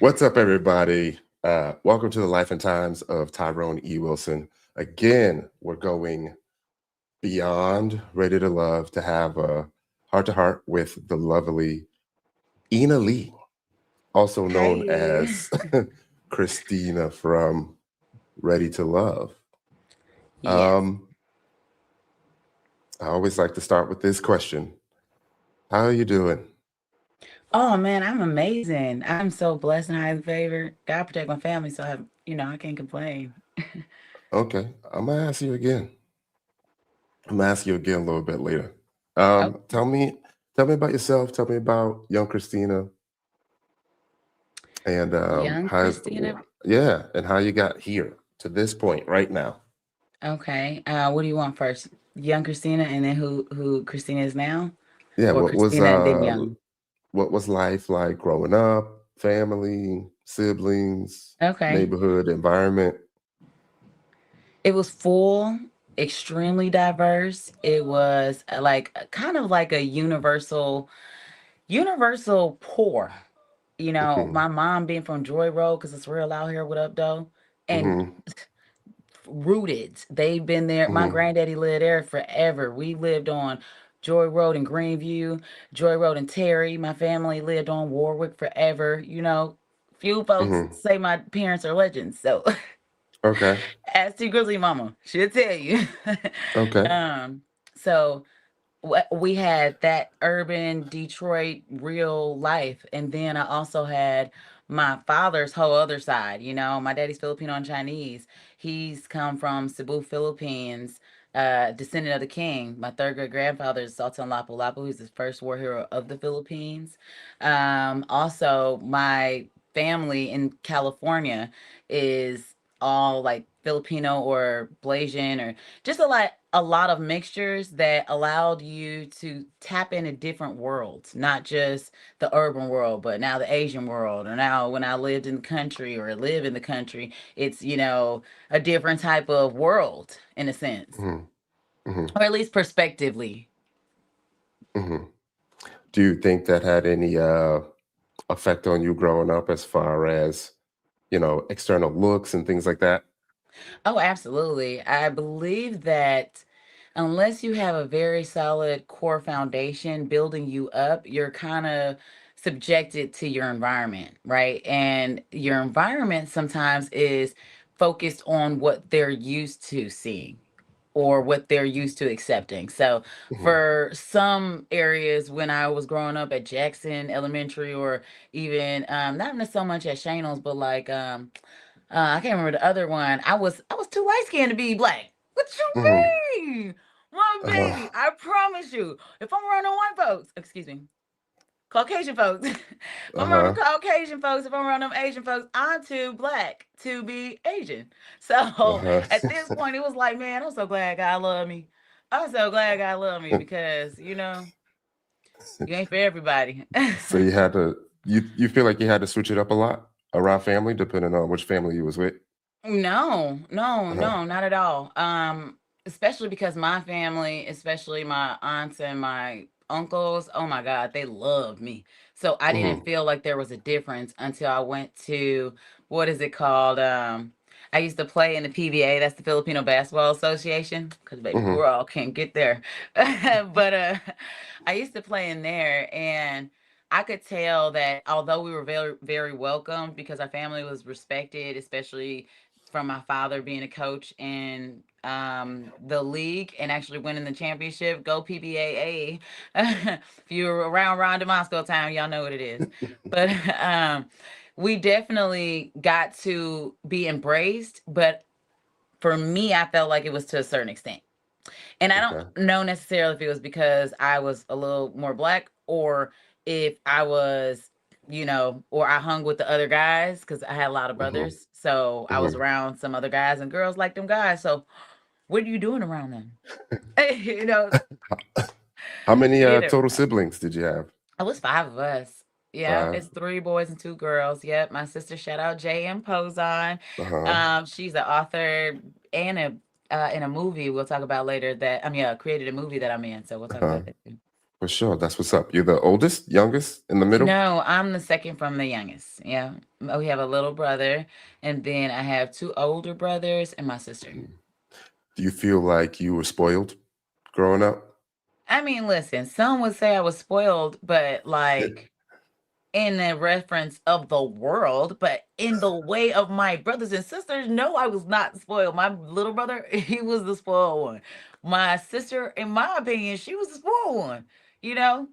What's up, everybody? Welcome to the life and times of Tyrone E. Wilson. Again, we're going beyond Ready to Love to have a heart to heart with the lovely Ina Lee, also known Hi. as Christina from Ready to Love. Yes. Um, I always like to start with this question. How are you doing? Oh man, I'm amazing. I'm so blessed and highly favored. God protect my family, so I can't complain. Okay, I'm gonna ask you again. I'm gonna ask you again a little bit later. Oh, Tell me about yourself. Tell me about young Christina and young Christina. yeah, and how you got here to this point right now. Okay. What do you want first? Young Christina, and then who Christina is now, Yeah, or Christina and then young? what was life like growing up, family, siblings, Okay. neighborhood, environment? It was full, extremely diverse. It was like kind of like a universal poor. Hmm. My mom being from Joy Road, because it's real out here. What up, though? And Hmm. rooted. They've been there. My Hmm. granddaddy lived there forever. We lived on Joy Road in Greenview, Joy Road in Terry. My family lived on Warwick forever. Few folks Hmm. say my parents are legends. So Okay. ask T Grizzly Mama. She'll tell you. Okay. um, so we had that urban Detroit real life. And then I also had my father's whole other side. My daddy's Filipino and Chinese. He's come from Cebu, Philippines, descendant of the king. My third great grandfather is Sultan Lapu-Lapu, who's the first war hero of the Philippines. Also, my family in California is all like Filipino or Blasian, or just a lot of mixtures that allowed you to tap into different worlds, not just the urban world, but now the Asian world. Or now when I lived in the country or live in the country, it's, a different type of world in a sense. Hmm. Hmm. Or at least perspectively. Hmm. Do you think that had any effect on you growing up as far as, external looks and things like that? Oh, absolutely. I believe that unless you have a very solid core foundation building you up, you're kind of subjected to your environment, right? And your environment sometimes is focused on what they're used to seeing or what they're used to accepting. So, Hmm. for some areas, when I was growing up at Jackson Elementary, or even not even so much at Shanos, but like I can't remember the other one. I was too light skinned to be black. What Hmm. you mean? My Uh, baby, I promise you. If I'm around the white folks, excuse me, Caucasian folks. If I'm around the uh-huh. Caucasian folks, if I'm around them Asian folks, I'm too black to be Asian. So Uh-huh. at this point, it was like, man, I'm so glad God love me. I'm so glad God love me, because you ain't for everybody. So you feel like you had to switch it up a lot around family, depending on which family you was with? No, no, Uh-huh. no, not at all. Especially because my family, especially my aunts and my uncles, oh my God, they love me. So I didn't Hmm. feel like there was a difference until I went to, what is it called? I used to play in the PBA, that's the Filipino Basketball Association, because baby Hmm. girl can't get there. But I used to play in there, and I could tell that although we were very, very welcomed because our family was respected, especially from my father being a coach in the league and actually winning the championship. Go PBAA. If you're around Ron DeMosco time, y'all know what it is. But we definitely got to be embraced. But for me, I felt like it was to a certain extent. And I don't Okay. know necessarily if it was because I was a little more black, or if I was, or I hung with the other guys because I had a lot of Hmm. brothers. So I was Hmm. around some other guys, and girls like them guys. So what are you doing around them? you know, How many you know. total siblings did you have? It was five of us. Yeah, Five. it's three boys and two girls. Yep, my sister, shout out J.M. Pozon. Uh-huh. She's an author and a in a movie we'll talk about later, that created a movie that I'm in. So we'll talk Uh-huh. about that too. For sure. That's what's up. You're the oldest, youngest, in the middle? No, I'm the second from the youngest. Yeah. We have a little brother, and then I have two older brothers and my sister. Mm. Do you feel like you were spoiled growing up? I mean, listen, some would say I was spoiled, but like in the reference of the world, but in the way of my brothers and sisters, no, I was not spoiled. My little brother, he was the spoiled one. My sister, in my opinion, she was the spoiled one. You know,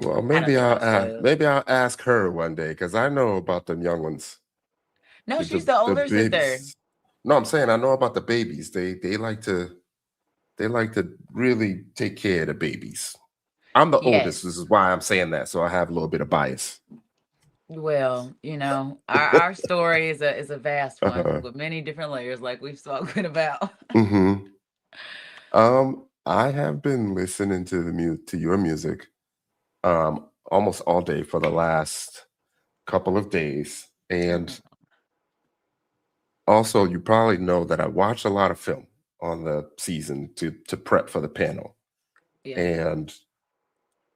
Well, I don't think I was spoiled. maybe I'll ask her one day because I know about them young ones, No, she's the the older sister. babies. No, I'm saying I know about the babies. They like to really take care of the babies. I'm the oldest. This Yes. is why I'm saying that, so I have a little bit of bias. Well, our story is a vast one Uh-huh. with many different layers, like we've spoken about. hmm I have been listening to to your music almost all day for the last couple of days, and also you probably know that I watch a lot of film on the season to prep for the panel, Yeah. and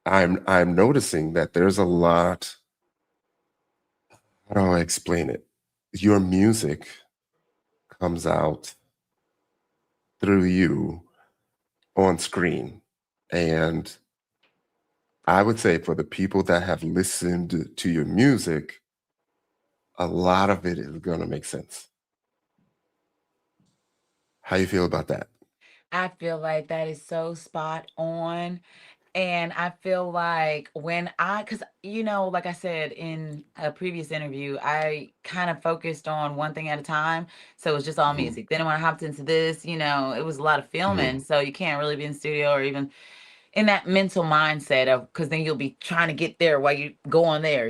I'm noticing that there's a lot. How do I explain it? Your music comes out through you on screen, and I would say for the people that have listened to your music, a lot of it is going to make sense. How you feel about that? I feel like that is so spot on. And I feel like because, like I said in a previous interview, I kind of focused on one thing at a time. So it was just all Mhm, music. Then when I hopped into this, it was a lot of filming. mhm, So you can't really be in studio or even in that mental mindset of, because then you'll be trying to get there while you go on there.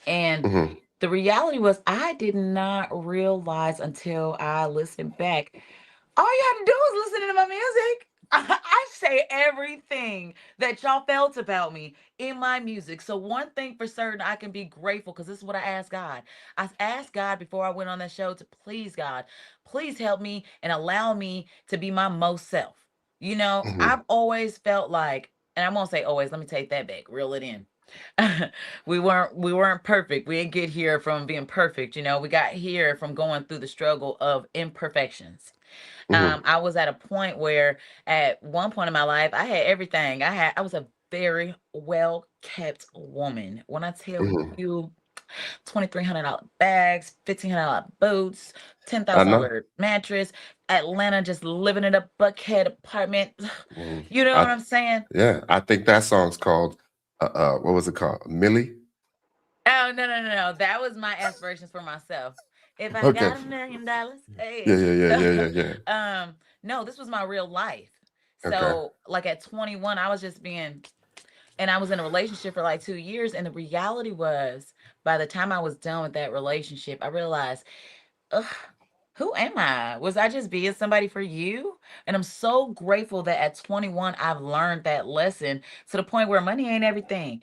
And mhm, the reality was, I did not realize until I listened back, all you had to do was listen to my music. I say everything that y'all felt about me in my music. So one thing for certain, I can be grateful because this is what I asked God. I asked God before I went on that show to please God, please help me and allow me to be my most self. mhm, I've always felt like, and I won't say always, let me take that back, reel it in. We weren't perfect. We didn't get here from being perfect. We got here from going through the struggle of imperfections. mhm, I was at a point where at one point in my life, I had everything. I was a very well kept woman. When I tell mhm. you, $2,300 bags, $1,500 boots, ten I thousand know. dollar mattress, Atlanta just living in a Buckhead apartment. Mhm. You know what I I'm saying? Yeah, I think that song's called what was it called? Millie? Oh, no, no, no, no. That was my aspirations for myself. If I Okay. got $1 million, Yeah, hey. yeah, yeah, So, yeah, yeah, yeah. no, this was my real life. Okay. So, like at 21, I was just being, and I was in a relationship for like 2 years. And the reality was, by the time I was done with that relationship, I realized, ugh, who am I? Was I just being somebody for you? And I'm so grateful that at 21, I've learned that lesson to the point where money ain't everything.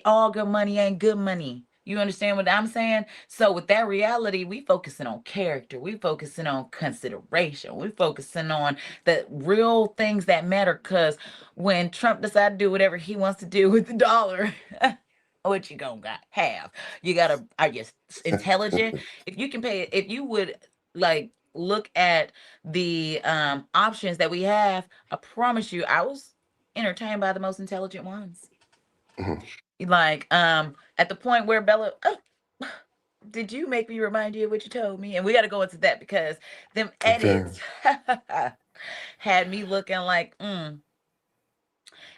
All good money ain't good money. You understand what I'm saying? So with that reality, we focusing on character. We focusing on consideration. We focusing on the real things that matter. Cause when Trump decided to do whatever he wants to do with the dollar, what you gonna got have? You gotta, are you intelligent? If you can pay, if you would like look at the options that we have, I promise you, I was entertained by the most intelligent ones. Mhm. Like at the point where Bella, oh, did you make me remind you of what you told me? And we got to go into that because them Okay. edits had me looking like,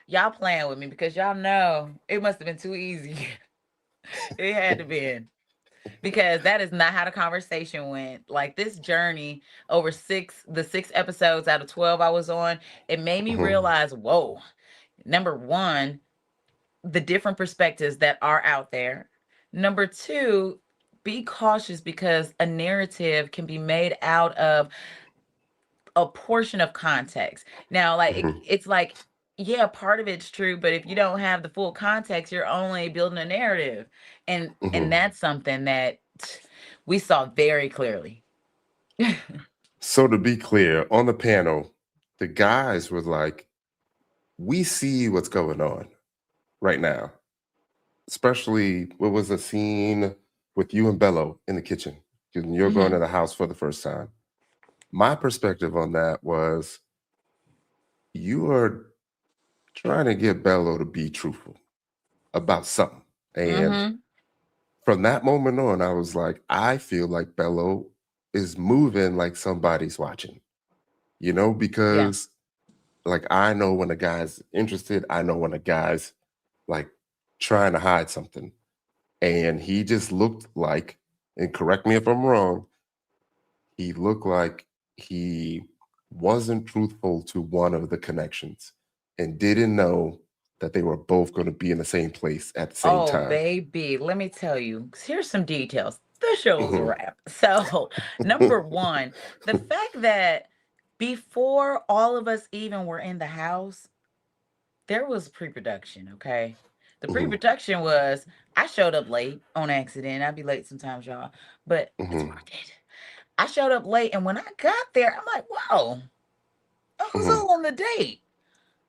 y'all playing with me because y'all know it must have been too easy. It had to be. Because that is not how the conversation went. Like this journey over the 6 episodes out of 12 I was on, it made me Mhm, realize, whoa, number one, the different perspectives that are out there. Number two, be cautious because a narrative can be made out of a portion of context. Now, like mhm, it's like, yeah, part of it's true, but if you don't have the full context, you're only building a narrative. And mhm. that's something that we saw very clearly. So to be clear, on the panel, the guys were like, we see what's going on right now, especially what was a scene with you and Bello in the kitchen and you're going Mm-hmm. to the house for the first time. My perspective on that was you are trying to get Bello to be truthful about something. And Mm-hmm. from that moment on, I was like, I feel like Bello is moving like somebody's watching, Yeah. because like I know when a guy's interested, I know when a guy's like trying to hide something. And he just looked like, and correct me if I'm wrong, he looked like he wasn't truthful to one of the connections and didn't know that they were both going to be in the same place at the same Oh, time. baby, let me tell you. Here's some details. The show's a Hmm. wrap. So, number one, the fact that before all of us even were in the house, there was pre-production, okay? The Hmm. pre-production was I showed up late on accident. I'd be late sometimes, y'all, but it's Hmm. worth it. I showed up late, and when I got there, I'm like, whoa, I was Hmm. all on the date.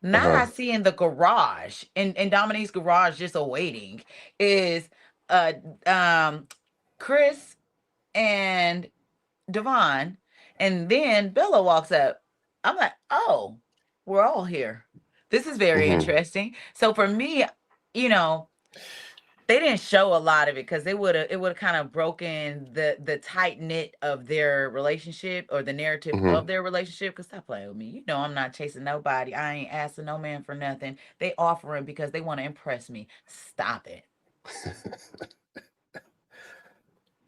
Now Uh-huh. I see in the garage, in Dominique's garage, just awaiting, is uh Chris and Devon, and then Bella walks up. I'm like, oh, we're all here. This is very Hmm. interesting. So for me, you know, they didn't show a lot of it because it would have kind of broken the tight knit of their relationship or the narrative Hmm. of their relationship. Cause stop playing with me. You know I'm not chasing nobody. I ain't asking no man for nothing. They offering because they want to impress me. Stop it.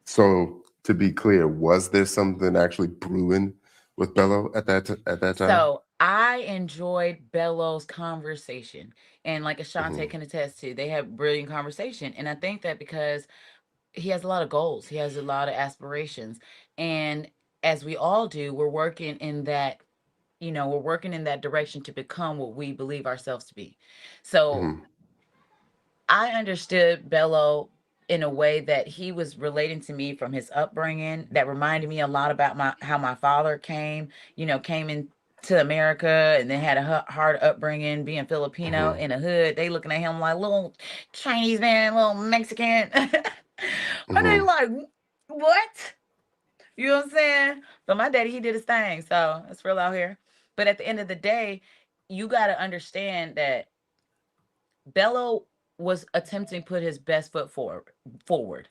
So to be clear, was there something actually brewing with Bello at that time? So I enjoyed Bello's conversation. And like Ashante Hmm. can attest to, they have brilliant conversation. And I think that because he has a lot of goals, he has a lot of aspirations. And as we all do, we're working in that, we're working in that direction to become what we believe ourselves to be. So Hmm. I understood Bello in a way that he was relating to me from his upbringing that reminded me a lot about my how my father came into America and then had a hard upbringing being Filipino Hmm. in a hood. They looking at him like little Chinese man, little Mexican. But they Hmm. like, what? You know what I'm saying? But my daddy, he did his thing. So it's real out here. But at the end of the day, you got to understand that Bello was attempting to put his best foot forward,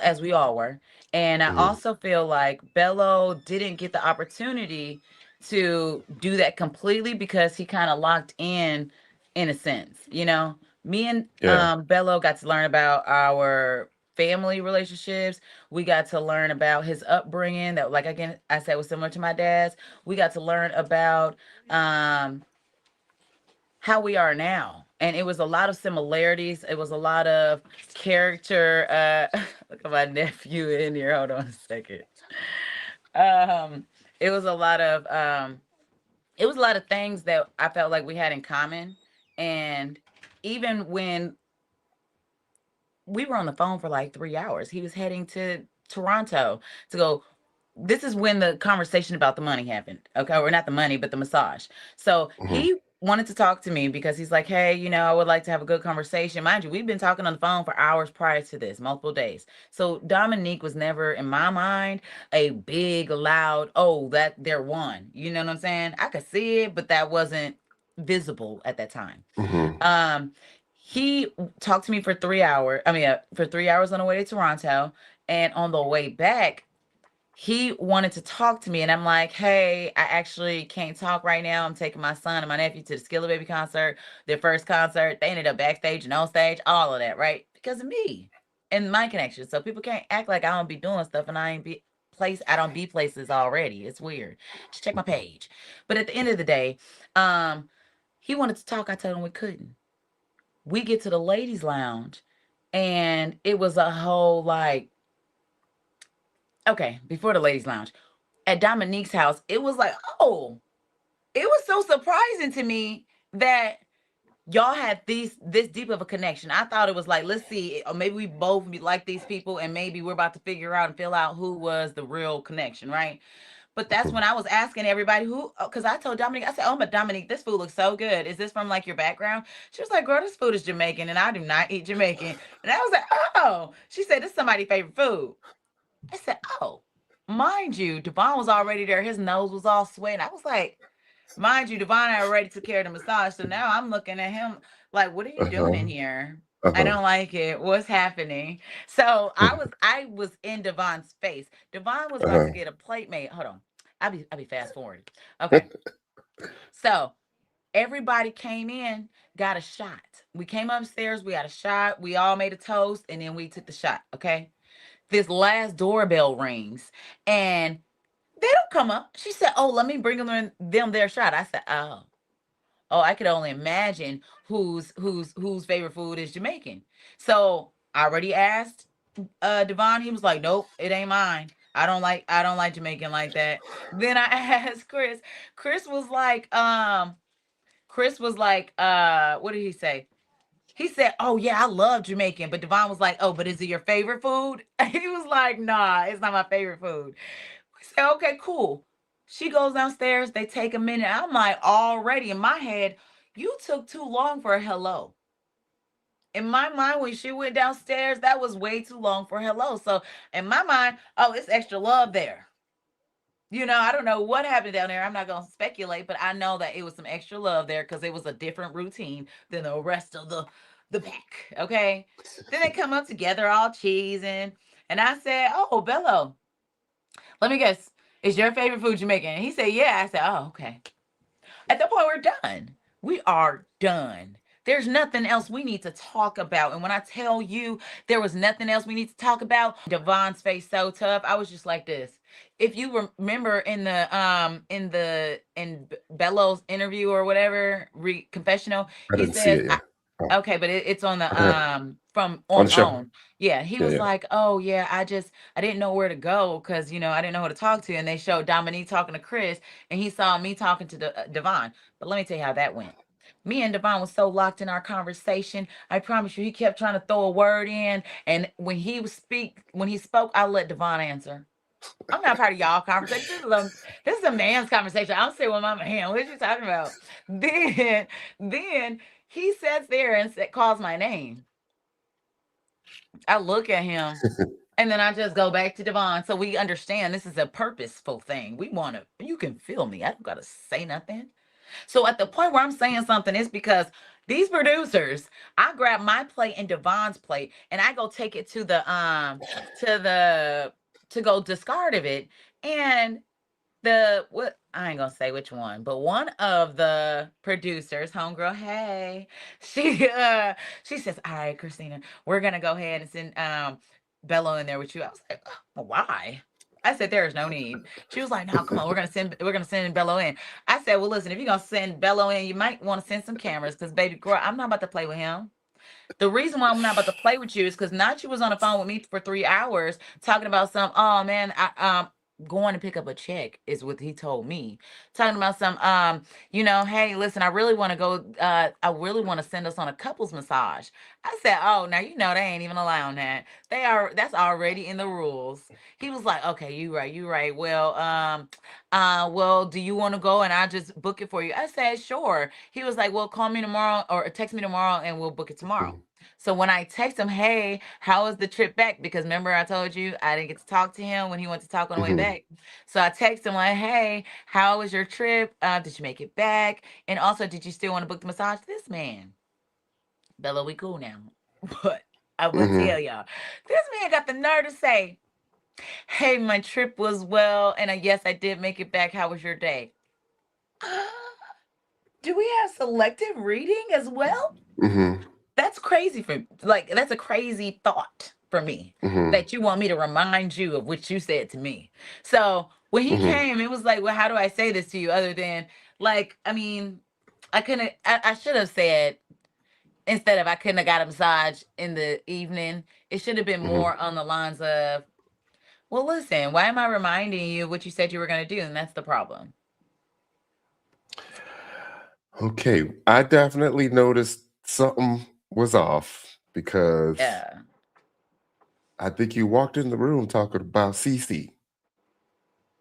as we all were. And I Hmm. also feel like Bello didn't get the opportunity to do that completely because he kind of locked in a sense. Me and Yeah. Bello got to learn about our family relationships. We got to learn about his upbringing that, like, again, I said, was similar to my dad's. We got to learn about um how we are now. And it was a lot of similarities. It was a lot of character. Look at my nephew in here. Hold on a second. Um, it was a lot of it was a lot of things that I felt like we had in common. And even when we were on the phone for like 3 hours, he was heading to Toronto to go. This is when the conversation about the money happened. Okay. Or not the money, but the massage. So Hmm. he wanted to talk to me because he's like, hey, I would like to have a good conversation. Mind you, we've been talking on the phone for hours prior to this, multiple days. So Dominique was never, in my mind, a big, loud, oh, that they're one. You know what I'm saying? I could see it, but that wasn't visible at that time. Hmm. Um, he talked to me for 3 hours. I mean, for 3 hours on the way to Toronto. And on the way back, he wanted to talk to me, and I'm like, hey, I actually can't talk right now. I'm taking my son and my nephew to the Skilla Baby concert, their first concert. They ended up backstage and on stage, all of that, right? Because of me and my connection. So people can't act like I don't be doing stuff and I don't be places already. It's weird. Just check my page. But at the end of the day, um, he wanted to talk. I told him we couldn't. We get to the ladies' lounge, and it was a whole like, okay, before the ladies' lounge at Dominique's house, it was like, oh, it was so surprising to me that y'all had this deep of a connection. I thought it was like, let's see, or maybe we both like these people, and maybe we're about to figure out and fill out who was the real connection, right? But that's when I was asking everybody who, because I told Dominique, I said, "Oh, but Dominique, this food looks so good. Is this from like your background?" She was like, "Girl, this food is Jamaican, and I do not eat Jamaican." And I was like, "Oh," she said, "This is somebody's favorite food." I said, "Oh, mind you, Devon was already there. His nose was all sweating." I was like, mind you, Devon already took care of the massage. So now I'm looking at him like, "What are you doing in Uh-huh. here? I Uh-huh. don't like it. What's happening?" So I was in Devon's face. Devon was about to Uh-huh. get a plate made. Hold on. I'll be fast forward. Okay. So everybody came in, got a shot. We came upstairs, we got a shot, we all made a toast, and then we took the shot. Okay. This last doorbell rings and they don't come up. She said, "Oh, let me bring them their shot." I said, "Oh." Oh, I could only imagine whose favorite food is Jamaican. So I already asked Devon. He was like, "Nope, it ain't mine. I don't like Jamaican like that." Then I asked Chris. Chris was like, what did he say? He said, "Oh yeah, I love Jamaican." But Devon was like, "Oh, but is it your favorite food?" He was like, "Nah, it's not my favorite food." We said, "Okay, cool." She goes downstairs. They take a minute. I'm like, already in my head, you took too long for a hello. In my mind, when she went downstairs, that was way too long for hello. So in my mind, oh, it's extra love there. I don't know what happened down there. I'm not gonna speculate, but I know that it was some extra love there because it was a different routine than the rest of the pack. Okay. Then they come up together all cheesing. And I said, "Oh, Bello, let me guess. Is your favorite food Jamaican?" And he said, "Yeah." I said, "Oh, okay." At that point, we're done. We are done. There's nothing else we need to talk about. And when I tell you there was nothing else we need to talk about, Devon's face so tough. I was just like this. If you remember in Bello's interview or whatever, confessional, I he didn't see says, it yet. Oh, okay, but it's on the okay. from On on the show. OWN. Yeah, he Yeah, was yeah. like, "Oh yeah, I didn't know where to go because I didn't know who to talk to." And they showed Dominique talking to Chris, and he saw me talking to Devon. But let me tell you how that went. Me and Devon was so locked in our conversation. I promise you, he kept trying to throw a word in, and when he spoke, I let Devon answer. I'm not part of y'all conversation. This is a man's conversation. I'm sitting with my man. What are you talking about? Then he sits there and calls my name. I look at him, and then I just go back to Devon. So we understand this is a purposeful thing. We want to. You can feel me. I don't gotta say nothing. So at the point where I'm saying something, it's because these producers, I grab my plate and Devon's plate, and I go take it to the to go discard of it, and the what I ain't gonna say which one, but one of the producers, homegirl, hey, she says, "All right, Christina, we're gonna go ahead and send Bello in there with you." I was like, "Oh, why?" I said, "There is no need." She was like, "No, come on, we're gonna send Bello in." I said, "Well, listen, if you're gonna send Bello in, you might want to send some cameras because baby girl, I'm not about to play with him." The reason why I'm not about to play with you is because Nachi was on the phone with me for 3 hours talking about oh man, going to pick up a check is what he told me. Talking about hey, listen, I really want to go, I really want to send us on a couples massage. I said, "Oh, now they ain't even allowing that. That's already in the rules." He was like, "Okay, you right. Well, do you want to go and I just book it for you?" I said, "Sure." He was like, "Well, call me tomorrow or text me tomorrow and we'll book it tomorrow." Mhm. So when I text him, "Hey, how was the trip back?" Because remember I told you I didn't get to talk to him when he went to talk on the way Mhm. back. So I text him like, "Hey, how was your trip? Did you make it back? And also, did you still want to book the massage?" This man, Bella, we cool now. But I will tell Mhm. y'all, this man got the nerve to say, "Hey, my trip was well, and yes, I did make it back. How was your day?" Do we have selective reading as well? Mhm. That's crazy that's a crazy thought for me Mhm. that you want me to remind you of what you said to me. So when he Mhm. came, it was like, "Well, how do I say this to you other than I mean, I should have said instead of I couldn't have got a massage in the evening, it should have been Mhm. more on the lines of, well, listen, why am I reminding you of what you said you were going to do?" And that's the problem. Okay, I definitely noticed something was off because Yeah. I think you walked in the room talking about Cece.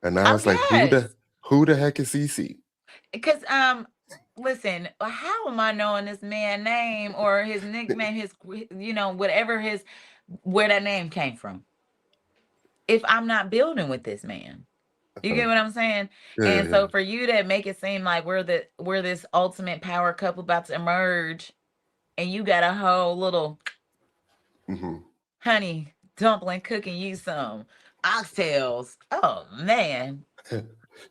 And I Oh was like, yes. who the heck is Cece? Because listen, how am I knowing this man name or his nickname, his whatever his where that name came from if I'm not building with this man? You get what I'm saying? Yeah, yeah, And yeah. so for you to make it seem like we're this ultimate power couple about to emerge, and you got a whole little Hmm. honey dumpling cooking you some oxtails. Oh man.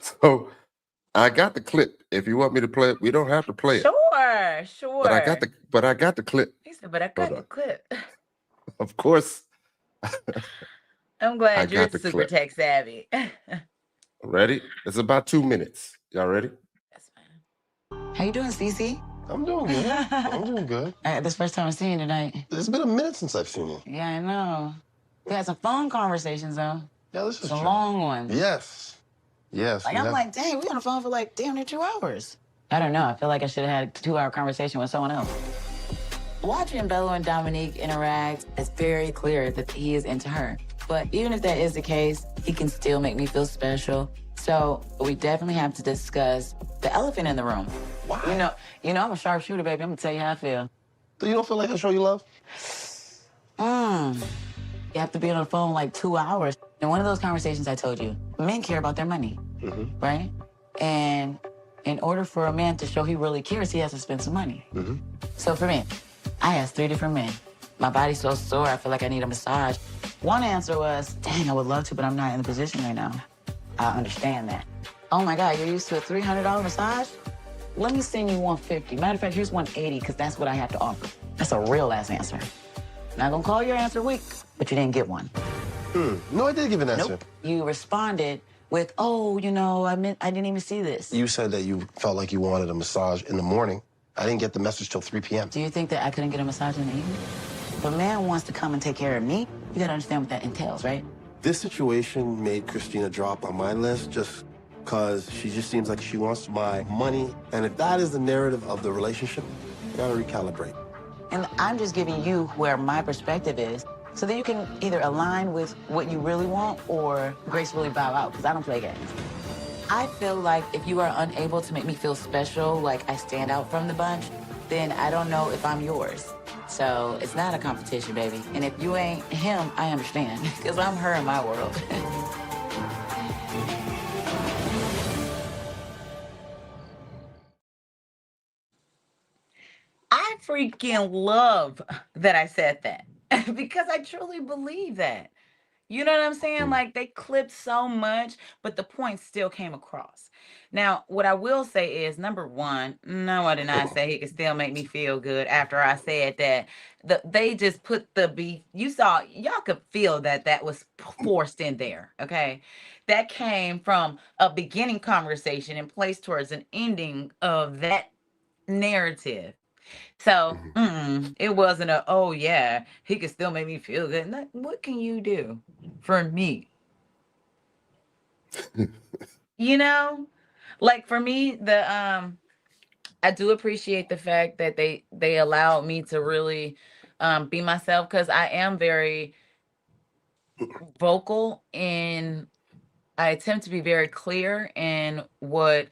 So I got the clip. If you want me to play it, we don't have to play it. Sure, sure. But I got the clip. He said, but I Hold got the on. clip. Of course, I'm I glad you're got the super clip. tech savvy. That's Ready? It's about 2 minutes. Y'all ready? fine. How you doing, Cece? I'm doing good. I'm doing good. This first time I'm seeing you tonight. It's been a minute since I've seen you. Yeah, I know. We had some phone conversations though. Yeah, this is Some true. long ones. Yes. Yes. Like I'm like, dang, we on the phone for like damn near 2 hours. I don't know. I feel like I should have had a 2-hour conversation with someone else. Watching Bello and Dominique interact, it's very clear that he is into her. But even if that is the case, he can still make me feel special. So we definitely have to discuss the elephant in the room. Why? I'm a sharpshooter, baby. I'm gonna tell you how I feel. So you don't feel like I show you love? You have to be on the phone like 2 hours. In one of those conversations I told you, men care about their money, right? And in order for a man to show he really cares, he has to spend some money. So for me, I asked 3 different men. My body's so sore, I feel like I need a massage. One answer was, dang, I would love to, but I'm not in the position right now. I understand that. Oh my God, you're used to a $300 massage? Let me send you $150. Matter of fact, here's $180 because that's what I have to offer. That's a real ass answer. Not gonna call your answer weak, but you didn't get one. No, I did give an answer. Nope. You responded with, oh, I didn't even see this. You said that you felt like you wanted a massage in the morning. I didn't get the message till 3 p.m. Do you think that I couldn't get a massage in the evening? If a man wants to come and take care of me, you gotta understand what that entails, right? This situation made Christina drop on my list just because she just seems like she wants my money. And if that is the narrative of the relationship, you gotta recalibrate. And I'm just giving you where my perspective is so that you can either align with what you really want or gracefully bow out, because I don't play games. I feel like if you are unable to make me feel special, like I stand out from the bunch, then I don't know if I'm yours. So it's not a competition, baby. And if you ain't him, I understand, because I'm her in my world. I freaking love that I said that because I truly believe that. You know what I'm saying? Like they clipped so much, but the point still came across. Now, what I will say is number one, no, I did not say he could still make me feel good after I said that. They just put the beef. Y'all could feel that was forced in there. Okay. That came from a beginning conversation and placed towards an ending of that narrative. So it wasn't oh yeah, he could still make me feel good. What can you do for me? You know? Like for me, I do appreciate the fact that they allowed me to really be myself because I am very vocal and I attempt to be very clear in what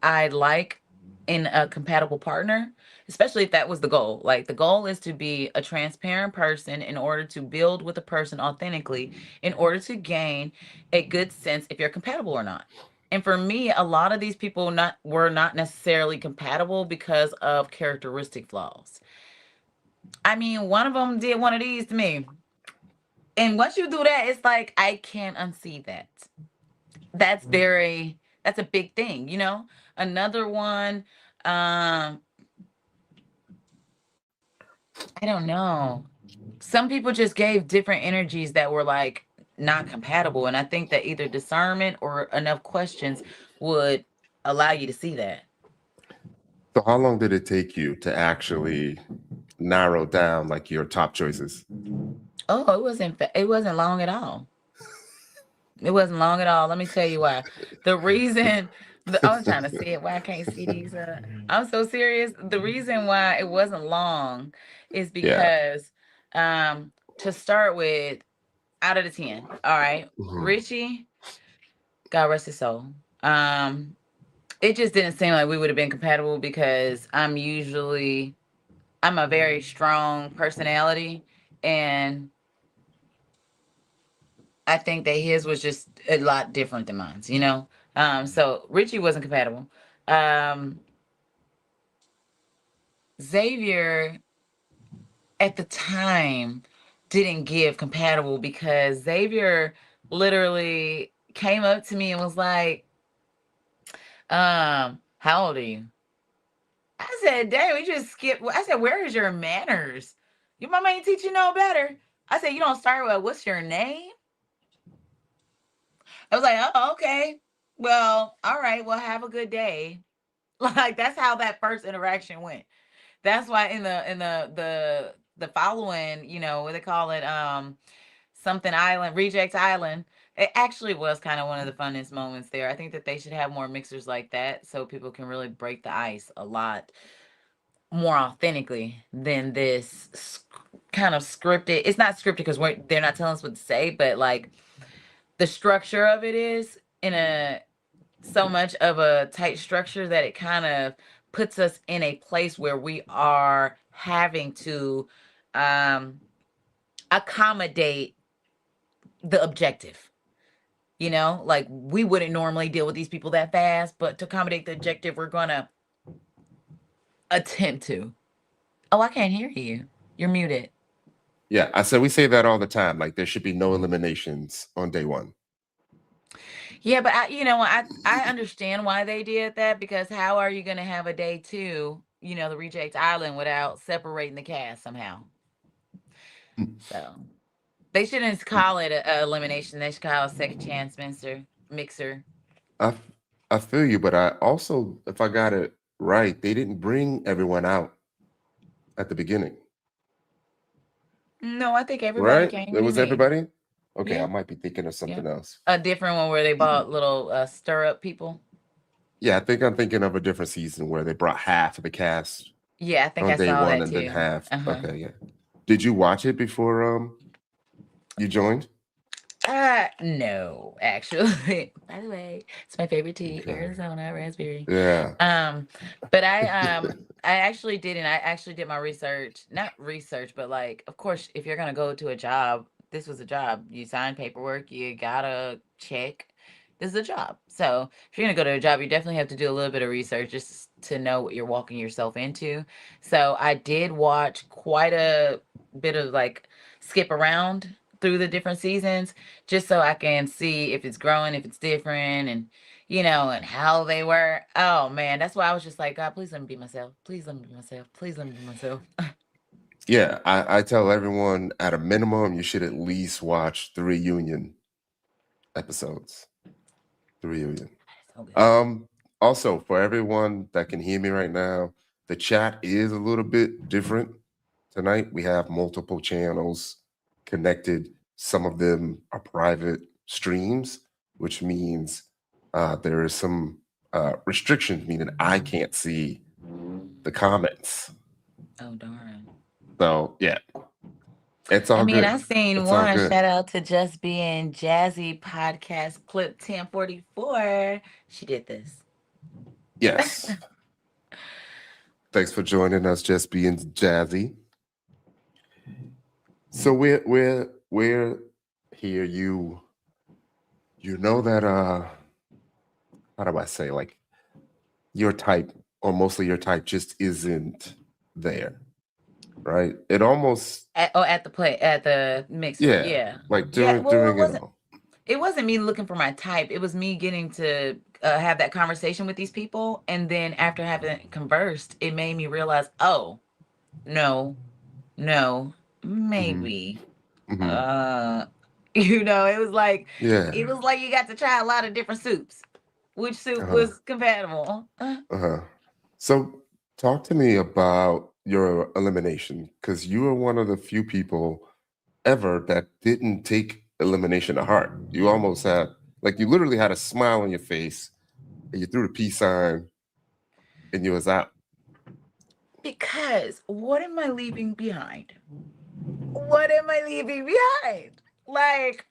I like in a compatible partner, especially if that was the goal. Like the goal is to be a transparent person in order to build with a person authentically, in order to gain a good sense if you're compatible or not. And for me, a lot of these people were not necessarily compatible because of characteristic flaws. I mean, one of them did one of these to me. And once you do that, it's like I can't unsee that. That's that's a big thing, Another one, I don't know. Some people just gave different energies that were like not compatible. And I think that either discernment or enough questions would allow you to see that. So how long did it take you to actually narrow down like your top choices? Oh, it wasn't long at all. It wasn't long at all. Let me tell you why. The reason I was trying to see it. Why I can't see these. I'm so serious. The reason why it wasn't long is Yeah. because to start with, out of the 10, all right, Mhm. Richie, God rest his soul. It just didn't seem like we would have been compatible because I'm a very strong personality, and I think that his was just a lot different than mine, you know? So Richie wasn't compatible. Um, Xavier at the time didn't give compatible because Xavier literally came up to me and was like, how old are you? I said, dang, we just skipped. I said, where is your manners? Your mama ain't teach you no better. I said, you don't start with what's your name? I was like, oh, okay. Well, all right. Well, have a good day. Like that's how that first interaction went. That's why in the following, you know, what they call it, something island, reject island. It actually was kind of one of the funnest moments there. I think that they should have more mixers like that so people can really break the ice a lot more authentically than this kind of scripted. It's not scripted because they're not telling us what to say, but like the structure of it is in a so much of a tight structure that it kind of puts us in a place where we are having to um, accommodate the objective. You know, like we wouldn't normally deal with these people that fast, but to accommodate the objective, we're gonna attempt to. Oh, I can't hear you. You're muted. Yeah, I said we say that all the time. Like there should be no eliminations on day one. Yeah, but I understand why they did that because how are you going to have a day two, you know, the reject island without separating the cast somehow? So they shouldn't call it a elimination. They should call it a second chance mixer. I I feel you, but I also, if I got it right, they didn't bring everyone out at the beginning, No, I think everybody right? came It to was me. everybody. Okay, I Yeah, might be thinking of yeah. something else. A different one where they bought little stir up people. Yeah, I think I'm thinking of a different season where they brought half of the cast Yeah, I think on I day saw one that and then too. half. Uh-huh. Okay, yeah. Did you watch it before you joined? No, actually. By the way, it's my favorite tea, Okay. Arizona raspberry. Yeah. Um, but I actually didn't. I actually did my research. Not research, but like, of course, if you're gonna go to a job, this was a job. You sign paperwork, you gotta check. This is a job. So if you're gonna go to a job, you definitely have to do a little bit of research just to know what you're walking yourself into. So I did watch quite a bit of like skip around through the different seasons just so I can see if it's growing, if it's different, and and how they were. Oh man, that's why I was just like, God, please let me be myself. Please let me be myself. Please let me be myself. Yeah, I tell everyone at a minimum you should at least watch the reunion episodes. The reunion. So good. Also for everyone that can hear me right now, the chat is a little bit different tonight. We have multiple channels connected. Some of them are private streams, which means there is some restrictions, meaning I can't see the comments. Oh darn. So yeah, it's all I mean, I good. seen It's all one good. shout out to Just Being Jazzy podcast clip 1044. She did this. Yes. Thanks for joining us, Just Being Jazzy. So we're here. You know that how do I say, like, your type, or mostly your type, just isn't there, right? It almost, At the mixer. yeah, Yeah. like Yeah. during Well, during it all. it wasn't me looking for my type. It was me getting to have that conversation with these people. And then after having conversed, it made me realize, oh, no, no, Hmm. maybe. Hmm. Uh, it was like Yeah. you got to try a lot of different soups. Which soup Uh-huh. was compatible? Uh-huh. So talk to me about your elimination, because you were one of the few people ever that didn't take elimination to heart. You almost had, like, you literally had a smile on your face and you threw the peace sign and you was out. Because what am I leaving behind? What am I leaving behind? Like,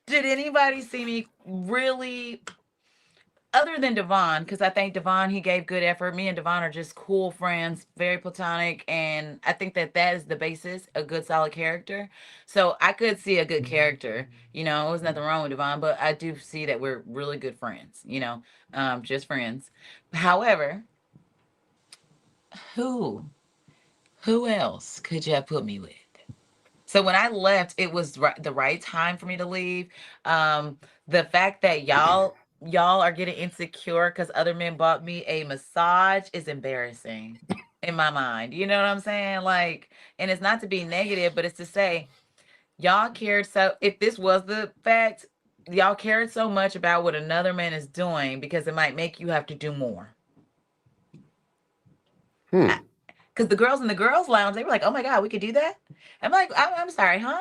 Did anybody see me really, other than Devon? Because I think Devon, he gave good effort. Me and Devon are just cool friends, very platonic, and I think that that is the basis, a good solid character. So I could see a good character. There's nothing wrong with Devon, but I do see that we're really good friends. Just friends. However, who who else could you have put me with? So when I left, it was the right time for me to leave. The fact that y'all are getting insecure because other men bought me a massage is embarrassing in my mind. You know what I'm saying? Like, and it's not to be negative, but it's to say y'all cared so. If this was the fact, y'all cared so much about what another man is doing because it might make you have to do more. Hmm. Because the girls in the girls' lounge, they were like, "Oh my God, we could do that." I'm like, I'm sorry, huh?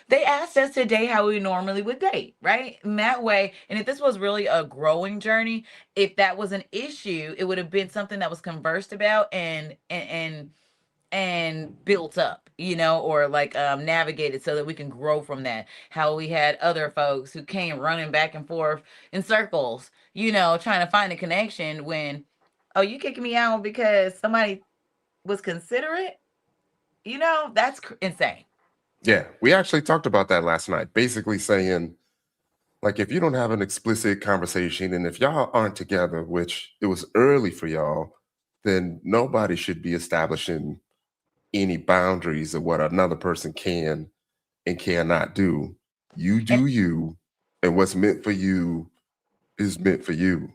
They asked us to date how we normally would date, right? In that way, and if this was really a growing journey, if that was an issue, it would have been something that was conversed about and built up, or like navigated so that we can grow from that. How we had other folks who came running back and forth in circles, trying to find a connection when, oh, you kicking me out because somebody was considerate, that's insane. Yeah, we actually talked about that last night. Basically saying, like, if you don't have an explicit conversation and if y'all aren't together, which it was early for y'all, then nobody should be establishing any boundaries of what another person can and cannot do. You And do you, and what's meant for you is meant for you.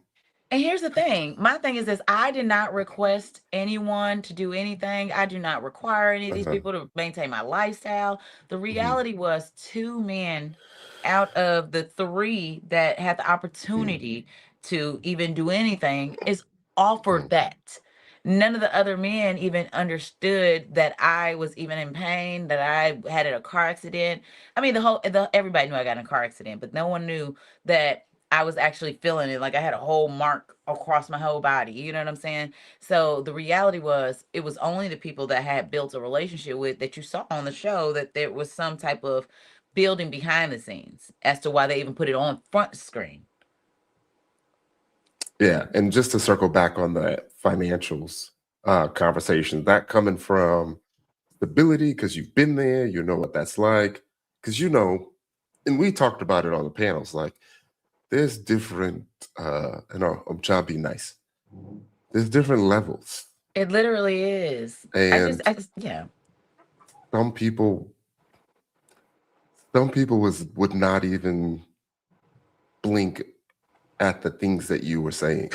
And here's the thing. My thing is this: I did not request anyone to do anything. I do not require any of these Uh-huh. people to maintain my lifestyle. The Mhm. reality was two men out of the three that had the Mhm. opportunity to even do anything is offered Mhm. that. None of the other men even understood that I was even in pain, that I had a car accident. I mean, everybody knew I got in a car accident, but no one knew that I was actually feeling it. Like I had a whole mark across my whole body. You know what I'm saying? So the reality was, it was only the people that had built a relationship with that you saw on the show that there was some type of building behind the scenes as to why they even put it on front screen. Yeah, and just to circle back on the financials conversation, that coming from stability because you've been there, you know what that's like. Because and we talked about it on the panels. Like, there's different, I'm trying to be nice. There's different levels, It literally is. and Yeah. some people, some people would not even blink at the things that you were saying,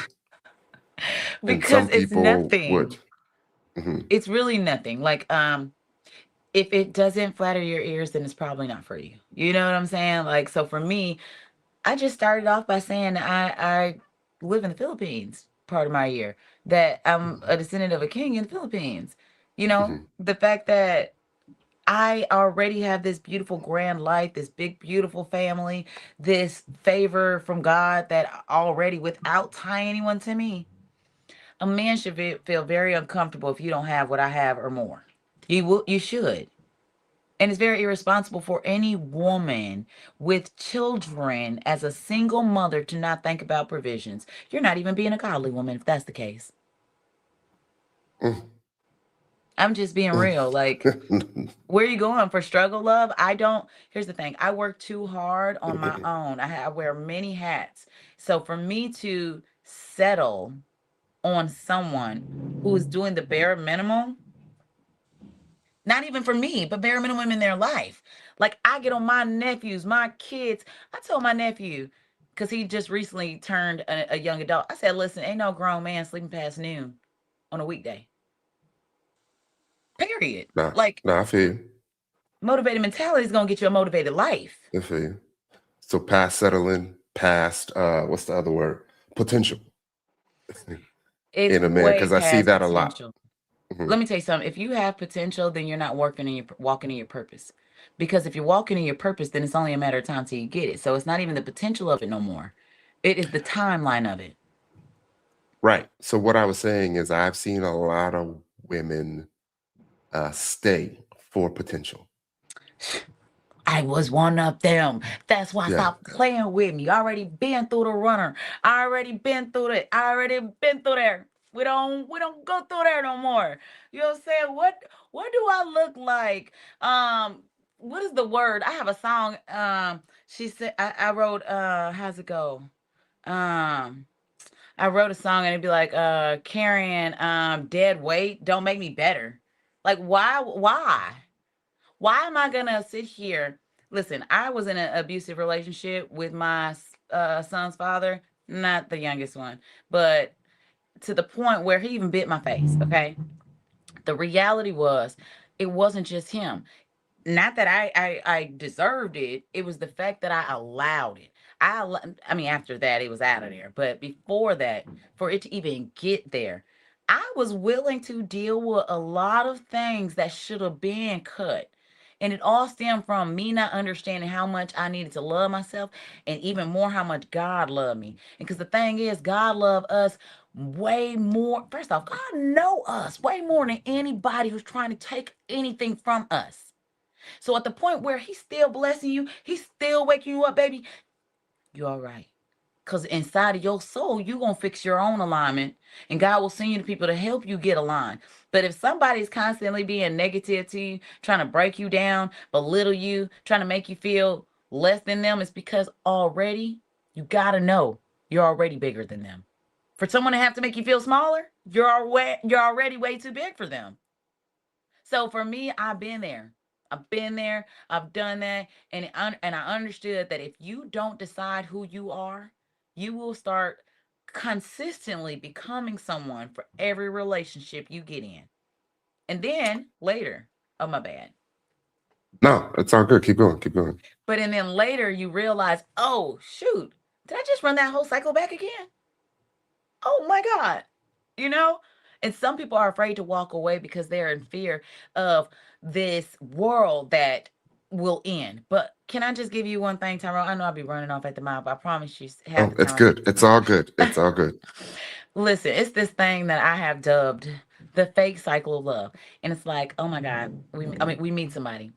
and Because some it's people would. nothing. Mhm. It's really nothing. Like, if it doesn't flatter your ears, then it's probably not for you. You know what I'm saying? Like, so for me, I just started off by saying I live in the Philippines part of my year, that I'm a descendant of a king in the Philippines. Mhm. The fact that I already have this beautiful grand life, this big beautiful family, this favor from God that already, without tying anyone to me, a man should feel very uncomfortable if you don't have what I have or more. You should. And it's very irresponsible for any woman with children as a single mother to not think about provisions. You're not even being a godly woman if that's the case. Mm. I'm just being real. Like, Mm. where are you going for struggle, love? I don't. Here's the thing: I work too hard on my own. I wear many hats. So for me to settle on someone who is doing the bare minimum, not even for me, but bare minimum in their life. Like, I get on my nephews, my kids. I told my nephew, because he just recently turned a young adult. I said, listen, ain't no grown man sleeping past noon on a weekday. Period. Nah, Like, nah, I feel you. motivated mentality is gonna get you a motivated life. I feel you. So past settling, past what's the other word? Potential It's in a man, way because I see past that a lot. potential. Mhm. Let me tell you something. If you have potential, then you're not walking in your purpose. Because if you're walking in your purpose, then it's only a matter of time till you get it. So it's not even the potential of it no more. It is the timeline of it. Right. So what I was saying is I've seen a lot of women stay for potential. I was one of them. That's why Yeah. stop playing with me. You already been through the runner. I already been through it. I already been through there. We don't go through there no more. You know what I'm saying? What do I look like? What is the word? I have a song. She said I wrote how's it go? Um I wrote a song and it'd be like carrying dead weight don't make me better. Like why am I gonna sit here? Listen, I was in an abusive relationship with my son's father, not the youngest one, but to the point where he even bit my face. Okay, the reality was, it wasn't just him. Not that I deserved it. It was the fact that I allowed it. I mean, after that, it was out of there. But before that, for it to even get there, I was willing to deal with a lot of things that should have been cut. And it all stemmed from me not understanding how much I needed to love myself, and even more how much God loved me. And because the thing is, God loved us way more. First off, God know us way more than anybody who's trying to take anything from us. So at the point where he's still blessing you, he's still waking you up, baby, you're all right. Because inside of your soul, you're going to fix your own alignment, and God will send you the people to help you get aligned. But if somebody's constantly being negative to you, trying to break you down, belittle you, trying to make you feel less than them, it's because already you got to know you're already bigger than them. For someone to have to make you feel smaller, you're already way too big for them. So for me, I've been there. I've been there. I've done that, and I understood that if you don't decide who you are, you will start consistently becoming someone for every relationship you get in. And then later, oh my bad. No, it's all good. Keep going. Keep going. But and then later you realize, oh shoot, did I just run that whole cycle back again? Oh my God. You know? And some people are afraid to walk away because they're in fear of this world that will end. But can I just give you one thing, Tyrone? I know I'll be running off at the mouth. I promise you half Oh, the it's time good. It's all good. It's all good. Listen, it's this thing that I have dubbed the fake cycle of love. And it's like, oh my God, we meet somebody.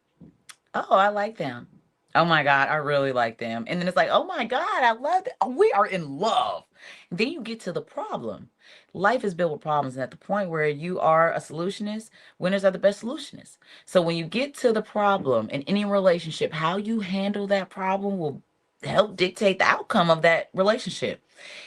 Oh, I like them. Oh my God, I really like them. And then it's like, oh my God, I love it. We are in love. Then you get to the problem. Life is built with problems. And at the point where you are a solutionist, winners are the best solutionists. So when you get to the problem in any relationship, how you handle that problem will help dictate the outcome of that relationship.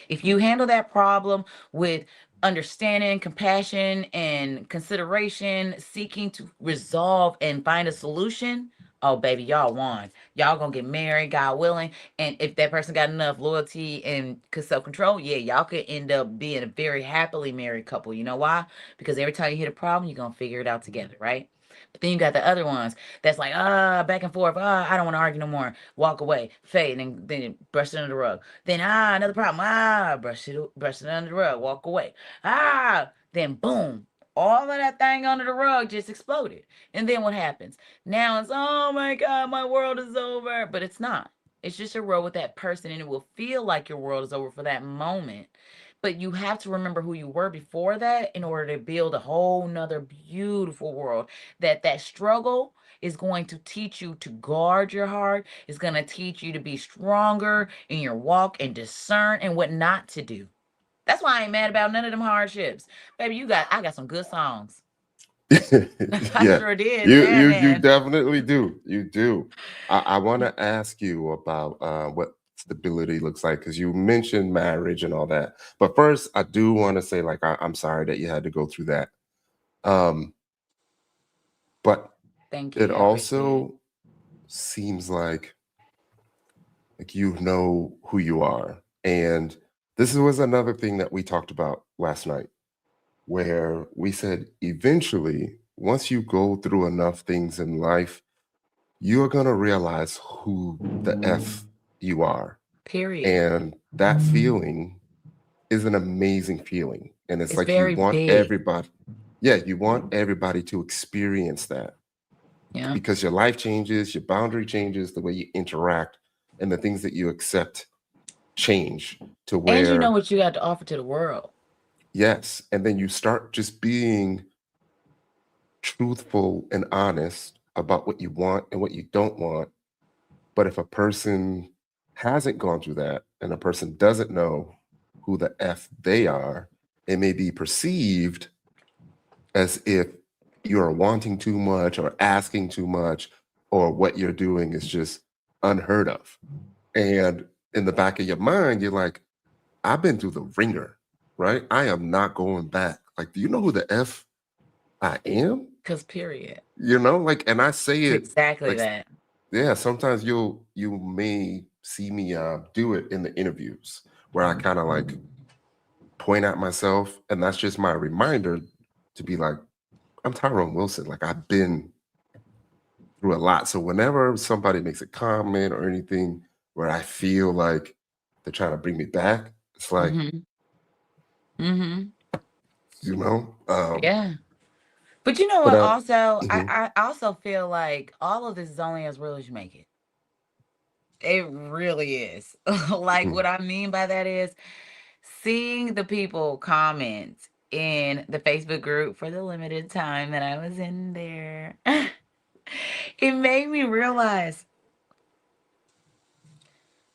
If you handle that problem with understanding, compassion, and consideration, seeking to resolve and find a solution, oh baby, y'all won. Y'all gonna get married, God willing. And if that person got enough loyalty and self control, yeah, y'all could end up being a very happily married couple. You know why? Because every time you hit a problem, you're gonna figure it out together, right? But then you got the other ones that's like, back and forth. I don't want to argue no more. Walk away, fade, and then brush it under the rug. Then another problem. Brush it under the rug. Walk away. Then boom, all of that thing under the rug just exploded. And then what happens? Now it's, oh my God, my world is over. But it's not. It's just a road with that person, and it will feel like your world is over for that moment. But you have to remember who you were before that in order to build a whole nother beautiful world. That struggle is going to teach you to guard your heart. It's going to teach you to be stronger in your walk and discern and what not to do. That's why I ain't mad about none of them hardships. Baby, I got some good songs. I Yeah, sure did. you Man. definitely do. You do. I want to ask you about what stability looks like, because you mentioned marriage and all that. But first, I do want to say, like, I'm sorry that you had to go through that. Um, but Thank it you. I appreciate it. also seems like you know who you are, and this was another thing that we talked about last night, where we said eventually, once you go through enough things in life, you're going to realize who the F you are. Period. And that feeling is an amazing feeling. And it's It's like you very want big. everybody, yeah, you want everybody to experience that, Yeah. because your life changes, your boundary changes, the way you interact, and the things that you accept change to And you know where, what you got to offer to the world. yes, and then you start just being truthful and honest about what you want and what you don't want. But if a person hasn't gone through that and a person doesn't know who the F they are, it may be perceived as if you're wanting too much or asking too much, or what you're doing is just unheard of. And in the back of your mind, you're like, I've been through the ringer, right? I am not going back. Like, do you know who the F I am? Because period. Like, and I say It's it exactly like, that. yeah, sometimes you may see me do it in the interviews where I kind of like point at myself, and that's just my reminder to be like, I'm Tyrone Wilson. Like, I've been through a lot. So whenever somebody makes a comment or anything where I feel like they're trying to bring me back, it's like, Mm-hmm. Mm-hmm. you know, um, Yeah. But you know but what? Also, mhm, I also feel like all of this is only as real as you make it. It really is. Like, mhm. what I mean by that is seeing the people comment in the Facebook group for the limited time that I was in there. It made me realize,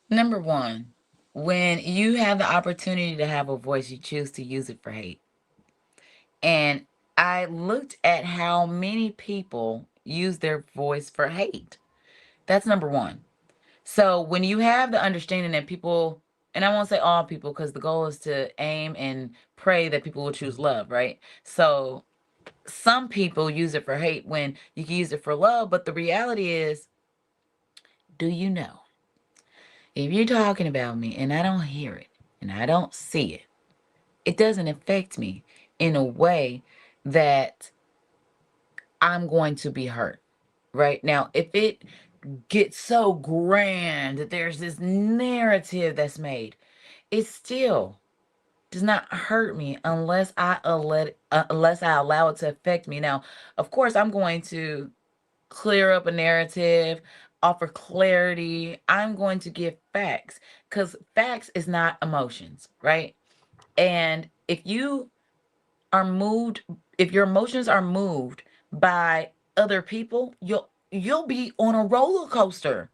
number one, when you have the opportunity to have a voice, you choose to use it for hate. And I looked at how many people use their voice for hate. That's number one. So when you have the understanding that people, and I won't say all people, because the goal is to aim and pray that people will choose love, right? So some people use it for hate when you can use it for love. But the reality is, do you know, if you're talking about me and I don't hear it and I don't see it, it doesn't affect me in a way that I'm going to be hurt. Right now, if it gets so grand that there's this narrative that's made, it still does not hurt me unless I allow it to affect me. Now, of course, I'm going to clear up a narrative, offer clarity. I'm going to give facts, because facts is not emotions, right? And are moved, if your emotions are moved by other people, you'll be on a roller coaster.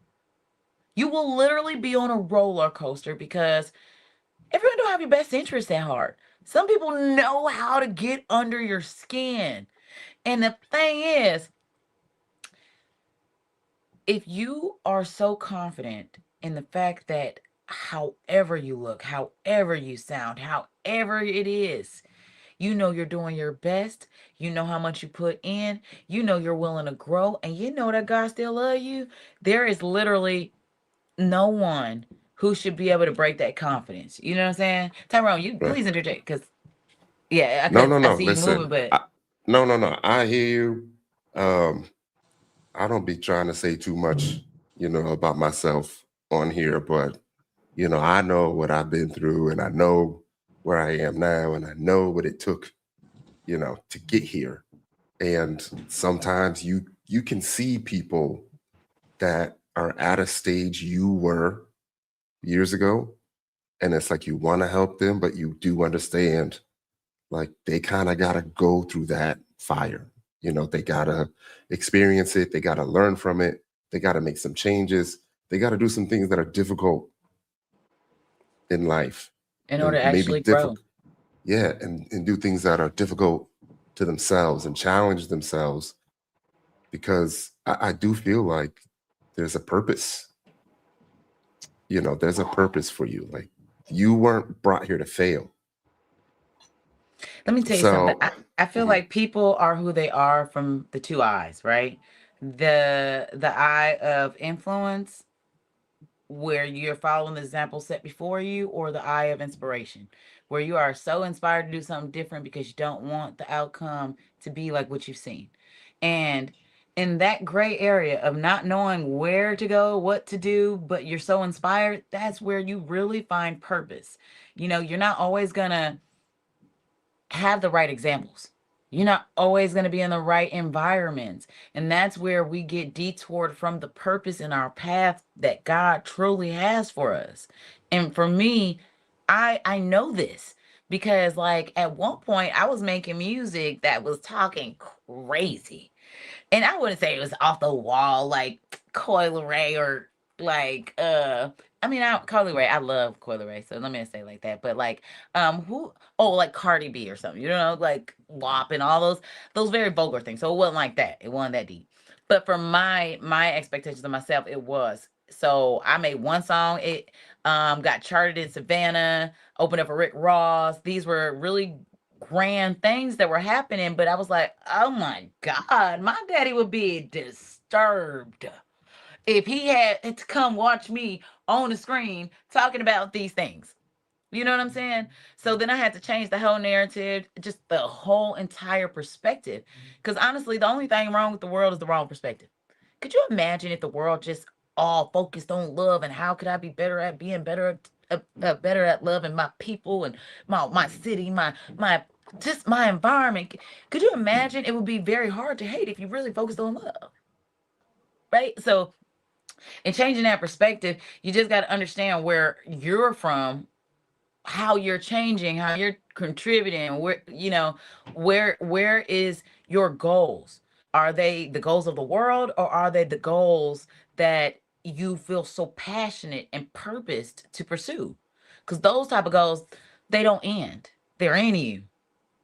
You will literally be on a roller coaster because everyone don't have your best interest at heart. Some people know how to get under your skin. And the thing is, if you are so confident in the fact that however you look, however you sound, however it is, you know you're doing your best, you know how much you put in, you know you're willing to grow, and you know that God still love you, there is literally no one who should be able to break that confidence. You know what I'm saying? Tyrone, you Right. please interject, because yeah, No, no, I no. see you moving, Listen, but no, no, no. I hear you. Um, I don't be trying to say too much, about myself on here, but I know what I've been through, and I know where I am now, and I know what it took, to get here. And sometimes you can see people that are at a stage you were years ago, and it's like you want to help them, but you do understand like they kind of got to go through that fire. They got to experience it, they got to learn from it, they got to make some changes, they got to do some things that are difficult in life, in order and to maybe actually grow. difficult, yeah, and do things that are difficult to themselves and challenge themselves, because I do feel like there's a purpose. There's a purpose for you. Like, you weren't brought here to fail. Let me tell you something. So I feel mhm, like people are who they are from the two eyes, right? The eye of influence, where you're following the example set before you, or the eye of inspiration, where you are so inspired to do something different because you don't want the outcome to be like what you've seen. And in that gray area of not knowing where to go, what to do, but you're so inspired, that's where you really find purpose. You're not always going to have the right examples. You're not always going to be in the right environments. And that's where we get detoured from the purpose in our path that God truly has for us. And for me, I know this because like at one point I was making music that was talking crazy. And I wouldn't say it was off the wall like Coil Ray or Like, I mean, Carly Rae, I love Coily Ray, so let me say it like that. But like, who? Oh, like Cardi B or something, you know, like WAP and all those very vulgar things. So it wasn't like that. It wasn't that deep. But for my expectations of myself, it was. So I made one song. It got charted in Savannah, opened up for Rick Ross. These were really grand things that were happening. But I was like, oh my God, my daddy would be disturbed if he had to come watch me on the screen talking about these things. You know what I'm saying? So then I had to change the whole narrative, just the whole entire perspective. Because honestly, the only thing wrong with the world is the wrong perspective. Could you imagine if the world just all focused on love and how could I be better at being better at loving my people and my city, my just my environment? Could you imagine? It would be very hard to hate if you really focused on love, right? So and changing that perspective, you just got to understand where you're from, how you're changing, how you're contributing, where where is your goals? Are they the goals of the world or are they the goals that you feel so passionate and purposed to pursue? Because those type of goals, they don't end. They're in you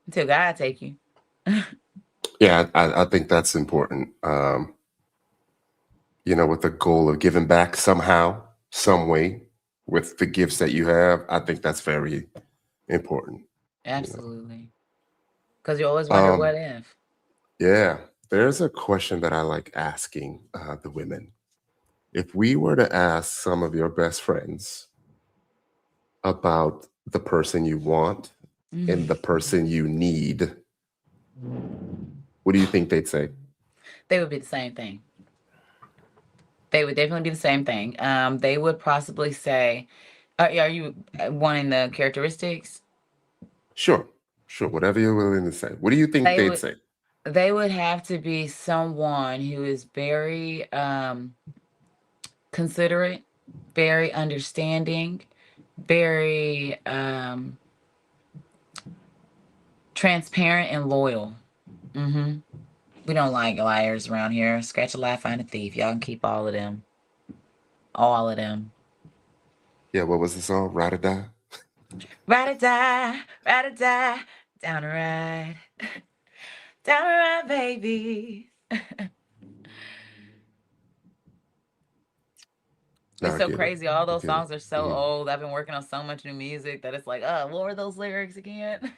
until God take you. Yeah, I think that's important. With the goal of giving back somehow, some way, with the gifts that you have, I think that's very important. Absolutely. Because you always wonder Um, what if. yeah, there's a question that I like asking the women. If we were to ask some of your best friends about the person you want and the person you need, what do you think they'd say? They would be the same thing. They would definitely be the same thing. They would possibly say, are you wanting the characteristics? Sure, sure, whatever you're willing to say. What do you think They they'd would say? they would have to be someone who is very considerate, very understanding, very transparent and loyal. hmm We don't like liars around here. Scratch a lie, find a thief. Y'all can keep all of them. All of them. Yeah, what was the song? Ride or Die? Ride or die, down the ride, down the ride, baby. No, It's I so get it. crazy. All I those get it. songs are so Mhm. old. I've been working on so much new music that it's like, what were those lyrics again?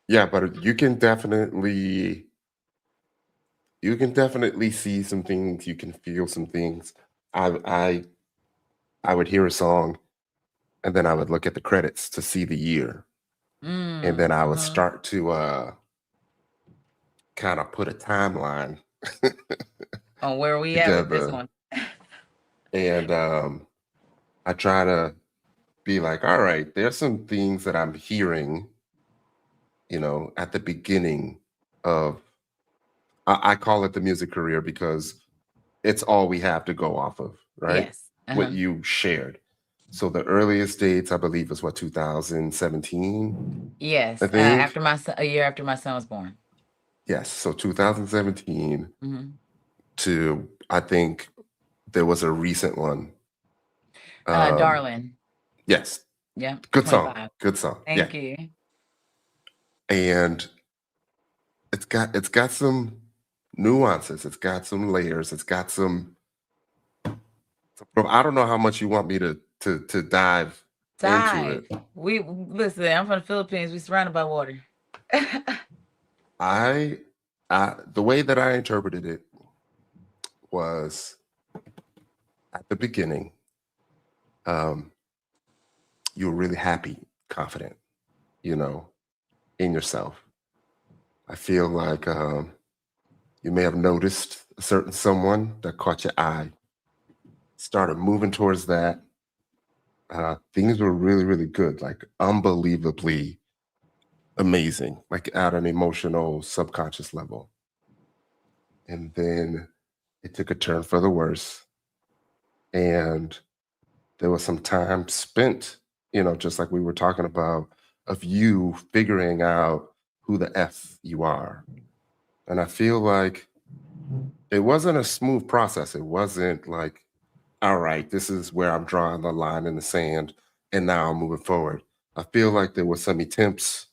Yeah, but you can definitely see some things, you can feel some things. I would hear a song and then I would look at the credits to see the year. And then I would Uh-huh. start to kind of put a timeline On where we at with this together. one. And I try to be like, all right, there's some things that I'm hearing, at the beginning of, I call it the music career because it's all we have to go off of, right? Yes. What Uh-huh. you shared. So the earliest dates, I believe, is what, 2017, I Yes. think. A year after my son was born. Yes. So 2017 hmm to, I think there was a recent one. Um, Darling. yes. Yeah. Good song. 25. Good song. Yeah. Thank you. And it's got some nuances. It's got some layers. It's got some. I don't know how much you want me to dive into Dive. it. We listen. I'm from the Philippines. We surrounded by water. I, the way that I interpreted it was at the beginning, um, you were really happy, confident, you know, in yourself. I feel like you may have noticed a certain someone that caught your eye, started moving towards that. Things were really, really good, like unbelievably amazing, like at an emotional, subconscious level. And then it took a turn for the worse. And there was some time spent, just like we were talking about, of you figuring out who the F you are. And I feel like it wasn't a smooth process. It wasn't like all right, this is where I'm drawing the line in the sand, and now I'm moving forward. I feel like there were some attempts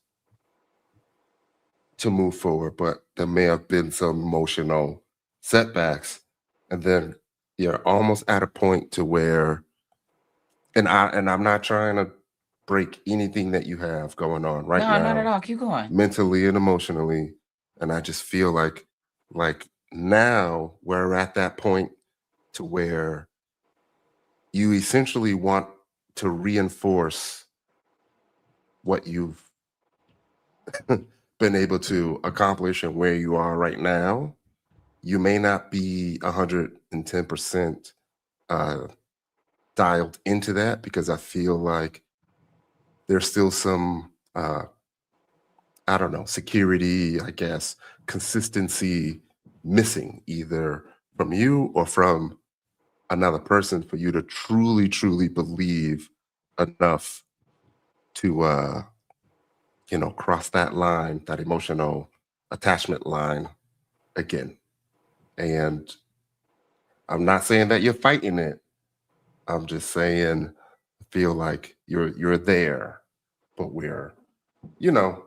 to move forward, but there may have been some emotional setbacks. And then you're almost at a point to where, and I'm not trying to break anything that you have going on right No, not at now, all. Keep going. mentally and emotionally. And I just feel like now we're at that point to where you essentially want to reinforce what you've been able to accomplish and where you are right now. You may not be 110% uh, dialed into that because I feel like there's still some, I don't know, security, I guess, consistency missing either from you or from another person for you to truly, truly believe enough to, cross that line, that emotional attachment line again. And I'm not saying that you're fighting it. I'm just saying I feel like you're there, but you know,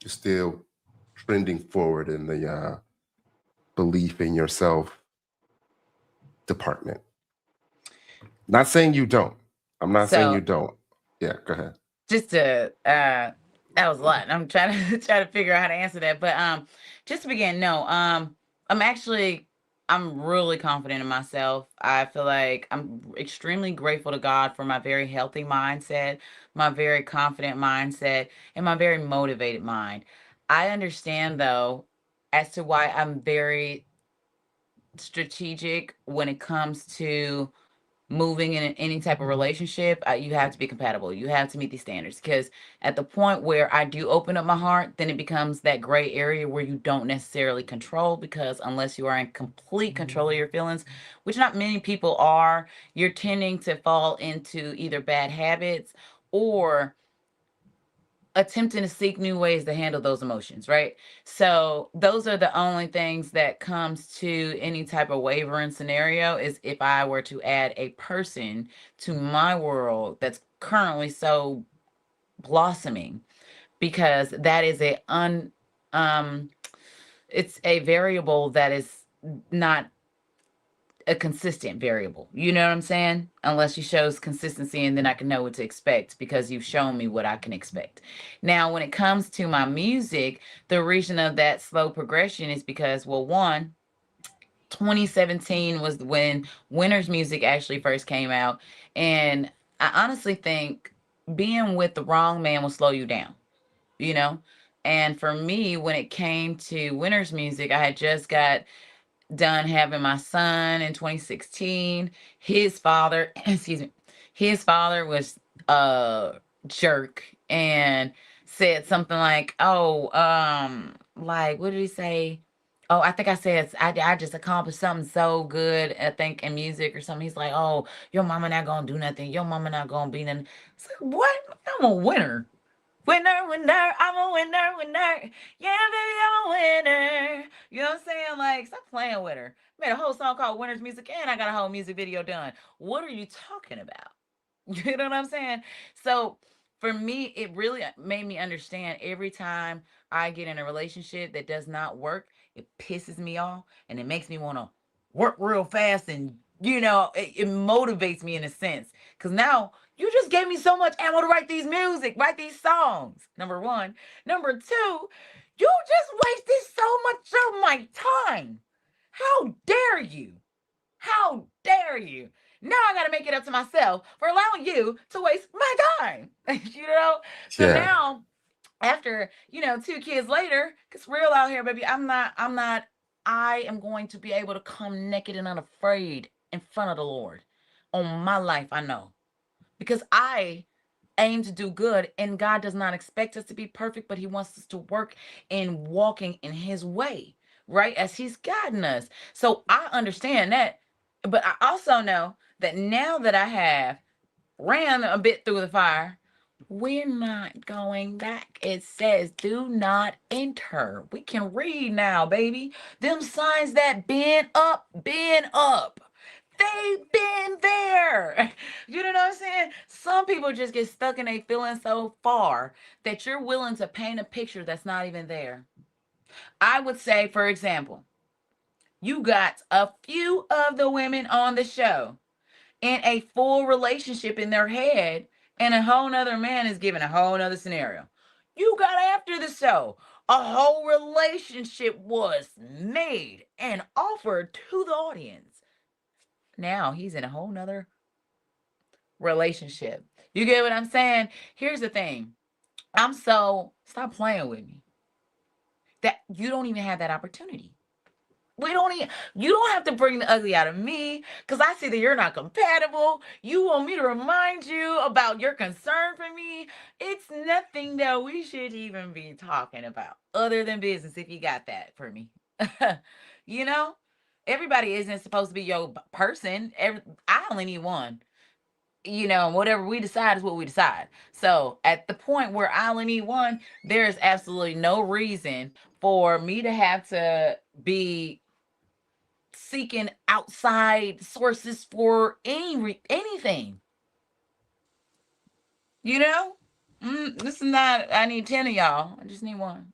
you're still trending forward in the belief in yourself department. Not saying you don't. I'm not saying you So don't. Yeah, go ahead. just to that was a lot. I'm trying to try to figure out how to answer that. But just to begin, no, I'm really confident in myself. I feel like I'm extremely grateful to God for my very healthy mindset, my very confident mindset, and my very motivated mind. I understand though as to why I'm very strategic when it comes to moving in any type of relationship. You have to be compatible. You have to meet these standards because at the point where I do open up my heart, then it becomes that gray area where you don't necessarily control, because unless you are in complete control of your feelings, which not many people are, you're tending to fall into either bad habits or attempting to seek new ways to handle those emotions, right? So those are the only things that comes to any type of wavering scenario, is if I were to add a person to my world that's currently so blossoming, because that is um it's a variable that is not a consistent variable. You know what I'm saying? Unless you shows consistency, and then I can know what to expect because you've shown me what I can expect. Now, when it comes to my music, the reason of that slow progression is because, well, one, 2017 was when Winter's Music actually first came out. And I honestly think being with the wrong man will slow you down, you know? And for me, when it came to Winter's Music, I had just got done having my son in 2016. His father, excuse me, his father was a jerk and said something like, "Oh, like what did he say? Oh, I think I said I just accomplished something so good, I think in music or something." He's like, "Oh, your mama not gonna do nothing. Your mama not gonna be nothing." It's like, what? I'm a winner. Winner, winner, I'm a winner, winner. Yeah, baby, I'm a winner. You know what I'm saying? Like, stop playing with her. Made a whole song called Winner's Music, and I got a whole music video done. What are you talking about? You know what I'm saying? So for me, it really made me understand every time I get in a relationship that does not work, it pisses me off and it makes me want to work real fast, and it motivates me in a sense. Cause now you just gave me so much ammo to write these music, write these songs. Number one. Number two, you just wasted so much of my time. How dare you? How dare you? Now I got to make it up to myself for allowing you to waste my time. So Yeah. now, after 2 kids later, it's real out here, baby. I am going to be able to come naked and unafraid in front of the Lord on my life. I know, because I aim to do good, and God does not expect us to be perfect, but He wants us to work in walking in His way, right? As He's guiding us. So I understand that, but I also know that now that I have ran a bit through the fire, we're not going back. It says, do not enter. We can read now, baby. Them signs that bend up, bend up. they've been there. You know what I'm saying? Some people just get stuck in a feeling so far that you're willing to paint a picture that's not even there. I would say, for example, you got a few of the women on the show in a full relationship in their head, and a whole nother man is given a whole nother scenario. You got after the show. A whole relationship was made and offered to the audience. Now he's in a whole nother relationship. You get what I'm saying? Here's the thing. Stop playing with me. That you don't even have that opportunity. We don't even, you don't have to bring the ugly out of me because I see that you're not compatible. You want me to remind you about your concern for me. It's nothing that we should even be talking about other than business if you got that for me. You know, everybody isn't supposed to be your person. I only need one. Whatever we decide is what we decide. So at the point where I only need one, there is absolutely no reason for me to have to be seeking outside sources for anything. You know, this is not. I need 10 of y'all. I just need one.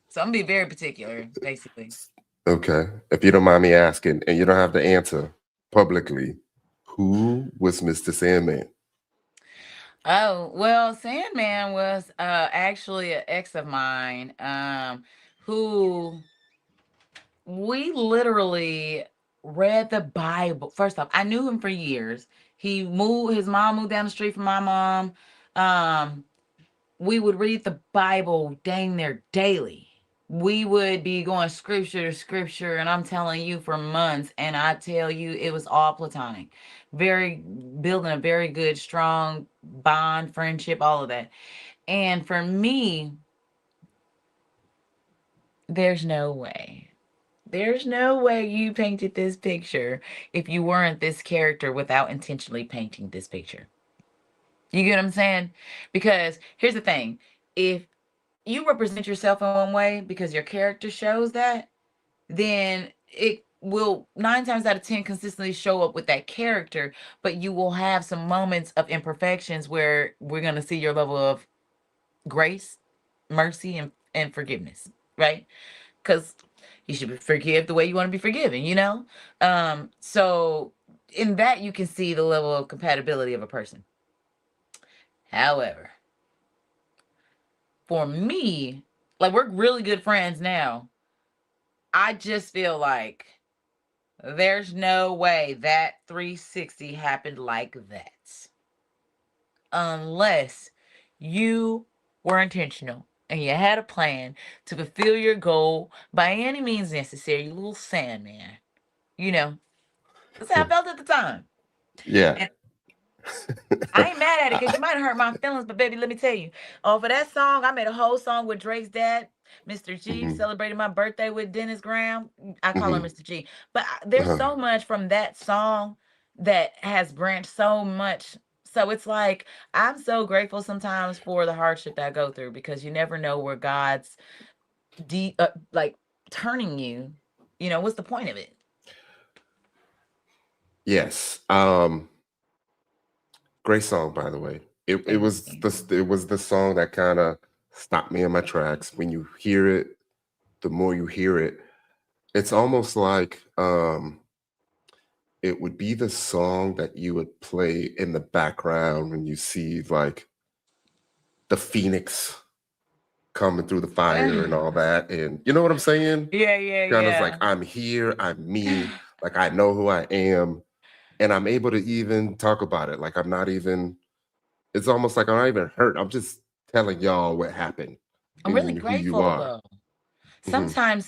So I'm gonna be very particular, basically. Okay. If you don't mind me asking, and you don't have to answer publicly, who was Mr. Sandman? Oh well, Sandman was actually an ex of mine, who we literally read the Bible. First off, I knew him for years. His mom moved down the street from my mom. Um, we would read the Bible dang near daily. We would be going scripture to scripture, and I'm telling you for months, and I tell you it was all platonic. Building a very good, strong bond, friendship, all of that. And for me, there's no way. There's no way you painted this picture if you weren't this character without intentionally painting this picture. You get what I'm saying? Because here's the thing. If you represent yourself in one way because your character shows that, then it will 9 times out of 10 consistently show up with that character, but you will have some moments of imperfections where we're going to see your level of grace, mercy, and forgiveness, right? Because you should forgive the way you want to be forgiven, you know? So in that, you can see the level of compatibility of a person. However, for me, like we're really good friends now. I just feel like there's no way that 360 happened like that. Unless you were intentional and you had a plan to fulfill your goal by any means necessary, you little Sandman. You know, that's how I felt at the time. Yeah. And I ain't mad at it because you might have hurt my feelings, but baby, let me tell you. For that song, I made a whole song with Drake's dad, Mr. G, Mhm, celebrated my birthday with Dennis Graham. I call him mhm, Mr. G. But there's uh-huh. so much from that song that has branched so much. So it's like, I'm so grateful sometimes for the hardship that I go through because you never know where God's like turning you. What's the point of it? Yes. Great song, by the way. Thank you. It was the song that kind of stopped me in my tracks. When you hear it, the more you hear it, it's almost like it would be the song that you would play in the background when you see like the phoenix coming through the fire and all that. And you know what I'm saying? Yeah, yeah, Kind of like yeah. I'm here, I'm me, like I know who I am, and I'm able to even talk about it. Like I'm not even, it's almost like I'm not even hurt. I'm just telling y'all what happened I'm really and who you grateful are. though. Mhm. Sometimes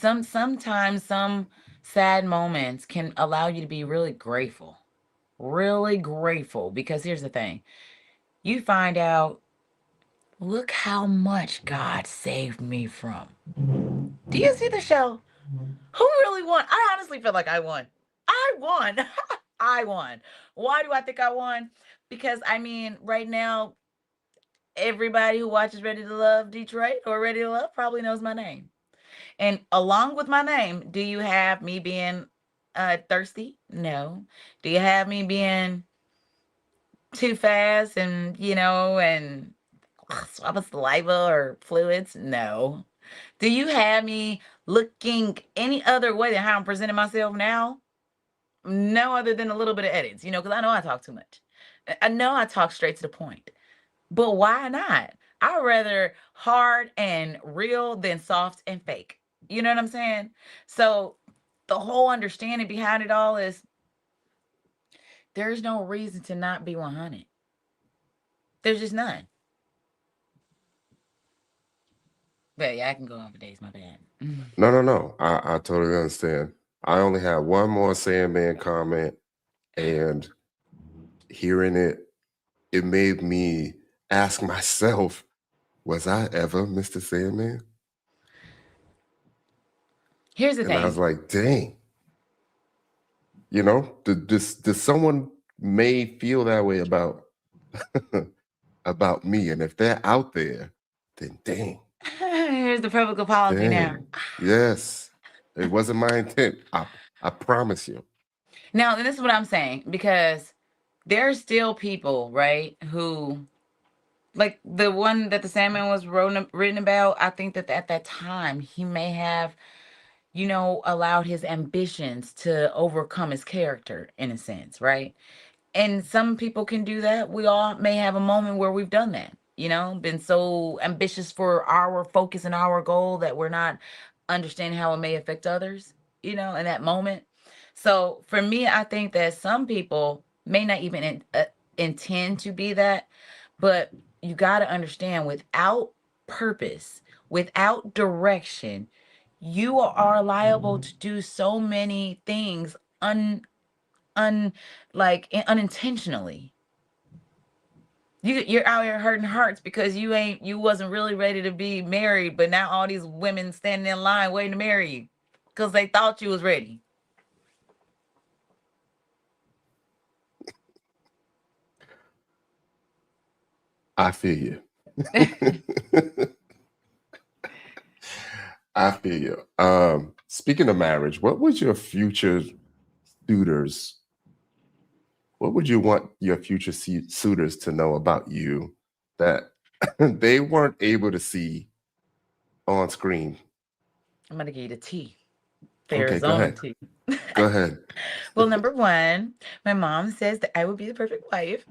some sad moments can allow you to be really grateful. Really grateful because here's the thing. You find out, look how much God saved me from. Do you see the show? Who really won? I honestly feel like I won. I won. I won. Why do I think I won? Because I mean, right now, everybody who watches Ready to Love Detroit or Ready to Love probably knows my name. And along with my name, do you have me being Thirsty? No. Do you have me being too fast and, and swallow saliva or fluids? No. Do you have me looking any other way than how I'm presenting myself now? No, other than a little bit of edits, because I know I talk too much. I know I talk straight to the point. But why not? I'd rather hard and real than soft and fake. You know what I'm saying? So the whole understanding behind it all is there's no reason to not be 100. There's just none. But yeah, I can go on for days. My bad. No, no, no. I totally understand. I only have one more Sandman comment, and hearing it made me ask myself, was I ever Mr. Sandman? Here's the And I was thing. like, dang. Does someone may feel that way about about me? And if they're out there, then dang. Here's the public apology now. Dang. Yes. It wasn't my intent. I promise you. Now, and this is what I'm saying, because there's still people, right, who, like the one that the Sandman was written about, I think that at that time he may have, allowed his ambitions to overcome his character in a sense, right? And some people can do that. We all may have a moment where we've done that, been so ambitious for our focus and our goal that we're not understanding how it may affect others, in that moment. So for me, I think that some people may not even intend to be that, but you got to understand, without purpose, without direction, you are liable to do so many things un unintentionally. You're out here hurting hearts because you wasn't really ready to be married, but now all these women standing in line waiting to marry you because they thought you was ready. I feel you. I feel you. Speaking of marriage, what would your future suitors, what would you want your future suitors to know about you that they weren't able to see on screen? I'm gonna give you the tea. The Okay, go Arizona ahead. tea. Go ahead. Well, number one, my mom says that I would be the perfect wife.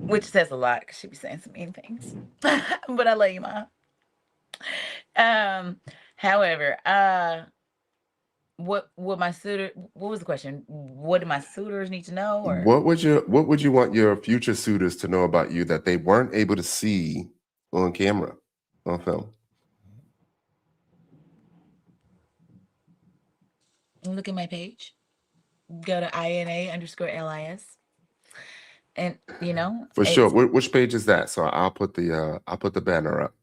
Which says a lot because she be saying some mean things. But I love you, Mom. Um, however, what was the question? What do my suitors need to know, or What would you want your future suitors to know about you that they weren't able to see on camera, on film? look at my page? Go to INA_LIS. And For sure. it's Which page is that? So I'll put the banner up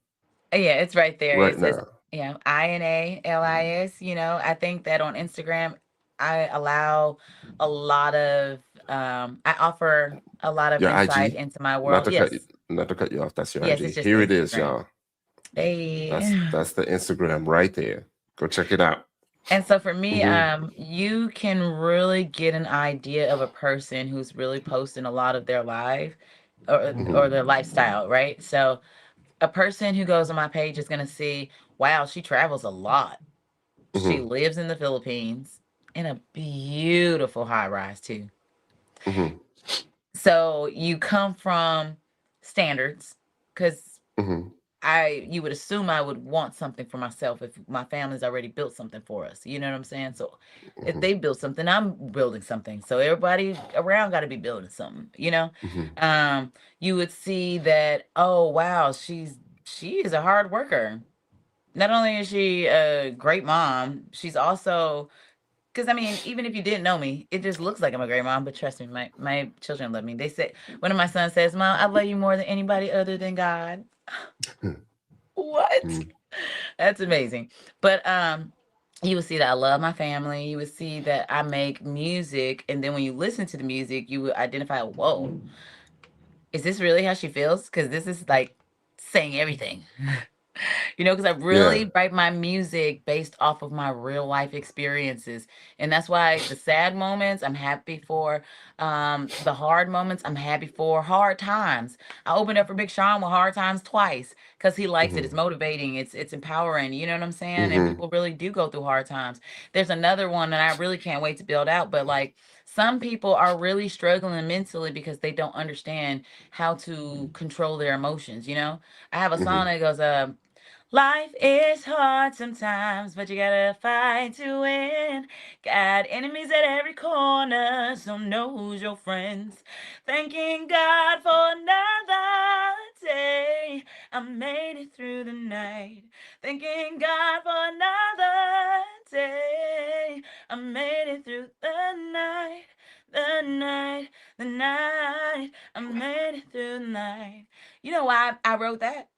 yeah, it's right there. right It says, now. INALIS. I think that on Instagram I allow a lot of I offer a lot of Your insight IG? into my Not world. to cut Yes. you, not to cut you off. That's your Yes, it's IG. just Here it is, Instagram. y'all. Hey. That's the Instagram right there. Go check it out. And so for me, Mm-hmm. you can really get an idea of a person who's really posting a lot of their life or Mm-hmm. their lifestyle, right? So a person who goes on my page is going to see, wow, she travels a lot. She Mm-hmm. lives in the Philippines in a beautiful high rise too. Mm-hmm. So you come from standards, because Mm-hmm. you would assume I would want something for myself if my family's already built something for us. You know what I'm saying? So if Mm-hmm. they built something, I'm building something. So everybody around got to be building something. Mm-hmm. You would see that, oh wow, she is a hard worker. Not only is she a great mom, she's also, because I mean, even if you didn't know me, it just looks like I'm a great mom. But trust me, my children love me. They say, one of my sons says, "Mom, I love you more than anybody other than God." What? Mm-hmm. That's amazing. But you would see that I love my family. You would see that I make music, and then when you listen to the music, you would identify, whoa, is this really how she feels? Because this is like saying everything. Because I Yeah. really write my music based off of my real life experiences. And that's why the sad moments I'm happy for. The hard moments I'm happy for. Hard times. I opened up for Big Sean with Hard Times twice because he likes it. It's Hmm. motivating. It's empowering. You know what I'm saying? And Hmm. people really do go through hard times. There's another one that I really can't wait to build out. But like some people are really struggling mentally because they don't understand how to control their emotions. I have a song Hmm. that goes, life is hard sometimes, but you gotta fight to win. Got enemies at every corner, so know who's your friends. Thanking God for another day. I made it through the night. Thanking God for another day. I made it through the night, the night, the night. I made it through the night. You know why I wrote that?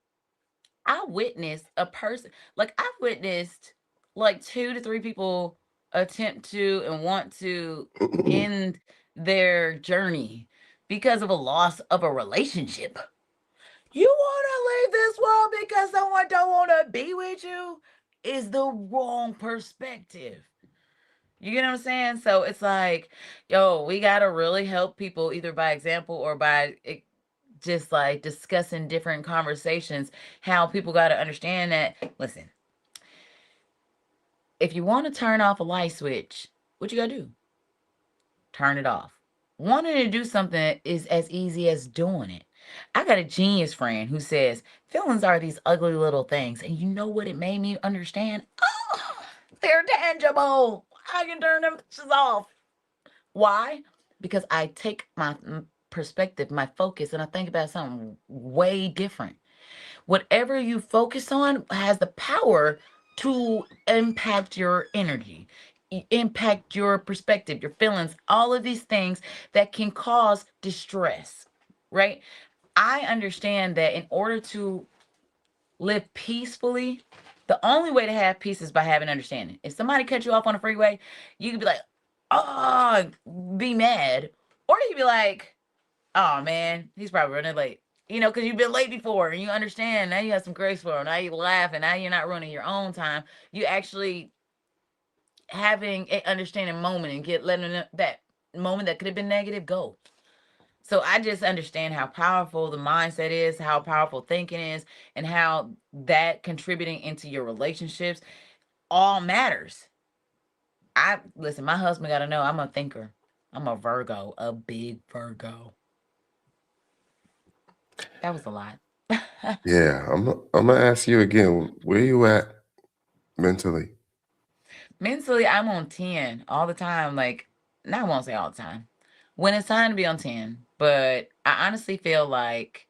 I witnessed a person, like I've witnessed like 2 to 3 people attempt to and want to end their journey because of a loss of a relationship. You want to leave this world because someone don't want to be with you is the wrong perspective. You get what I'm saying? So it's like, yo, we got to really help people either by example or by just like discussing different conversations, how people got to understand that, listen, if you want to turn off a light switch, what you got to do? Turn it off. Wanting to do something is as easy as doing it. I got a genius friend who says feelings are these ugly little things. And you know what it made me understand? Oh, they're tangible. I can turn them bitches off. Why? Because I take my perspective, my focus, and I think about something way different. Whatever you focus on has the power to impact your energy, impact your perspective, your feelings, all of these things that can cause distress, right? I understand that in order to live peacefully, the only way to have peace is by having understanding. If somebody cut you off on a freeway, you could be like, oh, be mad. Or you could be like, oh man, he's probably running late. Because you've been late before and you understand. Now you have some grace for him. Now you laugh and now you're not running your own time. You actually having a understanding moment and letting that moment that could have been negative go. So I just understand how powerful the mindset is, how powerful thinking is, and how that contributing into your relationships all matters. I listen, my husband got to know I'm a thinker. I'm a Virgo, a big Virgo. That was a lot. Yeah. I'm gonna ask you again. Where you at mentally? Mentally, I'm on 10 all the time. Like, no, I won't say all the time. When it's time to be on 10. But I honestly feel like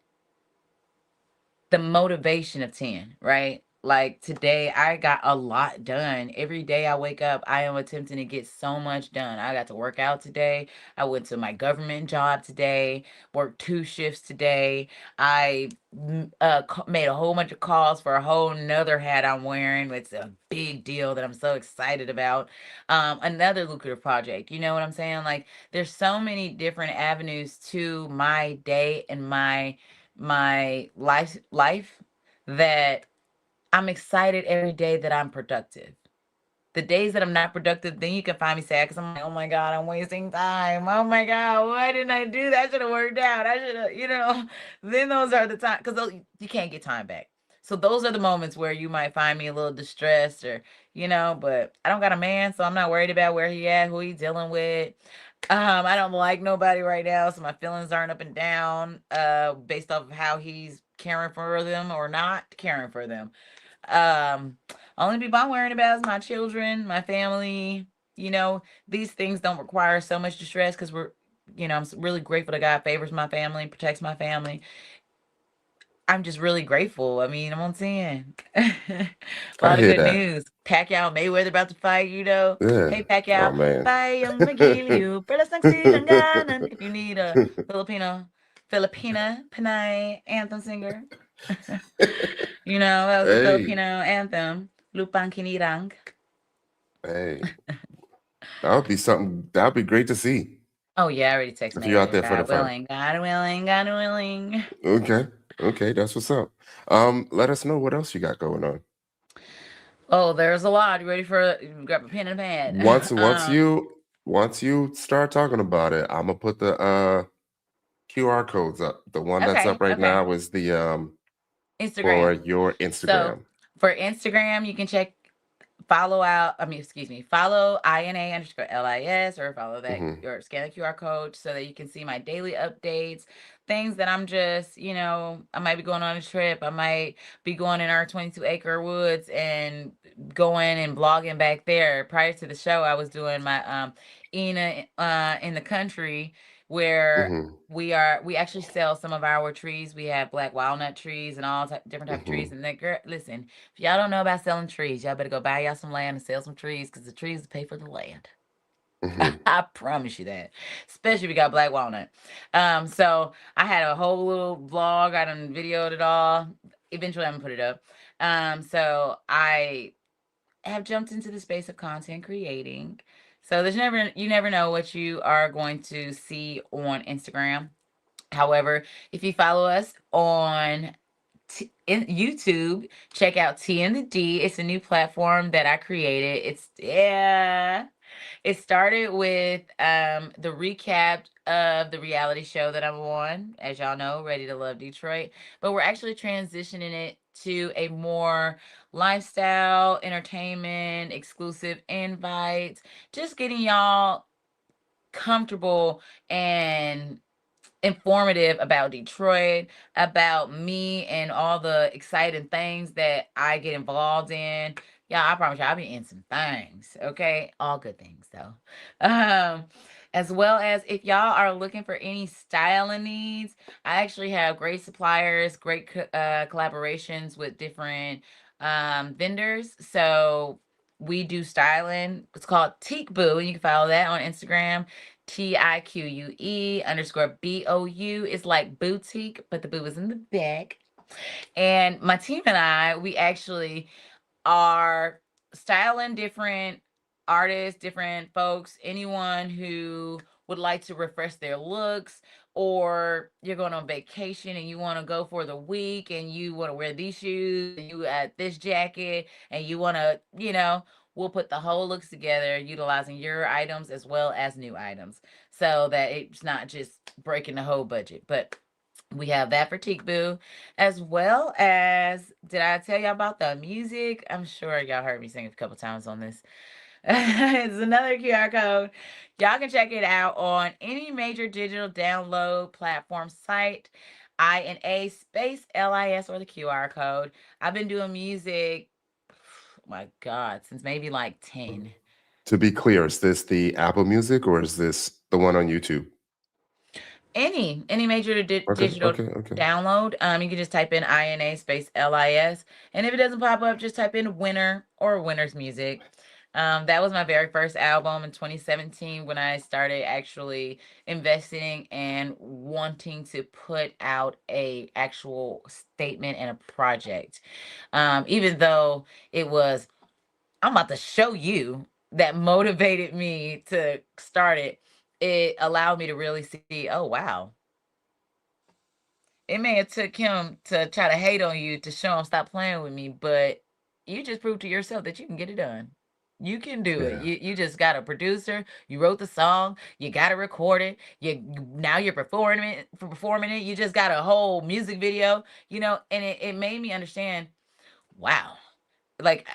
the motivation of 10, right? Like today, I got a lot done. Every day I wake up, I am attempting to get so much done. I got to work out today. I went to my government job today, worked 2 shifts today. I made a whole bunch of calls for a whole nother hat I'm wearing. It's a big deal that I'm so excited about. Another lucrative project. You know what I'm saying? Like, there's so many different avenues to my day and my life that I'm excited every day that I'm productive. The days that I'm not productive, then you can find me sad because I'm like, oh my God, I'm wasting time. Oh my God, why didn't I do that? I should have worked out. I should have. Then those are the time because you can't get time back. So those are the moments where you might find me a little distressed or, but I don't got a man, so I'm not worried about where he at, who he dealing with. I don't like nobody right now, so my feelings aren't up and down, based off of how he's caring for them or not caring for them. Um, Only people I'm worrying about is my children, my family. These things don't require so much distress because I'm really grateful that God favors my family, protects my family. I'm just really grateful. I mean, I'm on 10. A I lot of hear good that. news. Pacquiao and Mayweather about to fight. Yeah. Hey, Oh Pacquiao, man. bayang magiliw, pero sexy langganan. If you need a Filipina Pinay anthem singer. That was the Hey, Filipino anthem. Lupang Kinirang. hey, that would be something. That would be great to see Oh, yeah, I already texted if you're out Mayweather. there for the God fight. willing, God willing, God willing. Okay. Okay, that's what's up. Let us know what else you got going on. Oh, there's a lot. You ready for grab a pen and a Once pad? once you once you start talking about it, I'm gonna put the QR codes up. The one that's Okay, up right okay. now is the for Instagram. your So Instagram. for Instagram, you can follow out, excuse me, follow INA_LIS, or follow that, Hmm. or scan the QR code so that you can see my daily updates, things that I'm just, I might be going on a trip. I might be going in our 22-acre woods and going and blogging back there. Prior to the show, I was doing my Ina in the country, where Hmm. we actually sell some of our trees. We have black walnut trees and all different type of trees. Hmm. And that, girl, listen, if y'all don't know about selling trees, y'all better go buy y'all some land and sell some trees, because the trees pay for the land. Hmm. I promise you that. Especially if you got black walnut. So I had a whole little vlog. I done videoed it all. Eventually I'm gonna put it up. So I have jumped into the space of content creating. So you never know what you are going to see on Instagram. However, if you follow us on in YouTube, check out T and the D. It's a new platform that I created. It started with the recap of the reality show that I'm on, as y'all know, Ready to Love Detroit. But we're actually transitioning it to a more lifestyle, entertainment, exclusive invites, just getting y'all comfortable and informative about Detroit, about me and all the exciting things that I get involved in. Yeah, I promise you, I'll be in some things. Okay, all good things though. Um, as well as if y'all are looking for any styling needs, I actually have great suppliers, great collaborations with different vendors. So we do styling. It's called Teak Boo, and you can follow that on Instagram. TIQUE_BOU. It's like boutique, but the boo is in the back. And my team and I, we actually are styling different artists, different folks, anyone who would like to refresh their looks, or you're going on vacation and you want to go for the week and you want to wear these shoes and you add this jacket and you want to, we'll put the whole looks together utilizing your items as well as new items, so that it's not just breaking the whole budget. But we have that for Teak Boo, as well as, did I tell y'all about the music? I'm sure y'all heard me sing a couple times on this. It's another QR code. Y'all can check it out on any major digital download platform site. INA_LIS, or the QR code. I've been doing music, oh my God, since maybe like 10. To be clear, is this the Apple Music or is this the one on YouTube? Any major Okay, digital okay, okay. download. You can just type in INA_LIS, and if it doesn't pop up, just type in Winner or Winner's Music. That was my very first album in 2017, when I started actually investing and wanting to put out a actual statement and a project. Even though it was, I'm about to show you, that motivated me to start it, it allowed me to really see, oh wow, it may have took him to try to hate on you to show him stop playing with me, but you just proved to yourself that you can get it done. You can do it. Yeah. You just got a producer. You wrote the song. You got to record it. Now you're performing it. You just got a whole music video. And it made me understand. Wow, like,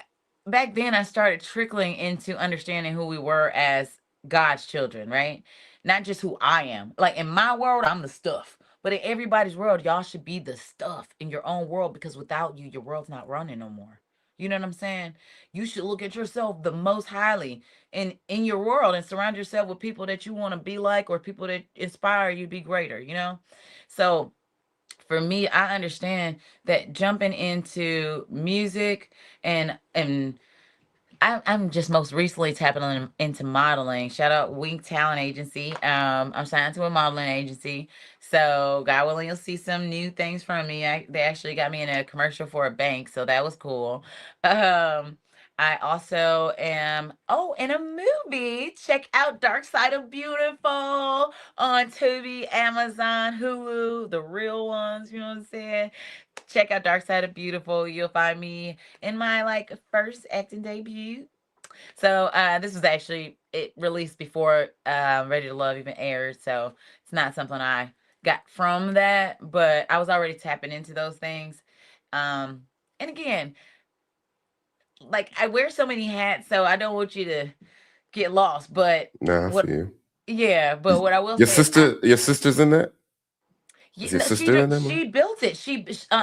back then I started trickling into understanding who we were as God's children, right? Not just who I am. Like, in my world, I'm the stuff. But in everybody's world, y'all should be the stuff in your own world, because without you, your world's not running no more. You know what I'm saying? You should look at yourself the most highly in your world, and surround yourself with people that you want to be like, or people that inspire you to be greater. So for me, I understand that jumping into music, and I'm just most recently tapping into modeling. Shout out Wink Talent Agency. I'm signed to a modeling agency, so God willing, you'll see some new things from me. They actually got me in a commercial for a bank, so that was cool. Um, I also am, oh, in a movie. Check out Dark Side of Beautiful on Tubi, Amazon, Hulu, the real ones, you know what I'm saying? Check out Dark Side of Beautiful. You'll find me in my like first acting debut. So this was actually it released before Ready to Love even aired. So it's not something I got from that, but I was already tapping into those things. Um, and again, like I wear so many hats, so I don't want you to get lost. But Nah, I see what, you. yeah, but Y- what I will Your say is I, your sister's in that? Is yeah, your no, sister in that movie? she built it.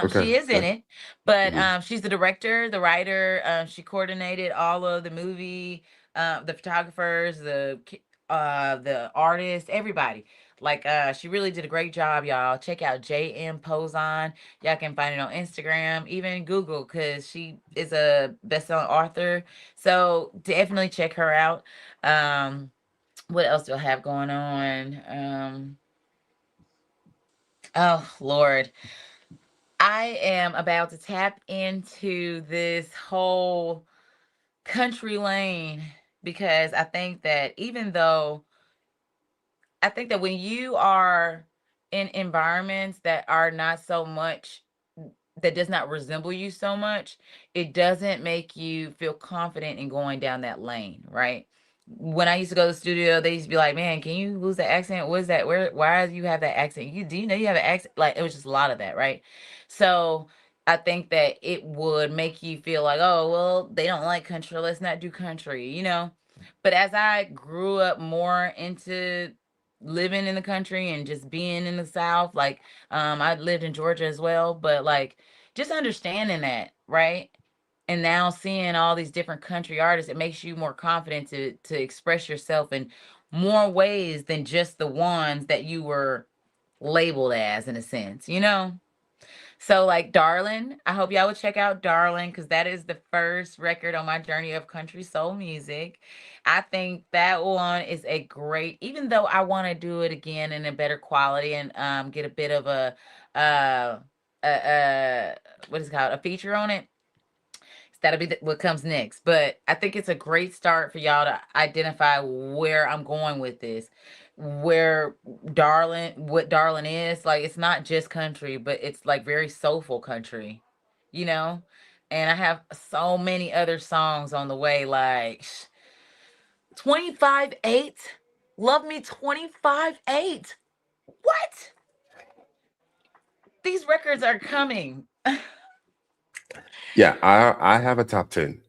Okay, She is in okay. it, but Hmm. she's the director, the writer. She coordinated all of the movie, the photographers, the artists, everybody. Like she really did a great job, y'all. Check out JM Poson. Y'all can find it on Instagram, even Google, because she is a best-selling author. So definitely check her out. What else do I have going on? Oh Lord. I am about to tap into this whole country lane because I think that when you are in environments that are not so much that does not resemble you so much, it doesn't make you feel confident in going down that lane, right? When I used to go to the studio, they used to be like, "Man, can you lose the accent? What is that? Why do you have that accent? Do you know you have an accent?" Like it was just a lot of that, right? So I think that it would make you feel like, "Oh, well, they don't like country. Let's not do country," you know? But as I grew up more into living in the country and just being in the South, like I lived in Georgia as well, but like just understanding that, right? And now seeing all these different country artists, it makes you more confident to express yourself in more ways than just the ones that you were labeled as in a sense, you know? So like Darlin', I hope y'all would check out Darlin' because that is the first record on my journey of country soul music. I think that one is a great, even though I want to do it again in a better quality and get a bit of uh a what is it called, a feature on it. That'll be what comes next. But I think it's a great start for y'all to identify where I'm going with this. Where what Darlin is. Like, it's not just country, but it's like very soulful country, you know? And I have so many other songs on the way, like 25/8. Love Me 25/8. What? These records are coming. Yeah, I have a top 10.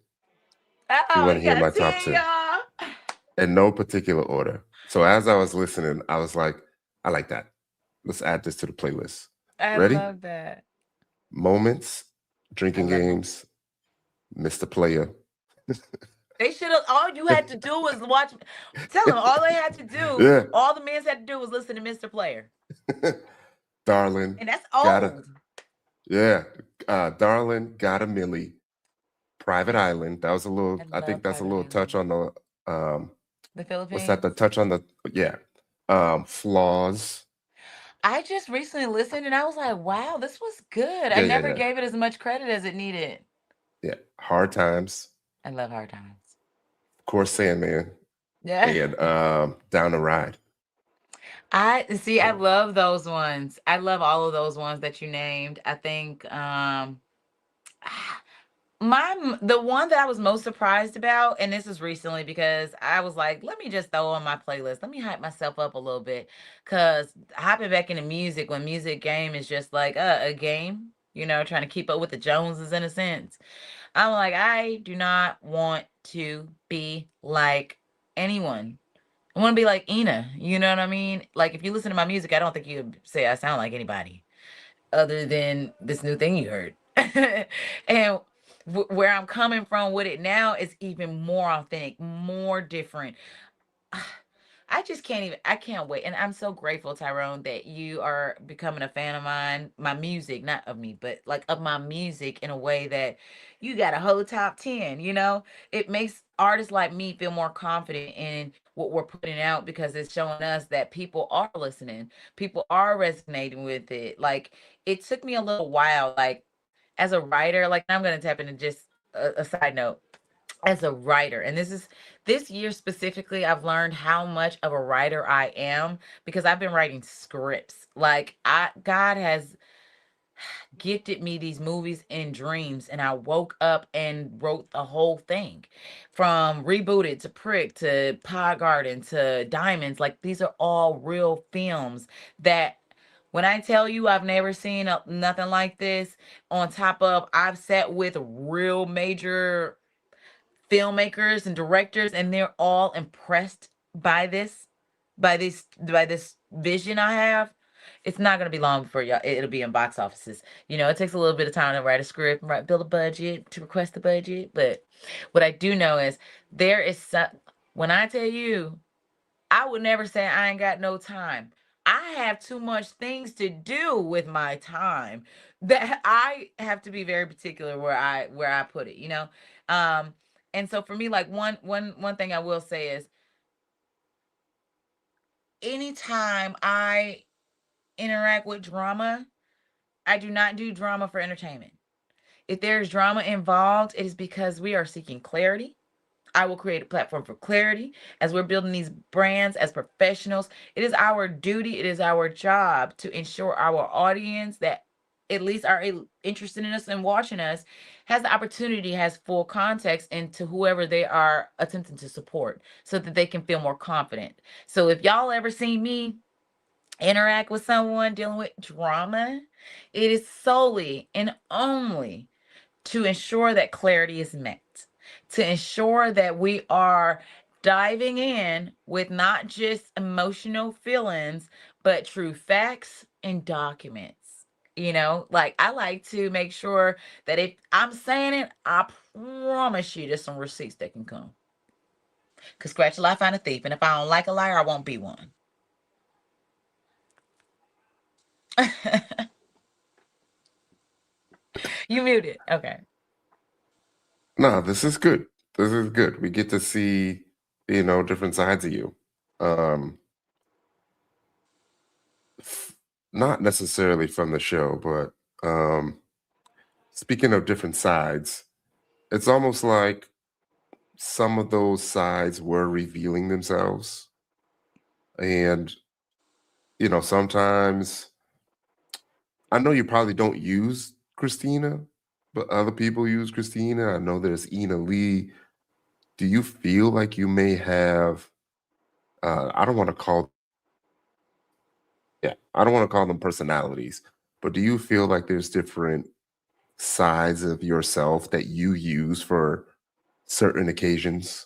If you Oh, want to you hear gotta my see top it, 10 y'all. in no particular order. So as I was listening, I was like, I like that. Let's add this to the playlist. I Ready? love that. Moments, I drinking love games, Mr. Player. They should have. All you had to do was watch. Tell them all they had to do. Yeah. All the men had to do was listen to Mr. Player, Darling, and that's got a old. yeah. Darling, got a Millie. Private Island. That was a little. I I love think that's a Private little touch Island. on the The what's that? The Philippines. touch on the yeah. Flaws. I just recently listened, and I was like, "Wow, this was good." I Yeah, yeah, never yeah. gave it as much credit as it needed. Yeah. Hard Times. I love Hard Times. Of course, Sandman. Yeah. And Down the Ride. I see. I Oh, love those ones. I love all of those ones that you named. I think the one that I was most surprised about, and this is recently because I was like, let me just throw on my playlist. Let me hype myself up a little bit. Cause hopping back into music when music game is just like a game, you know, trying to keep up with the Joneses in a sense. I'm like, I do not want to be like anyone. I want to be like Ina. You know what I mean? Like if you listen to my music, I don't think you would say I sound like anybody other than this new thing you heard. And where I'm coming from with it now is even more authentic, more different. I just can't even, I can't wait. And I'm so grateful, Tyrone, that you are becoming a fan of mine, my music, not of me, but like of my music in a way that you got a whole top 10, you know? It makes artists like me feel more confident in what we're putting out because it's showing us that people are listening, people are resonating with it. Like, it took me a little while, like, as a writer, like, I'm going to tap into just a side note. as a writer, and this year specifically, I've learned how much of a writer I am because I've been writing scripts. Like, I God has gifted me these movies in dreams, and I woke up and wrote the whole thing, from Rebooted to Prick to Pod Garden to Diamonds. Like, these are all real films that, when I tell you I've never seen nothing like this, on top of I've sat with real major filmmakers and directors, and they're all impressed by this vision I have. It's not going to be long before y'all it'll be in box offices. It takes a little bit of time to write a script, build a budget, to request the budget. But what I do know is, there is some when I tell you, I would never say I ain't got no time. I have too much things to do with my time, that I have to be very particular where I put it. Um and so for me, like, one thing I will say is, anytime I interact with drama, I do not do drama for entertainment. If there's drama involved, it is because we are seeking clarity. I will create a platform for clarity. As we're building these brands as professionals, it is our duty, it is our job to ensure our audience, that at least are interested in us and watching us, has the opportunity, has full context into whoever they are attempting to support, so that they can feel more confident. So if y'all ever see me interact with someone dealing with drama, it is solely and only to ensure that clarity is met, to ensure that we are diving in with not just emotional feelings, but true facts and documents. Like, I like to make sure that if I'm saying it, I promise you there's some receipts that can come. Because scratch a lie, find a thief. And if I don't like a liar, I won't be one. You muted. Okay. No, this is good. This is good. We get to see, different sides of you. Um, Not necessarily from the show, but speaking of different sides, it's almost like some of those sides were revealing themselves. And, sometimes I know you probably don't use Christina, but other people use Christina. I know there's Ina Lee. Do you feel like you may have, I don't want to call, yeah, I don't want to call them personalities, but do you feel like there's different sides of yourself that you use for certain occasions?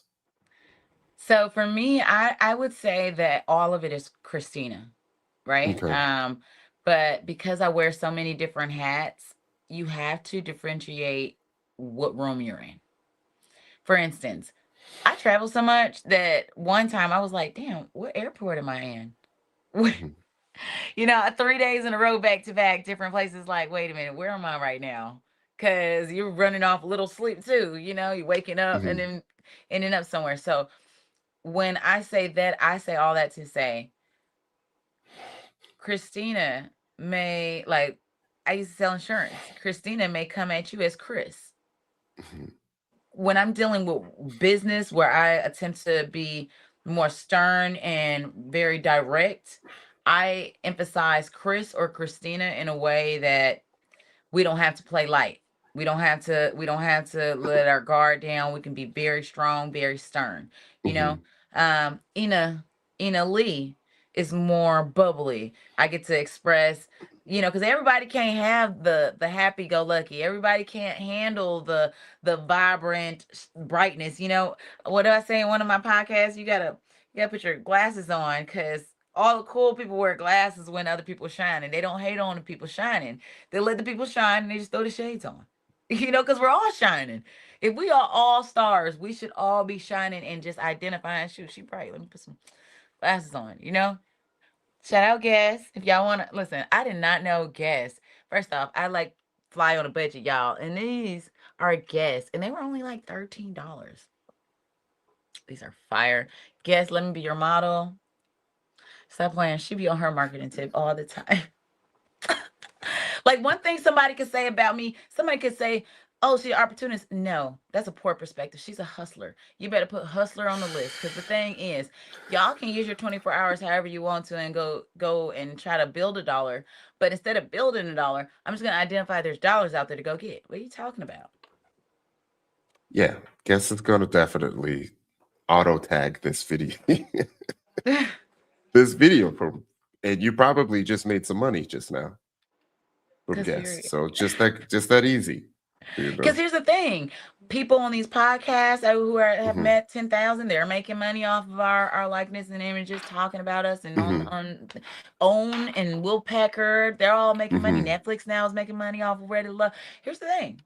So for me, I would say that all of it is Christina, right? Okay. But because I wear so many different hats, you have to differentiate what room you're in. For instance, I travel so much that one time I was like, damn, what airport am I in? Mhm. 3 days in a row, back to back, different places. Like, wait a minute, where am I right now? Because you're running off a little sleep too. You're waking up and Mhm. then ending up somewhere. So when I say that, I say all that to say, Christina may, like, I used to sell insurance. Christina may come at you as Chris. Mhm. When I'm dealing with business where I attempt to be more stern and very direct, I emphasize Chris or Christina in a way that we don't have to play light. We don't have to let our guard down. We can be very strong, very stern. You know, Mhm. um, Ina Ina Lee is more bubbly. I get to express, because everybody can't have the happy go lucky. Everybody can't handle the vibrant brightness. What do I say in one of my podcasts? You gotta put your glasses on, because all the cool people wear glasses when other people shine, and they don't hate on the people shining. They let the people shine, and they just throw the shades on. Because we're all shining. If we are all stars, we should all be shining and just identifying. Shoot, she bright. Let me put some glasses on. Shout out Guess. If y'all want to listen, I did not know Guess. First off, I like fly on a budget, y'all. And these are Guess. And they were only like $13. These are fire. Guess, let me be your model. Stop playing. She be on her marketing tip all the time. Like, one thing somebody could say about me, somebody could say, Oh, she's an opportunist. No, that's a poor perspective. She's a hustler. You better put hustler on the list, because the thing is, y'all can use your 24 hours however you want to and go and try to build a dollar. But instead of building a dollar, I'm just gonna identify there's dollars out there to go get. What are you talking about? Yeah, guess it's gonna definitely auto tag this video. This video from, and you probably just made some money just now from Because guests. So just that easy. You Because know. here's the thing, people on these podcasts have Hmm. met 10,000, they're making money off of our likeness and images, talking about us, and Hmm. on Own and Will Pecker, they're all making money. Hmm. Netflix now is making money off of Ready to Love. Here's the thing,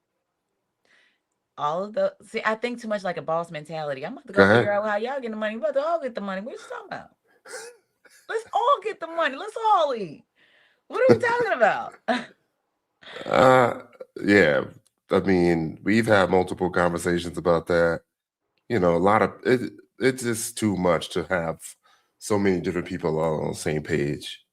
all of the see, I think too much like a boss mentality. I'm about to Go go figure ahead. out how y'all get the money. We're about to all get the money. What you talking about? Let's all get the money. Let's all eat. What are we talking about? Uh, yeah. I mean, we've had multiple conversations about that. You know, a lot of it. It's just too much to have so many different people all on the same page.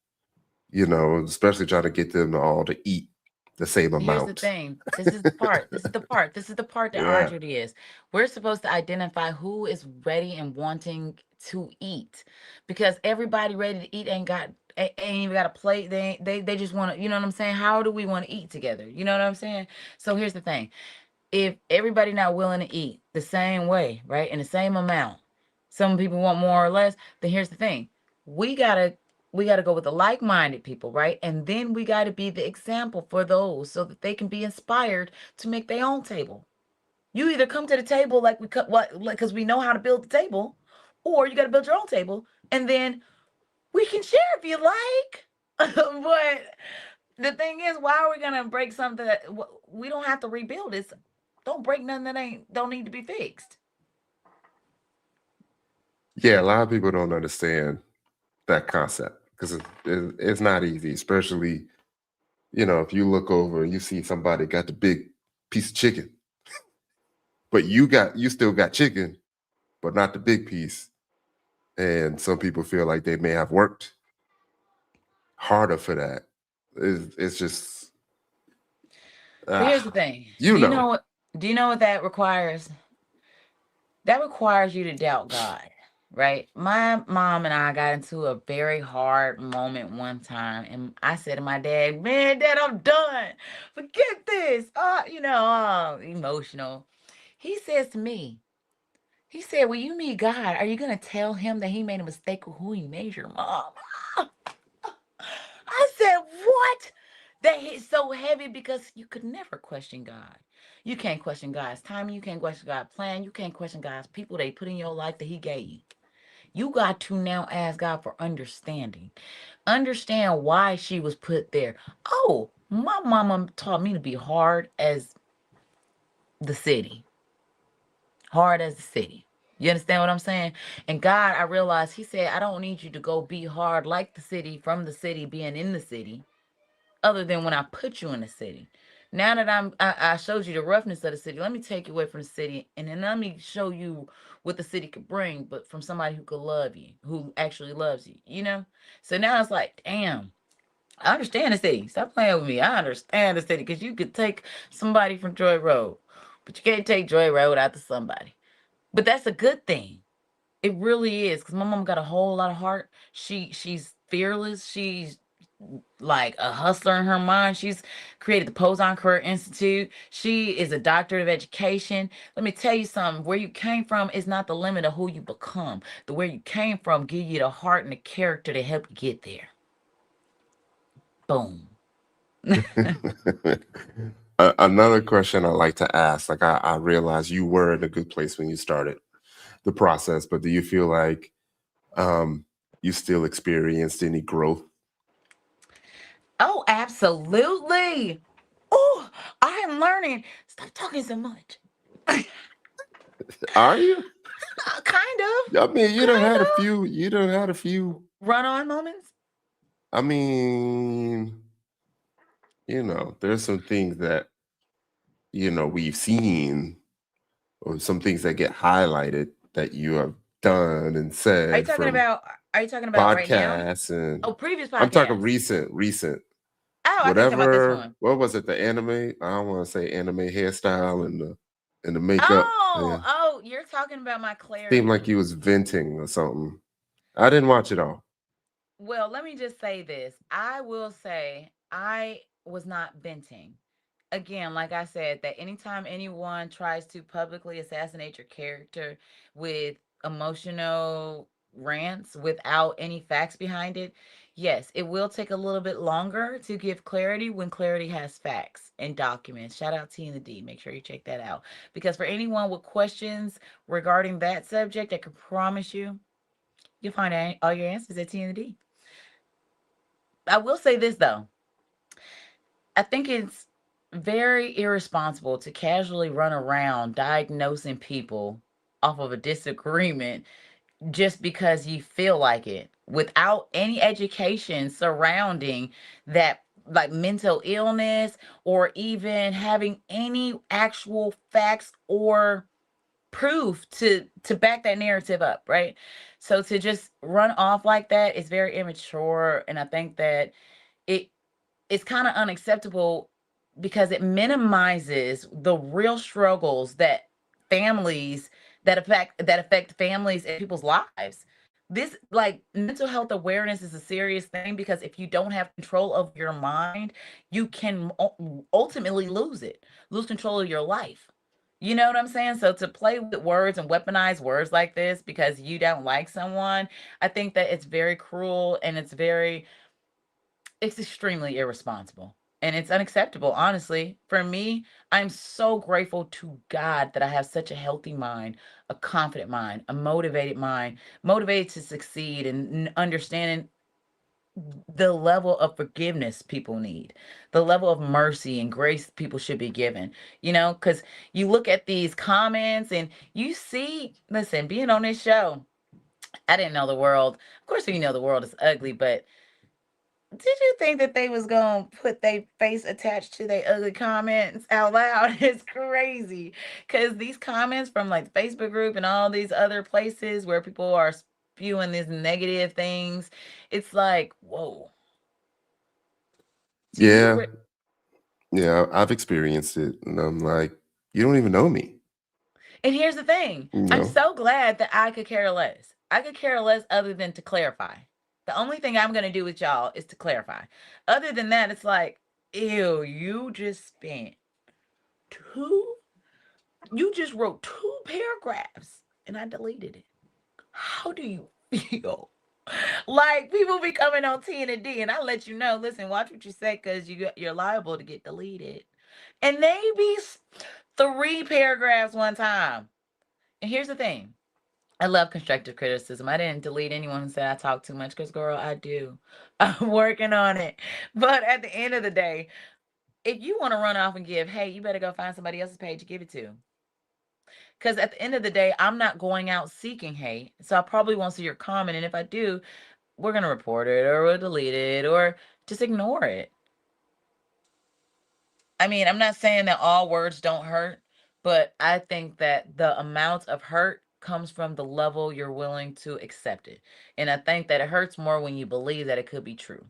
You know, especially trying to get them all to eat the same Here's the amount. thing. This is the part. This is the part. This is the part that Yeah. arduous is. We're supposed to identify who is ready and wanting to eat, because everybody ready to eat ain't even got a plate. They just want to. You know what I'm saying? How do we want to eat together? You know what I'm saying? So here's the thing. If everybody not willing to eat the same way, right, in the same amount, some people want more or less, then here's the thing. We gotta we gotta go with the like-minded people, right? And then we gotta be the example for those so that they can be inspired to make their own table. You either come to the table like we cut what like because we know how to build the table, or you gotta build your own table, and then we can share if you like. But the thing is, why are we gonna break something that we don't have to rebuild? It's don't break nothing that ain't don't need to be fixed. Yeah, a lot of people don't understand that concept because it's not easy, especially, you know, if you look over and you see somebody got the big piece of chicken, but you still got chicken, but not the big piece. And some people feel like they may have worked harder for that. It's just But here's the ah, thing. you know. Do you know what that requires? That requires you to doubt God, right? My mom and I got into a very hard moment one time, and I said to my dad, "Man, Dad, I'm done. Forget this." Emotional. He says to me, he said, "When you meet God, are you gonna tell him that he made a mistake with who he made your mom?" I said, "What?" That hit so heavy because you could never question God. You can't question God's timing. You can't question God's plan. You can't question God's people they put in your life that He gave you. You got to now ask God for understanding. Understand why she was put there. Oh, my mama taught me to be hard as the city. Hard as the city. You understand what I'm saying? And God, I realized He said, I don't need you to go be hard like the city, from the city, being in the city, other than when I put you in the city. Now that I showed you the roughness of the city, let me take you away from the city, and then let me show you what the city could bring, but from somebody who could love you, who actually loves you, you know? So now it's like, damn, I understand the city. Stop playing with me. I understand the city, because you could take somebody from Joy Road, but you can't take Joy Road after somebody. But that's a good thing. It really is, because my mom got a whole lot of heart. She's fearless. She's like a hustler in her mind. She's created the Poson Career Institute. She is a doctorate of education. Let me tell you something. Where you came from is not the limit of who you become. The where you came from give you the heart and the character to help you get there. Boom. Another question I like to ask, like I realize you were in a good place when you started the process, but do you feel like um, you still experienced any growth? Oh, absolutely. Oh, I am learning. Stop talking so much. Are you? Kind of. I mean, you done Kind had a of. few. You done had a few. Run on moments. I mean, there's some things that we've seen, or some things that get highlighted that you have done and Are you said talking from about? Are you talking about right now? podcasts, and Oh, previous I'm talking podcasts. recent. Oh, I think about this whatever. one. What was it? The anime? I don't want to say anime hairstyle and the makeup. Yeah, Oh, you're talking about my seemed like clarity. he was venting or something. I didn't watch it all. Well, let me just say this. I will say I was not venting. Again, like I said, that anytime anyone tries to publicly assassinate your character with emotional rants without any facts behind it, yes, it will take a little bit longer to give clarity when clarity has facts and documents. Shout out T and the D. Make sure you check that out. Because for anyone with questions regarding that subject, I can promise you, you'll find all your answers at T and the D. I will say this though. I think it's very irresponsible to casually run around diagnosing people off of a disagreement just because you feel like it without any education surrounding that, like mental illness, or even having any actual facts or proof to back that narrative up, right? So to just run off like that is very immature, and I think that it it's kind of unacceptable because it minimizes the real struggles that families that affect families and people's lives. This, like, mental health awareness is a serious thing because if you don't have control of your mind, you can ultimately lose control of your life. You know what I'm saying? So to play with words and weaponize words like this because you don't like someone, I think that it's very cruel, and it's extremely irresponsible, and it's unacceptable, honestly. For me, I'm so grateful to God that I have such a healthy mind, a confident mind, a motivated mind, motivated to succeed, and understanding the level of forgiveness people need, the level of mercy and grace people should be given. Because you look at these comments and you see, listen, being on this show, I didn't know the world. Of course, we know the world is ugly, but did you think that they was gonna put their face attached to their ugly comments out loud? It's crazy. Cause these comments from like the Facebook group and all these other places where people are spewing these negative things, it's like, whoa. To you Yeah, yeah, I've experienced it, and I'm like, you don't even know me, and here's the thing. you I'm know. so glad that I could care less. I could care less other than to clarify. The only thing I'm gonna do with y'all is to clarify. Other than that, it's like, ew, you just spent two you just wrote 2 paragraphs and I deleted it. How do you feel? Like, people be coming on T and a D, and I let you know, listen, watch what you say because you're liable to get deleted. And they be 3 paragraphs one time. And here's the thing. I love constructive criticism. I didn't delete anyone who said I talk too much because, girl, I do. I'm working on it. But at the end of the day, if you want to run off and give, hey, you better go find somebody else's page to give it to. Because at the end of the day, I'm not going out seeking hate. So I probably won't see your comment. And if I do, we're going to report it or we'll delete it or just ignore it. I mean, I'm not saying that all words don't hurt, but I think that the amount of hurt comes from the level you're willing to accept it. And I think that it hurts more when you believe that it could be true.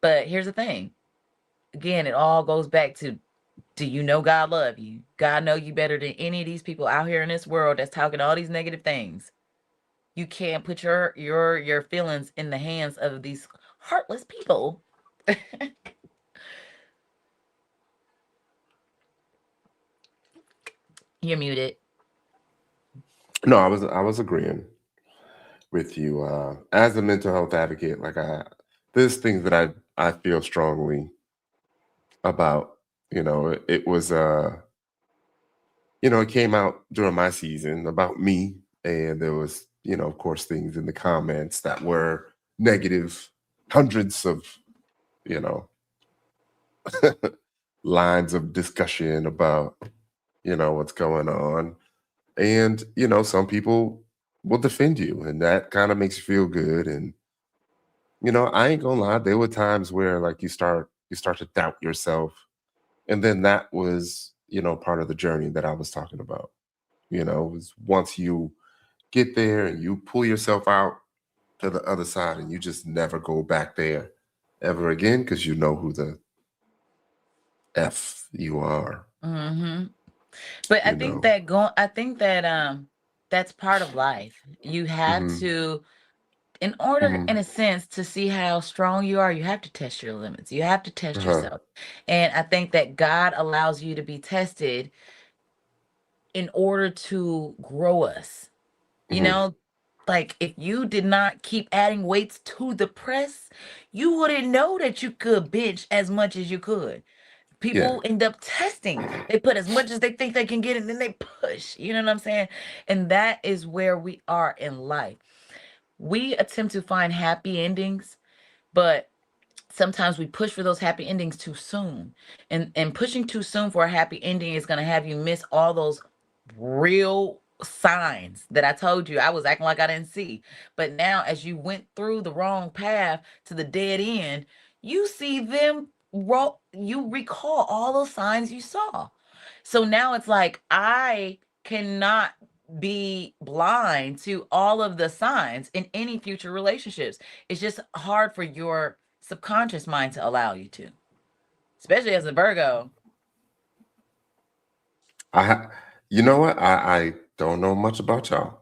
But here's the thing. Again, it all goes back to, do you know God love you? God know you better than any of these people out here in this world that's talking all these negative things. You can't put your feelings in the hands of these heartless people. You're muted. No, I was agreeing with you. As a mental health advocate, like there's things that I feel strongly about. It was it came out during my season about me, and there was, of course, things in the comments that were negative, hundreds of, you know, lines of discussion about, what's going on. And, some people will defend you, and that kind of makes you feel good. And, I ain't gonna lie, there were times where like you start to doubt yourself. And then that was, part of the journey that I was talking about. Was once you get there and you pull yourself out to the other side and you just never go back there ever again because you know who the F you are, Mm-hmm. But you know. I think that that's part of life. You have Mm-hmm. to, in order, Mm-hmm. in a sense, to see how strong you are, you have to test your limits. You have to test Uh-huh. yourself. And I think that God allows you to be tested in order to grow us. You Mm-hmm. know, like if you did not keep adding weights to the press, you wouldn't know that you could bench as much as you could. Yeah. People end up testing. They put as much as they think they can get and then they push. You know what I'm saying? And that is where we are in life. We attempt to find happy endings, but sometimes we push for those happy endings too soon. And pushing too soon for a happy ending is going to have you miss all those real signs that I told you I was acting like I didn't see. But now as you went through the wrong path to the dead end, you see them you recall all those signs you saw. So now it's like I cannot be blind to all of the signs in any future relationships. It's just hard for your subconscious mind to allow you to, especially as a Virgo. I ha- you know what? I don't know much about y'all.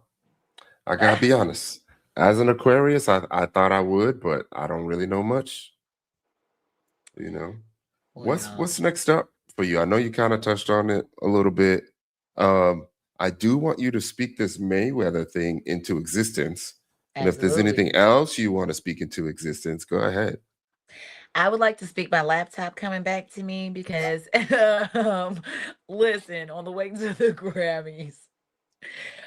I gotta be honest. As an Aquarius, I thought I would, but I don't really know much, you know. Well, What's next up for you? I know you kind of touched on it a little bit. Um, I do want you to speak this Mayweather thing into existence. And if there's absolutely. anything else you want to speak into existence, go ahead. I would like to speak my laptop coming back to me because, listen, on the way to the Grammys,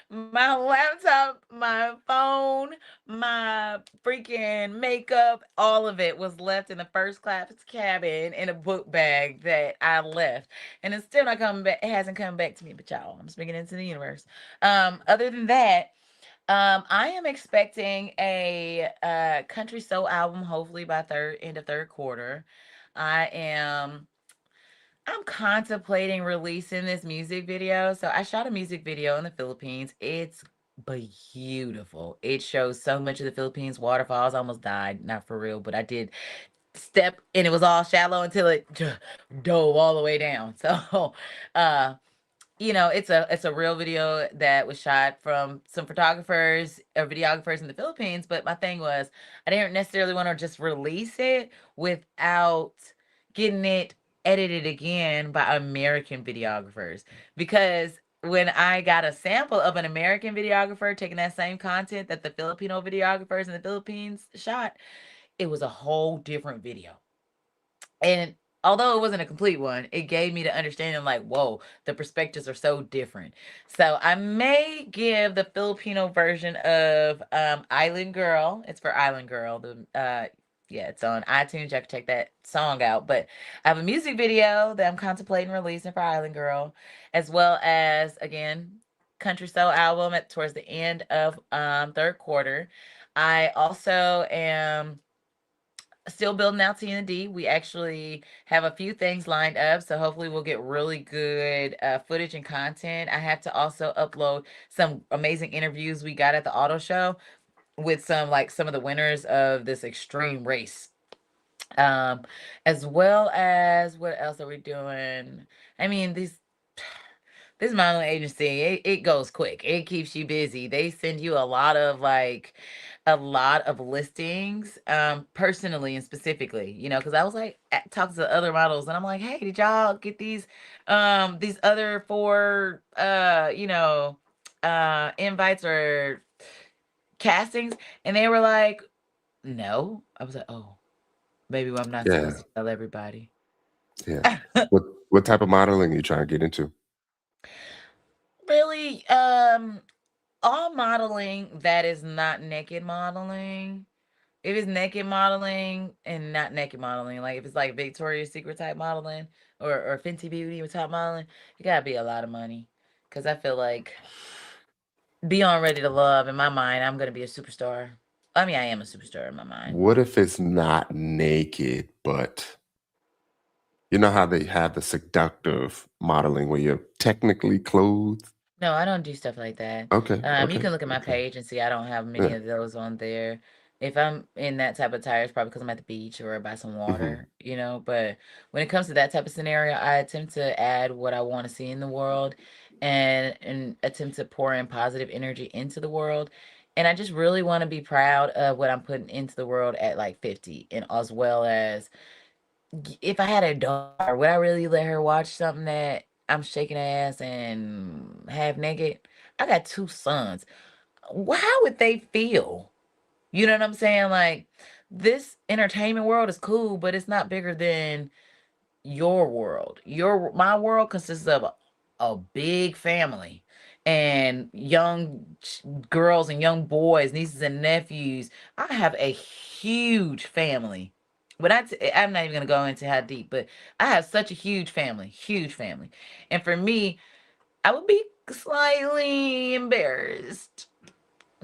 my laptop, my phone, my freaking makeup, all of it was left in the first class cabin in a book bag that I left. And it's still not coming back. It hasn't come back to me, but y'all, I'm speaking into the universe. Other than that, I am expecting a country soul album, hopefully by end of third quarter. I am I'm contemplating releasing this music video. So I shot a music video in the Philippines. It's beautiful. It shows so much of the Philippines waterfalls. I almost died, not for real, but I did step and it was all shallow until it dove all the way down. So uh it's a real video that was shot from some photographers or videographers in the Philippines. But my thing was, I didn't necessarily want to just release it without getting it edited again by American videographers. Because when I got a sample of an American videographer taking that same content that the Filipino videographers in the Philippines shot, it was a whole different video. And although it wasn't a complete one, it gave me the understanding like, whoa, the perspectives are so different. So I may give the Filipino version of Island Girl. It's for Island Girl. Yeah, it's on iTunes. You can check that song out. But I have a music video that I'm contemplating releasing for Island Girl, as well as again, Country Soul album at towards the end of third quarter. I also am still building out T&D. We actually have a few things lined up, so hopefully we'll get really good footage and content. I have to also upload some amazing interviews we got at the auto show with some of the winners of this extreme race. Um, as well as what else are we doing? I mean, this modeling agency, it goes quick. It keeps you busy. They send you a lot of listings, personally and specifically, because I was like talking to other models and I'm like, hey, did y'all get these other four invites or castings? And they were like, no. I was like, oh, maybe I'm not Yeah, supposed to tell everybody. yeah. What what type of modeling are you trying to get into? Really, all modeling that is not naked modeling. If it's naked modeling and not naked modeling, like if it's like Victoria's Secret type modeling or Fenty Beauty type modeling, it gotta be a lot of money. Cause I feel like beyond Ready to Love, in my mind, I'm gonna be a superstar. I mean, I am a superstar in my mind. What if it's not naked, but you know how they have the seductive modeling where you're technically clothed? No, I don't do stuff like that. Okay, You okay, can look at my okay. page and see I don't have many Yeah. of those on there. If I'm in that type of attire, it's probably because I'm at the beach or by some Hmm. water, you know. But when it comes to that type of scenario, I attempt to add what I want to see in the world, and attempt to pour in positive energy into the world. And I just really want to be proud of what I'm putting into the world at like 50, and as well as if I had a daughter, would I really let her watch something that I'm shaking ass and half naked? I got two sons. How would they feel? You know what I'm saying? Like, this entertainment world is cool, but it's not bigger than your world. My world consists of a big family and girls and young boys, nieces and nephews. I have a huge family. But I'm not even gonna go into how deep, but I have such a huge family, huge family. And for me, I would be slightly embarrassed.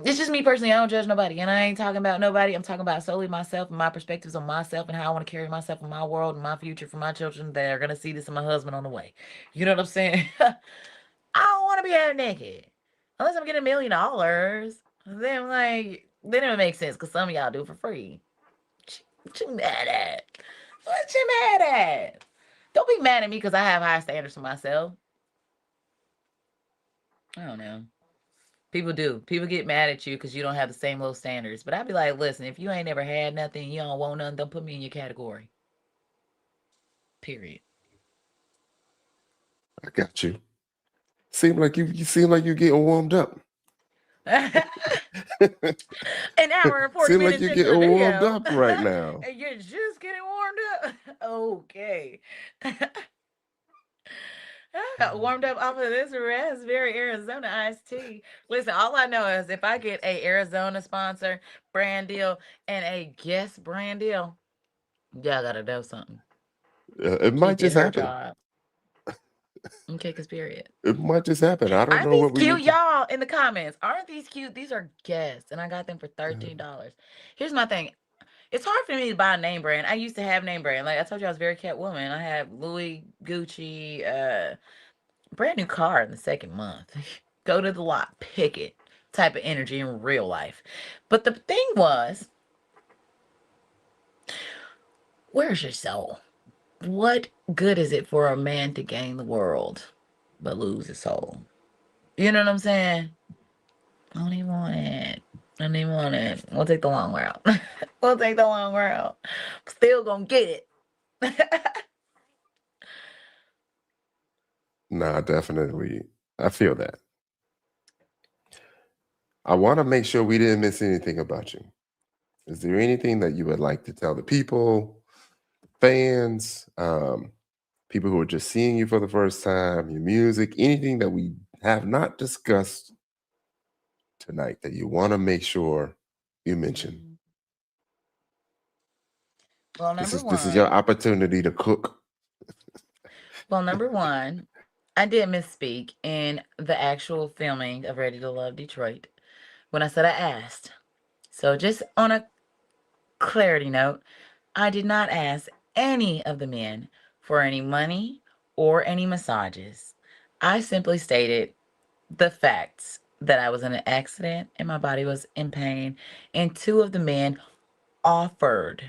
It's just me personally. I don't judge nobody, and I ain't talking about nobody. I'm talking about solely myself and my perspectives on myself and how I want to carry myself in my world and my future for my children that are gonna see this and my husband on the way. You know what I'm saying? I don't want to be half naked unless I'm getting $1 million. Then it would make sense because some of y'all do it for free. What you mad at? What you mad at? Don't be mad at me because I have high standards for myself. I don't know. People do. People get mad at you because you don't have the same low standards. But I'd be like, listen, if you ain't never had nothing, you don't want nothing, don't put me in your category. Period. I got you. You seem like you're getting warmed up. An hour and 40 Seem like minutes you're into the getting warmed video. up right now. And you're just getting warmed up. Okay. Warmed up off of this raspberry Arizona iced tea. Listen, all I know is if I get a Arizona sponsor brand deal and a guest brand deal, y'all gotta know something. It She might did just her happen. job. Okay, cause period. It might just happen. I don't Aren't know these what we cute, need to. y'all? In the comments, aren't these cute? These are guests, and I got them for $13. Here's my thing. It's hard for me to buy a name brand. I used to have name brand. Like I told you, I was very Catwoman. I had Louis, Gucci, brand new car in the second month. Go to the lot, pick it. Type of energy in real life. But the thing was, where's your soul? What good is it for a man to gain the world but lose his soul? You know what I'm saying? I don't even want it. I don't even want it. We'll take the long route. We'll take the long route. Still gonna get it. Nah, definitely. I feel that. I want to make sure we didn't miss anything about you. Is there anything that you would like to tell the people, fans, people who are just seeing you for the first time, your music, anything that we have not discussed tonight that you want to make sure you mention? Mm. Well, number This is your one, opportunity to cook. number one, I did misspeak in the actual filming of Ready to Love Detroit when I said I asked. So just on a clarity note, I did not ask any of the men for any money or any massages. I simply stated the facts that I was in an accident and my body was in pain, and two of the men offered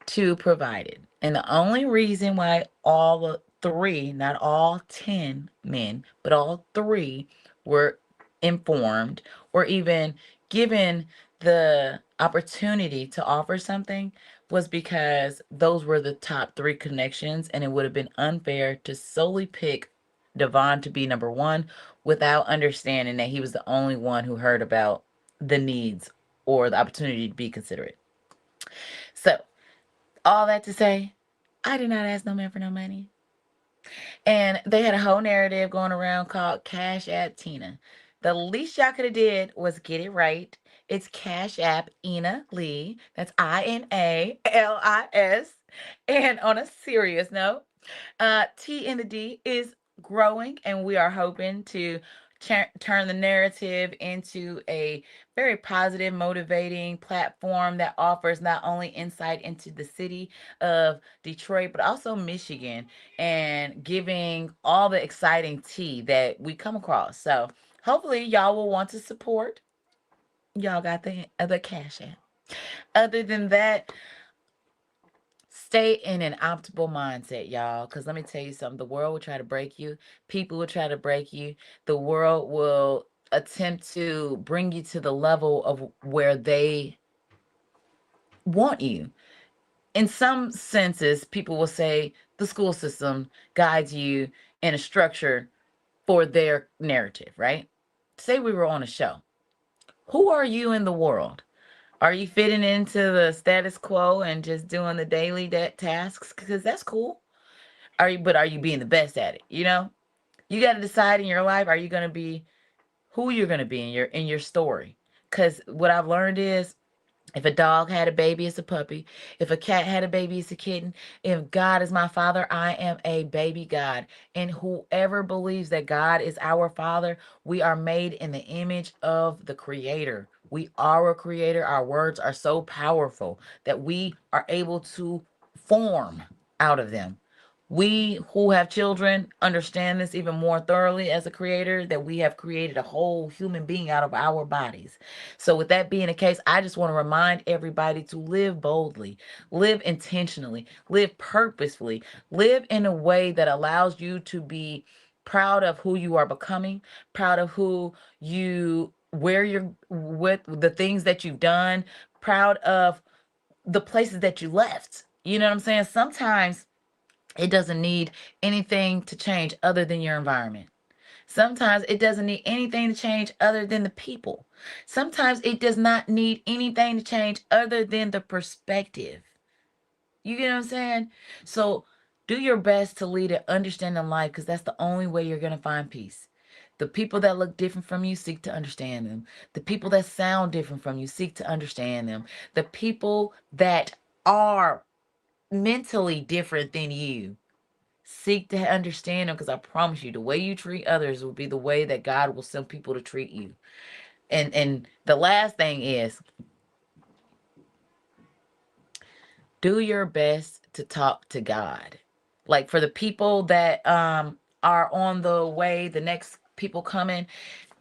to provide it. And the only reason why all three, not all 10 men, but all three were informed or even given the opportunity to offer something was because those were the top three connections, and it would have been unfair to solely pick Devon to be number one without understanding that he was the only one who heard about the needs or the opportunity to be considerate. So, all that to say, I did not ask no man for no money. And they had a whole narrative going around called Cash App Tina. The least y'all could have did was get it right. It's Cash App Ina Lee. That's INALIS. And on a serious note, T in the D is growing, and we are hoping to turn the narrative into a very positive, motivating platform that offers not only insight into the city of Detroit, but also Michigan, and giving all the exciting tea that we come across. So hopefully, y'all will want to support. Y'all got the other cash app. Other than that, stay in an optimal mindset, y'all. Because let me tell you something, the world will try to break you, people will try to break you, the world will attempt to bring you to the level of where they want you. In some senses, people will say the school system guides you in a structure for their narrative, right? Say we were on a show. Who are you in the world? Are you fitting into the status quo and just doing the daily tasks? Because that's cool. Are you being the best at it? You got to decide in your life, are you going to be who you're going to be in your story? Because what I've learned is, if a dog had a baby, it's a puppy. If a cat had a baby, it's a kitten. If God is my father, I am a baby God. And whoever believes that God is our father, we are made in the image of the creator. We are a creator. Our words are so powerful that we are able to form out of them. We who have children understand this even more thoroughly as a creator, that we have created a whole human being out of our bodies. So, with that being the case, I just want to remind everybody to live boldly, live intentionally, live purposefully, live in a way that allows you to be proud of who you are becoming, proud of where you're with the things that you've done, proud of the places that you left. You know what I'm saying? Sometimes it doesn't need anything to change other than your environment. Sometimes it doesn't need anything to change other than the people. Sometimes it does not need anything to change other than the perspective. You get what I'm saying? So do your best to lead an understanding life, because that's the only way you're going to find peace. The people that look different from you, seek to understand them. The people that sound different from you, seek to understand them. The people that are mentally different than you, seek to understand them, because I promise you, the way you treat others will be the way that God will send people to treat you. And the last thing is, do your best to talk to God. Like, for the people that are on the way, the next people coming,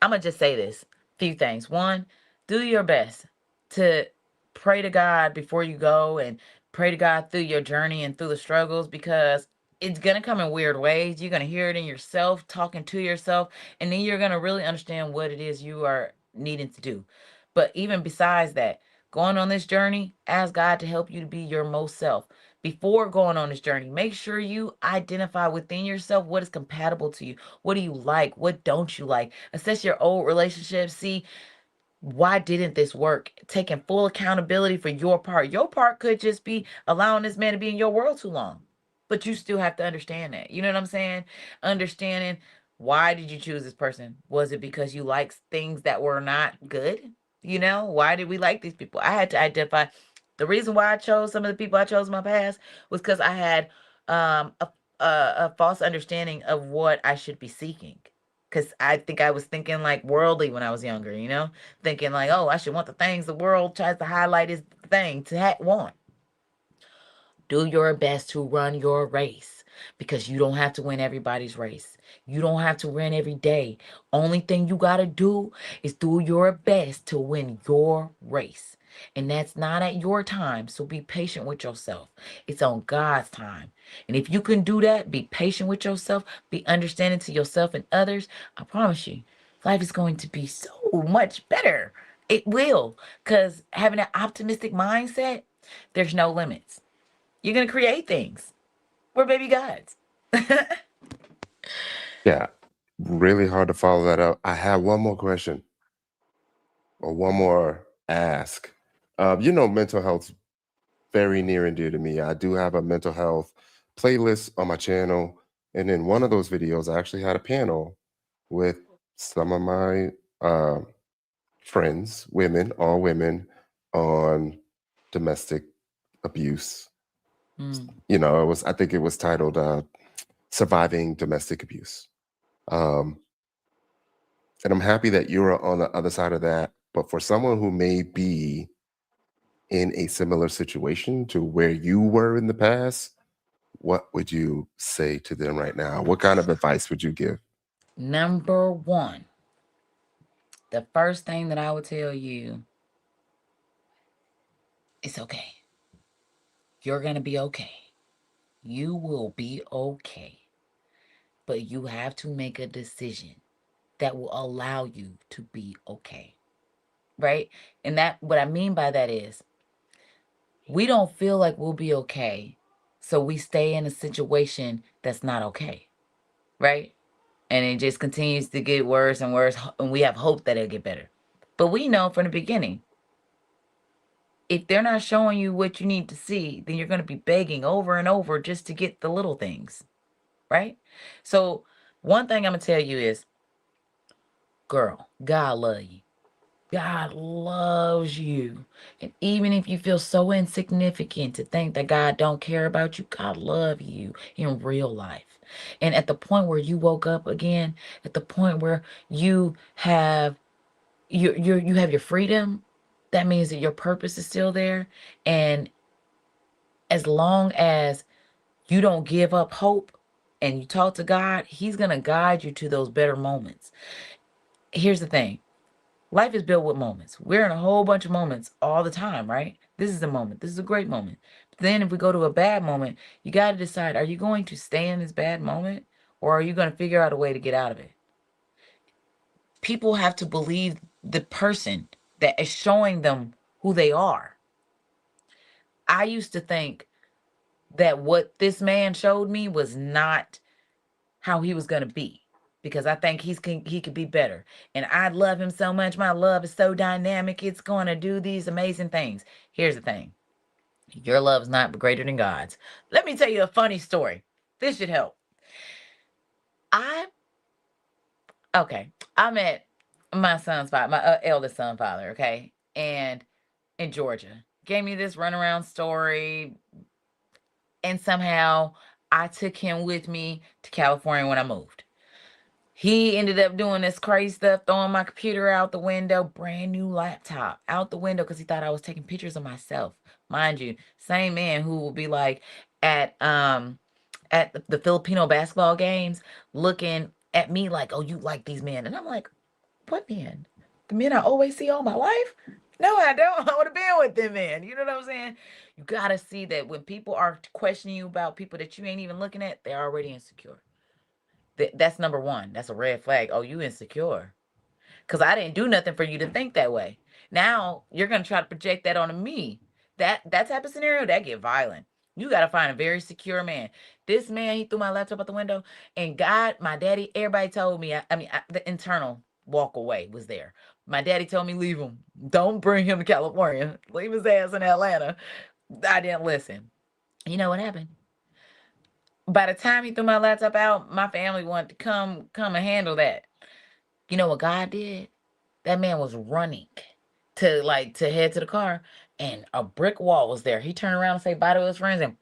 I'm gonna just say this few things. One, do your best to pray to God before you go, and pray to God through your journey and through the struggles, because it's gonna come in weird ways. You're gonna hear it in yourself, talking to yourself, and then you're gonna really understand what it is you are needing to do. But even besides that, going on this journey, ask God to help you to be your most self. Before going on this journey, make sure you identify within yourself what is compatible to you. What do you like? What don't you like? Assess your old relationships. See, why didn't this work? Taking full accountability for your part. Your part could just be allowing this man to be in your world too long. But you still have to understand that. You know what I'm saying? Understanding, why did you choose this person? Was it because you liked things that were not good? Why did we like these people? I had to identify the reason why I chose some of the people I chose in my past was because I had um, a, a false understanding of what I should be seeking. Because I think I was thinking like worldly when I was younger, thinking like, oh, I should want the things the world tries to highlight as the thing to want. Do your best to run your race, because you don't have to win everybody's race. You don't have to win every day. Only thing you got to do is do your best to win your race. And that's not at your time. So be patient with yourself. It's on God's time. And if you can do that, be patient with yourself, be understanding to yourself and others, I promise you, life is going to be so much better. It will. Because having an optimistic mindset, there's no limits. You're going to create things. We're baby gods. Yeah, really hard to follow that up. I have one more question or one more ask. Mental health's very near and dear to me. I do have a mental health playlist on my channel. And in one of those videos, I actually had a panel with some of my uh, friends, women, all women, on domestic abuse. Mm. I think it was titled Surviving Domestic Abuse. Um, and I'm happy that you're on the other side of that. But for someone who may be in a similar situation to where you were in the past, what would you say to them right now? What kind of advice would you give? Number one, the first thing that I would tell you, it's okay. You're going to be okay. You will be okay. But you have to make a decision that will allow you to be okay. Right? And that, what I mean by that is, we don't feel like we'll be okay. So we stay in a situation that's not okay. Right? And it just continues to get worse and worse. And we have hope that it'll get better. But we know from the beginning, if they're not showing you what you need to see, then you're going to be begging over and over just to get the little things. Right? So one thing I'm going to tell you is, girl, God love you. God loves you. And even if you feel so insignificant to think that God don't care about you, God love you in real life. And at the point where you woke up again, at the point where you have you have your freedom, that means that your purpose is still there. And as long as you don't give up hope and you talk to God, He's going to guide you to those better moments. Here's the thing. Life is built with moments. We're in a whole bunch of moments all the time, right? This is a moment. This is a great moment. But then if we go to a bad moment, you got to decide, are you going to stay in this bad moment, or are you going to figure out a way to get out of it? People have to believe the person that is showing them who they are. I used to think that what this man showed me was not how he was going to be, because I think he could be better. And I love him so much. My love is so dynamic. It's going to do these amazing things. Here's the thing. Your love is not greater than God's. Let me tell you a funny story. This should help. I met my son's father, my eldest son's father, okay? And in Georgia. Gave me this runaround story. And somehow I took him with me to California when I moved. He ended up doing this crazy stuff, throwing my computer out the window, brand new laptop out the window, because he thought I was taking pictures of myself. Mind you, same man who will be like at the Filipino basketball games looking at me like, oh, you like these men. And I'm like, what men? The men I always see all my life? No, I don't. I would have been with them men. You know what I'm saying? You got to see that when people are questioning you about people that you ain't even looking at, they're already insecure. That's number one. That's a red flag. Oh, you insecure. Because I didn't do nothing for you to think that way. Now you're going to try to project that onto me. That type of scenario, that get violent. You got to find a very secure man. This man, he threw my laptop out the window. And God, my daddy, everybody told me, the internal walk away was there. My daddy told me, leave him. Don't bring him to California. Leave his ass in Atlanta. I didn't listen. You know what happened? By the time he threw my laptop out, my family wanted to come and handle that. You know what God did? That man was running to head to the car, and a brick wall was there. He turned around and say bye to his friends and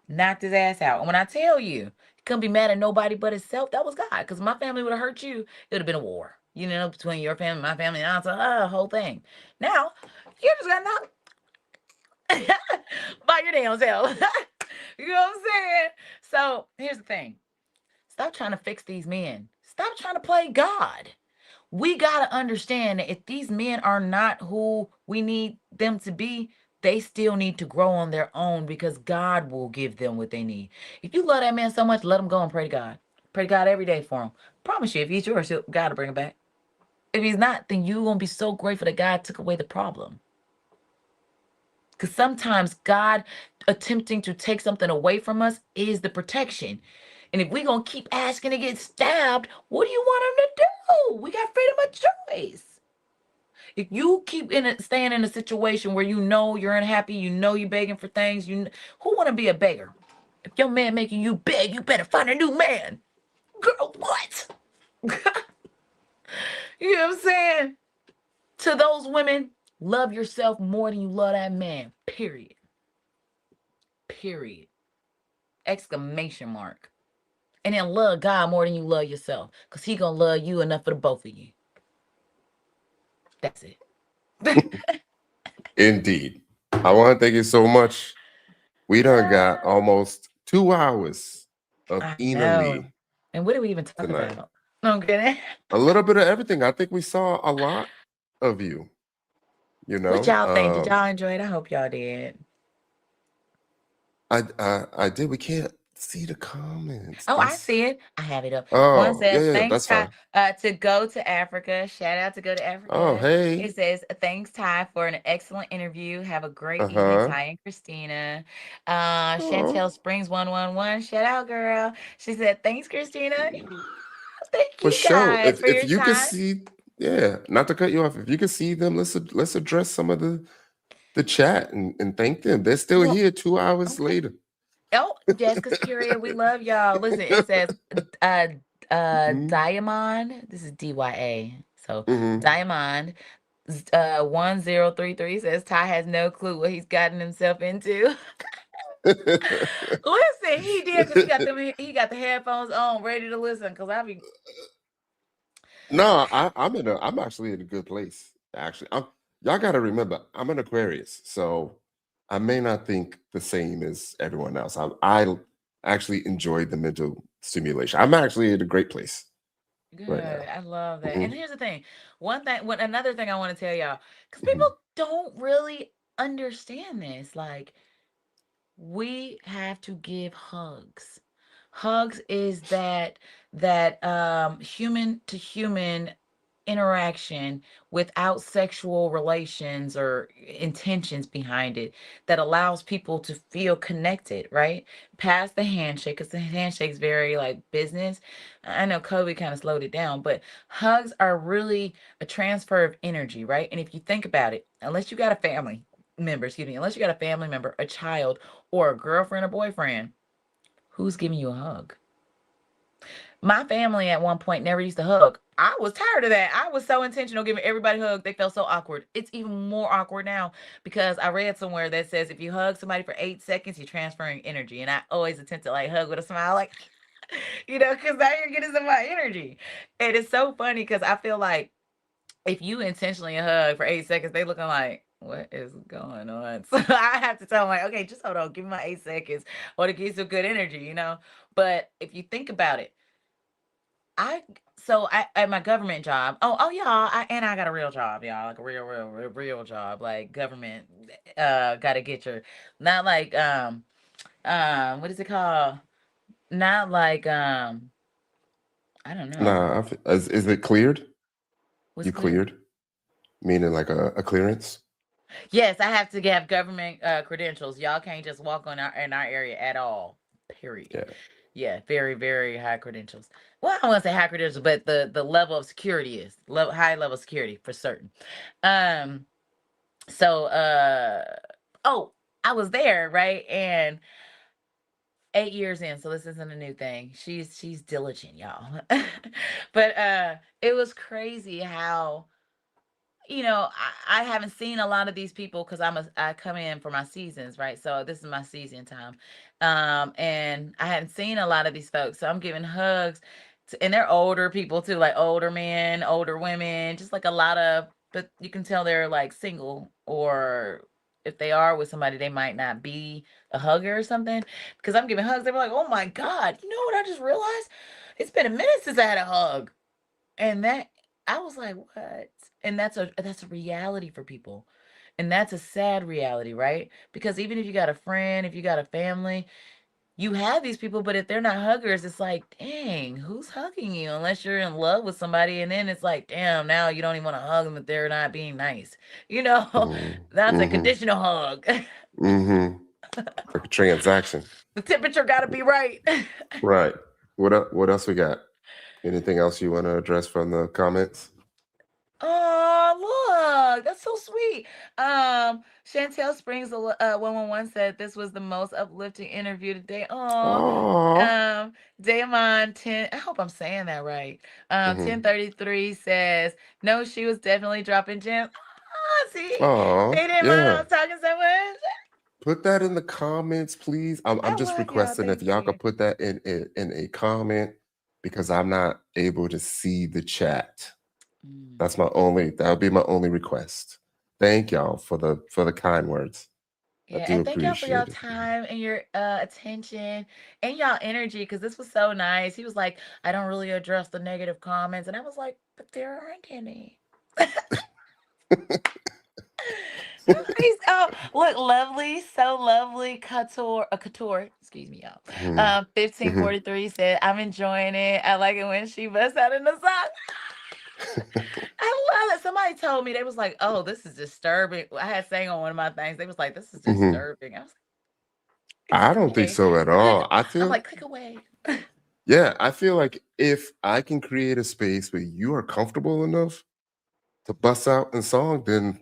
knocked his ass out. And when I tell you, he couldn't be mad at nobody but himself, that was God. Because my family would have hurt you, it would have been a war. You know, between your family, my family, and I, whole thing. Now, you just got knocked by your damn self. You know what I'm saying? So here's the thing. Stop trying to fix these men. Stop trying to play God. We got to understand that if these men are not who we need them to be, they still need to grow on their own, because God will give them what they need. If you love that man so much, let him go and pray to God. Pray to God every day for him. Promise you, if he's yours, God will bring him back. If he's not, then you're going to be so grateful that God took away the problem. Because sometimes God attempting to take something away from us is the protection. And if we're going to keep asking to get stabbed, what do you want him to do? We got freedom of choice. If you keep staying in a situation where you know you're unhappy, you know you're begging for things, who want to be a beggar? If your man making you beg, you better find a new man. Girl, what? You know what I'm saying? To those women, love yourself more than you love that man. Period. Period. Exclamation mark. And then love God more than you love yourself, because he going to love you enough for the both of you. That's it. Indeed. I want to thank you so much. We done got almost 2 hours of I Ina know. Lee And what did we even talk tonight. about? I'm kidding. A little bit of everything. I think we saw a lot of you. You What know, y'all think? Did y'all enjoy it? I hope y'all did. I did. We can't see the comments. Oh, I That's see it. I have it up. One oh yeah, says, yeah, thanks, that's Ty, fine. to go to Africa. Shout out to go to Oh Africa. hey, It says, thanks, Ty, for an excellent interview. Have a great evening, uh-huh. Ty and Christina. Oh, Chantel Springs 111. Shout out, girl. She said, thanks, Christina. Thank for you sure. guys If for if your you could time. see, yeah, not to cut you off. If you could see them, let's address some of the chat and thank them. They're still Well, here 2 hours okay. later. Oh, Jessica's curious. We love y'all. Listen, it says uh Mm-hmm. Diamond. This is DYA. So Mm-hmm. Diamond 1033 says Ty has no clue what he's gotten himself into. Listen, he did because he got the headphones on, ready to listen. Cause I be No, I'm actually in a good place. Actually, y'all got to remember, I'm an Aquarius, so I may not think the same as everyone else. I actually enjoy the mental stimulation. I'm actually in a great place right good. now. I love that. And Hmm. here's the thing. Another thing I want to tell y'all, because people Hmm. don't really understand this. Like, we have to give hugs. Hugs is that human to human interaction without sexual relations or intentions behind it that allows people to feel connected, right? Past the handshake, because the handshake's very like business. I know COVID kind of slowed it down, but hugs are really a transfer of energy, right? And if you think about it, unless you got a family member, excuse me, unless you got a family member, a child, or a girlfriend or boyfriend, who's giving you a hug? My family at one point never used to hug. I was tired of that. I was so intentional giving everybody a hug. They felt so awkward. It's even more awkward now because I read somewhere that says if you hug somebody for 8 seconds, you're transferring energy. And I always attempt to like hug with a smile, like, because now you're getting some of my energy. And it's so funny because I feel like if you intentionally hug for 8 seconds, they looking like, what is going on? So I have to tell them like, okay, just hold on, give me my 8 seconds, or to get some good energy. But if you think about it, I I at my government job. Oh y'all, I got a real job, y'all, like a real job, like government. Got to get your not like what is it called? Not like I don't know Nah, is it cleared? what's You cleared. cleared, meaning like a clearance? Yes, I have to have government credentials. Y'all can't just walk on in our area at all. Period. Yeah. Yeah, very very high credentials. Well, I don't want to say high credentials, but the level of security is high level security for certain. Um. So oh, I was there right, and 8 years in. So this isn't a new thing. She's diligent, y'all. But it was crazy how I haven't seen a lot of these people because I come in for my seasons, right? So this is my season time. And I haven't seen a lot of these folks. So I'm giving hugs and they're older people too, like older men, older women, just like a lot of, but you can tell they're like single, or if they are with somebody, they might not be a hugger or something. Because I'm giving hugs, they were like, oh my God, you know what I just realized? It's been a minute since I had a hug. And that I was like, "What?" And that's a reality for people. And that's a sad reality, right? Because even if you got a friend, if you got a family, you have these people, but if they're not huggers, it's like, dang, who's hugging you? Unless you're in love with somebody, and then it's like, damn, now you don't even want to hug them if they're not being nice. You know, Mm-hmm. that's a Mm-hmm. conditional hug. Mm-hmm. Like a transaction. The temperature got to be right. Right. What else we got? Anything else you want to address from the comments? Oh, look, that's so sweet. Chantel Springs 111 said this was the most uplifting interview today. Oh, Oh. Damon 10, I hope I'm saying that right. Mm-hmm. 1033 says, no, she was definitely dropping gems. Ah, see, Oh, they didn't mind I yeah. was talking so much. Put that in the comments, please. I'm I just love y'all. requesting if Thank y'all you. could put that in a comment because I'm not able to see the chat. Mm. That would be my only request. Thank y'all for the kind words. Yeah, do and thank y'all for y'all appreciate it. time and your attention and y'all energy because this was so nice. He was like, I don't really address the negative comments. And I was like, but there aren't any. Nice. Oh, look, lovely, so lovely. Couture, excuse me, y'all. Mhm, mhm. 1543 said, I'm enjoying it. I like it when she busts out in the song. I love it. Somebody told me they was like, "Oh, this is disturbing." I had sang on one of my things. They was like, "This is Mhm. disturbing." I was like, I don't think "Disturbing." so at Click. all. I'm like, "Click away." Yeah, I feel like if I can create a space where you are comfortable enough to bust out in song, then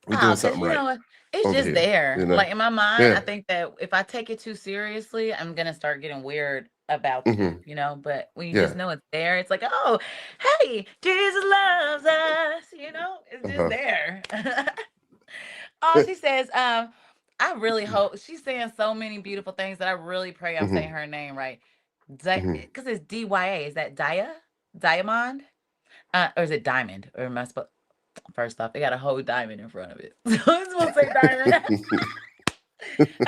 we're Oh, doing because something you know right what? It's over just here. there. You know? Like in my mind, I Yeah. think that if I take it too seriously, I'm gonna start getting weird about Hmm. you know. But when you just Yeah. know it's there, it's like, oh, hey, Jesus loves us. You know, it's just Uh-huh. there. Oh, she says, I really hope she's saying so many beautiful things that I really pray I'm saying Hmm. her name right. Hmm. Because it's DYA. Is that Dia? Diamond? Or is it Diamond? Or am I supposed first off, they got a whole diamond in front of it. So I'm supposed to say Diamond.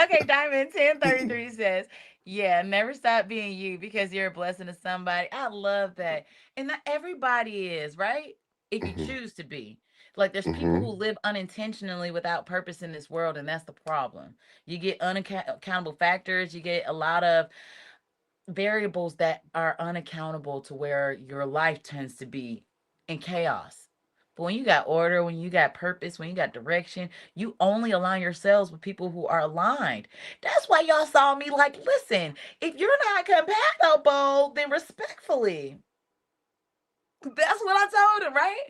Okay, Diamond 1033 says, yeah, never stop being you because you're a blessing to somebody. I love that. And not everybody is, right? If you Hmm. choose to be. Like there's people who Hmm. live unintentionally without purpose in this world, and that's the problem. You get unaccountable factors, you get a lot of variables that are unaccountable to where your life tends to be in chaos. But when you got order, when you got purpose, when you got direction, you only align yourselves with people who are aligned. That's why y'all saw me like, listen, if you're not compatible, then respectfully. That's what I told him, right?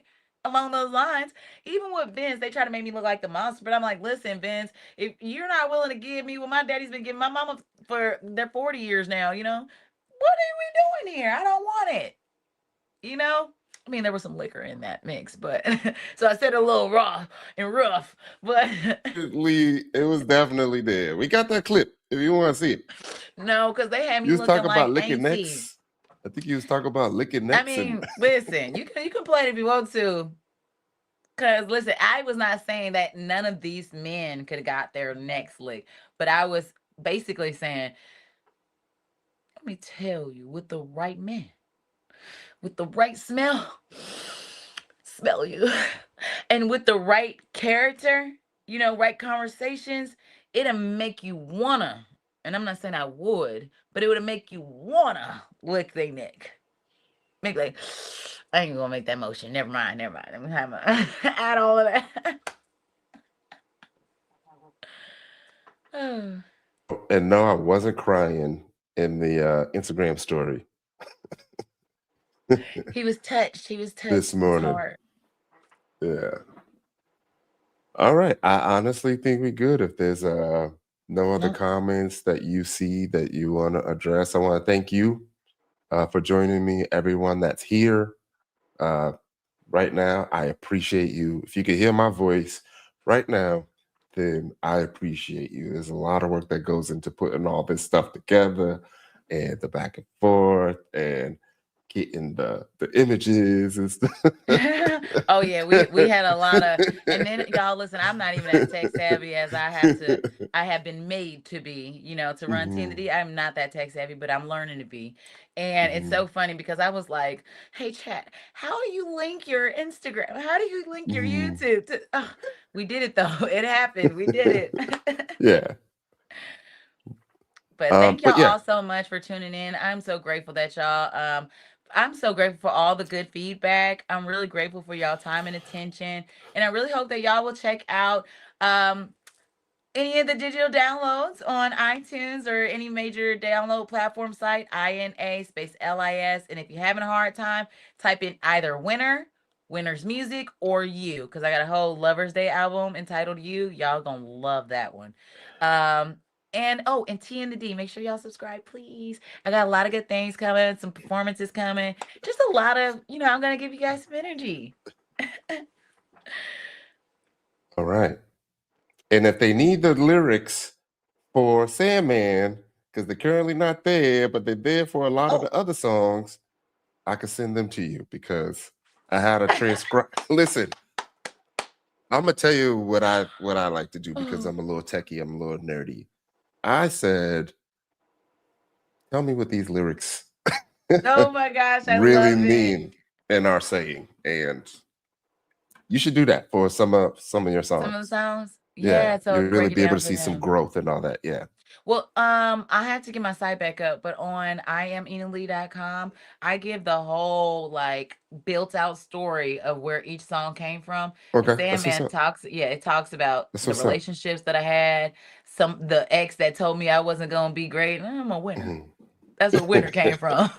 Along those lines. Even with Vince, they try to make me look like the monster, but I'm like, listen, Vince, if you're not willing to give me what my daddy's been giving my mama for their 40 years now, you know, what are we doing here? I don't want it. You know? I mean, there was some liquor in that mix, but so I said a little raw and rough, but It was definitely there. We got that clip if you want to see it. no, because they had me You was looking talking about like licking auntie. necks. I think you was talking about licking I necks and mean, listen, you can play it if you want to. Cause listen, I was not saying that none of these men could have got their necks licked, but I was basically saying, let me tell you, with the right man, with the right smell you, and with the right character, you know, right conversations, it'll make you wanna. And I'm not saying I would, but it would make you wanna lick their neck. Make like, I ain't gonna make that motion. Never mind, never mind. Let me have my add all of that. no, I wasn't crying in the Instagram story He was touched. He was this touched in his morning. heart. Yeah. All right. I honestly think we're good. If there's no other Nope. comments that you see that you want to address, I want to thank you for joining me. Everyone that's here uh, right now, I appreciate you. If you could hear my voice right now, then I appreciate you. There's a lot of work that goes into putting all this stuff together and the back and forth and getting the images and stuff. Oh yeah, we had a lot of, and then y'all listen, I'm not even as tech savvy as I have been made to be, you know, to run Mhm, TND. I'm not that tech savvy, but I'm learning to be. And it's mhm, so funny because I was like, hey chat, how do you link your Instagram? How do you link your mhm. YouTube to we did it though. It happened. We did it. Yeah. But thank y'all But yeah, all so much for tuning in. I'm so grateful that y'all I'm so grateful for all the good feedback. I'm really grateful for y'all time and attention. And I really hope that y'all will check out any of the digital downloads on iTunes or any major download platform site, INA space LIS. And if you're having a hard time, type in either Winner's Music, or You, because I got a whole Lover's Day album entitled You. Y'all gonna love that one. And oh, and T and the D, make sure y'all subscribe, please. I got a lot of good things coming, some performances coming, just a lot of, you know, I'm gonna give you guys some energy. all right. And if they need the lyrics for Sandman, because they're currently not there, but they're there for a lot of Oh, the other songs, I can send them to you because I had a transcribe. Listen, I'm gonna tell you what I like to do because Oh, I'm a little techie, I'm a little nerdy. I said, tell me what these lyrics oh my gosh, I really love it. mean and are saying. And you should do that for some of your Some of the songs. songs. Yeah, Yeah, so you really break it be able down to for see some them. growth and all that. Yeah. Well, I had to get my site back up, but on IamEnalee.com, I give the whole like built out story of where each song came from. And Okay, that's what's Sandman up. talks, yeah, it talks about That's the what's up. relationships that I had, some the ex that told me I wasn't gonna be great. I'm a winner. Mhm. That's where winter came from.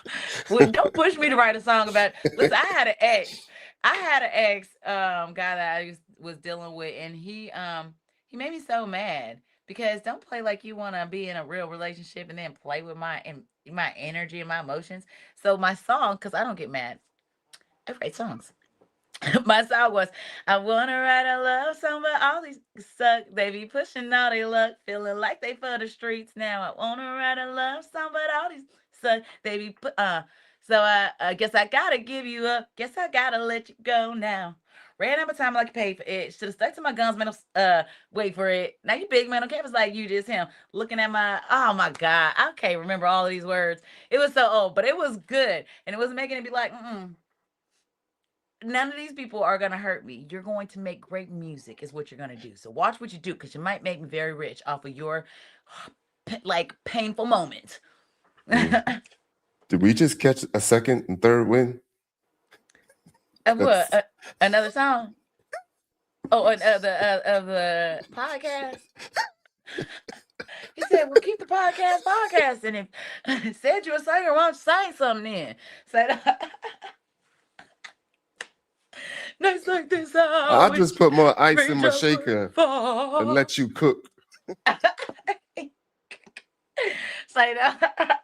Well, don't push me to write a song about. Listen, I had an ex. I had an ex guy that was dealing with, and he made me so mad because don't play like you want to be in a real relationship and then play with my energy and my emotions. So my song, because I don't get mad, I write songs. My song was, I wanna write a love song, but all these suck. They be pushing all they luck, feeling like they for the streets now. I wanna write a love song, but all these suck. They be So I guess I gotta give you up. Guess I gotta let you go now. Ran out of time like I paid for it. Should have stuck to my guns, man. Wait for it. Now you big man on campus like you just him. Looking at my, oh my God, I can't remember all of these words. It was so old, but it was good, and it was making it be like, none of these people are going to hurt me. You're going to make great music is what you're going to do. So watch what you do because you might make me very rich off of your like painful moment. Mm. And Did we just catch a second and third win? what? That's Another song? Oh, of the podcast. He said, "Well, keep the podcast, and if said you a singer, why don't you sing something then?" Said, "Nights like this, I I'll just wish put more ice in my raindrops would shaker and fall." let you cook. Say that.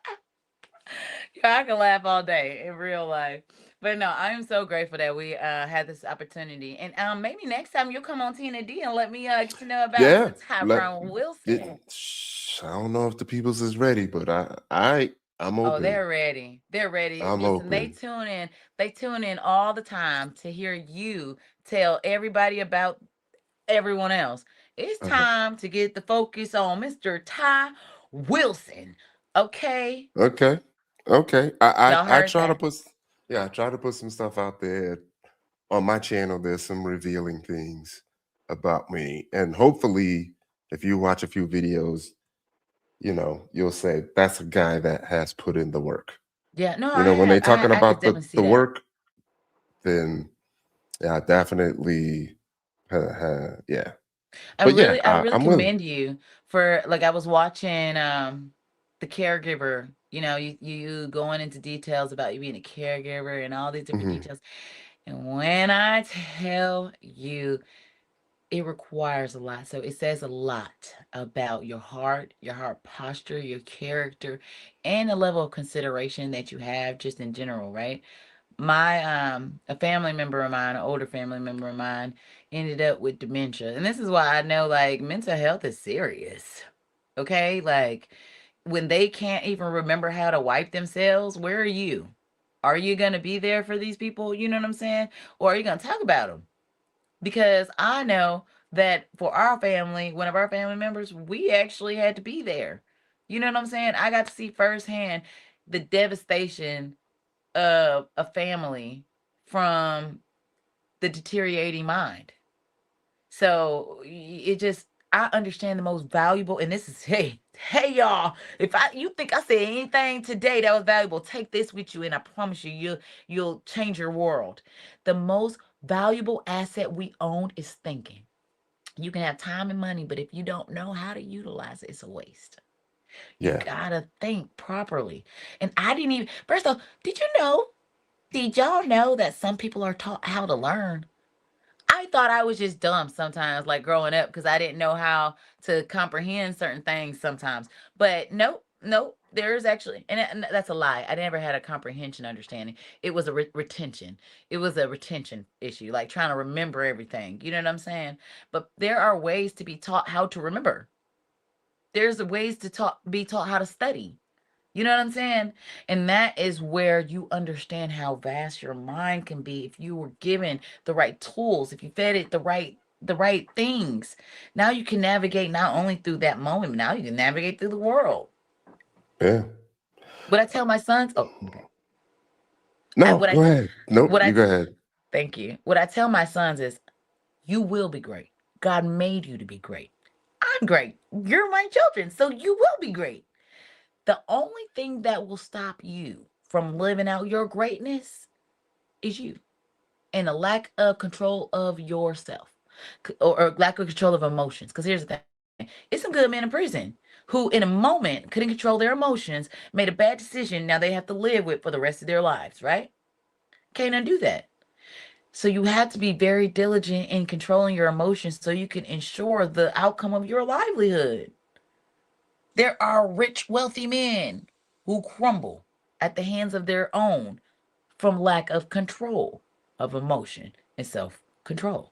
Yeah, I can laugh all day in real life. But no, I am so grateful that we had this opportunity. And maybe next time you'll come on Tina D and let me get to know about Yeah, Mr. Tyrone Wilson. I don't know if the people's is ready, but I'm Oh, open. they're ready. They're ready. I'm Listen, open. they tune in all the time to hear you tell everybody about everyone else. It's Uh-huh. time to get the focus on Mr. Ty Wilson. Okay? Okay. Okay. I Y'all I heard try to that? put yeah, I try to put some stuff out there on my channel. There's some revealing things about me. And hopefully if you watch a few videos, you'll say that's a guy that has put in the work. Yeah, no, When they talking I could about the definitely see the that. work, then yeah, definitely yeah. But yeah, I really I'm willing. commend you for like I was watching The Caregiver, you going into details about you being a caregiver and all these different Hmm. details. And when I tell you it requires a lot. So it says a lot about your heart posture, your character, and the level of consideration that you have just in general, right? My a family member of mine, an older family member of mine, ended up with dementia. And this is why I know like mental health is serious. Okay? Like when they can't even remember how to wipe themselves, where are you? Are you going to be there for these people? You know what I'm saying? Or are you going to talk about them? Because I know that for our family, one of our family members, we actually had to be there. You know what I'm saying? I got to see firsthand the devastation of a family from the deteriorating mind. So it just I understand the most valuable, and this is hey y'all. If you think I said anything today that was valuable, take this with you, and I promise you, you'll change your world. The most valuable asset we own is thinking. You can have time and money, but if you don't know how to utilize it, it's a waste. You Yeah. gotta think properly. And I didn't even, first off, did y'all know that some people are taught how to learn? I thought I was just dumb sometimes, like growing up, because I didn't know how to comprehend certain things sometimes. But nope, nope. There's actually, and that's a lie. I never had a comprehension understanding. It was a retention. It was a retention issue, like trying to remember everything. You know what I'm saying? But there are ways to be taught how to remember. There's ways to be taught how to study. You know what I'm saying? And that is where you understand how vast your mind can be if you were given the right tools, if you fed it the right the right things. Now you can navigate not only through that moment, now you can navigate through the world. Yeah. What I tell my sons, oh, okay. No, What go ahead. Nope, what you I go ahead. thank you. What I tell my sons is, you will be great. God made you to be great. I'm great. You're my children, so you will be great. The only thing that will stop you from living out your greatness is you, and a lack of control of yourself, or lack of control of emotions. Because here's the thing, it's some good men in prison who, in a moment, couldn't control their emotions, made a bad decision. Now they have to live with for the rest of their lives, right? Can't undo that. So you have to be very diligent in controlling your emotions so you can ensure the outcome of your livelihood. There are rich, wealthy men who crumble at the hands of their own from lack of control of emotion and self-control.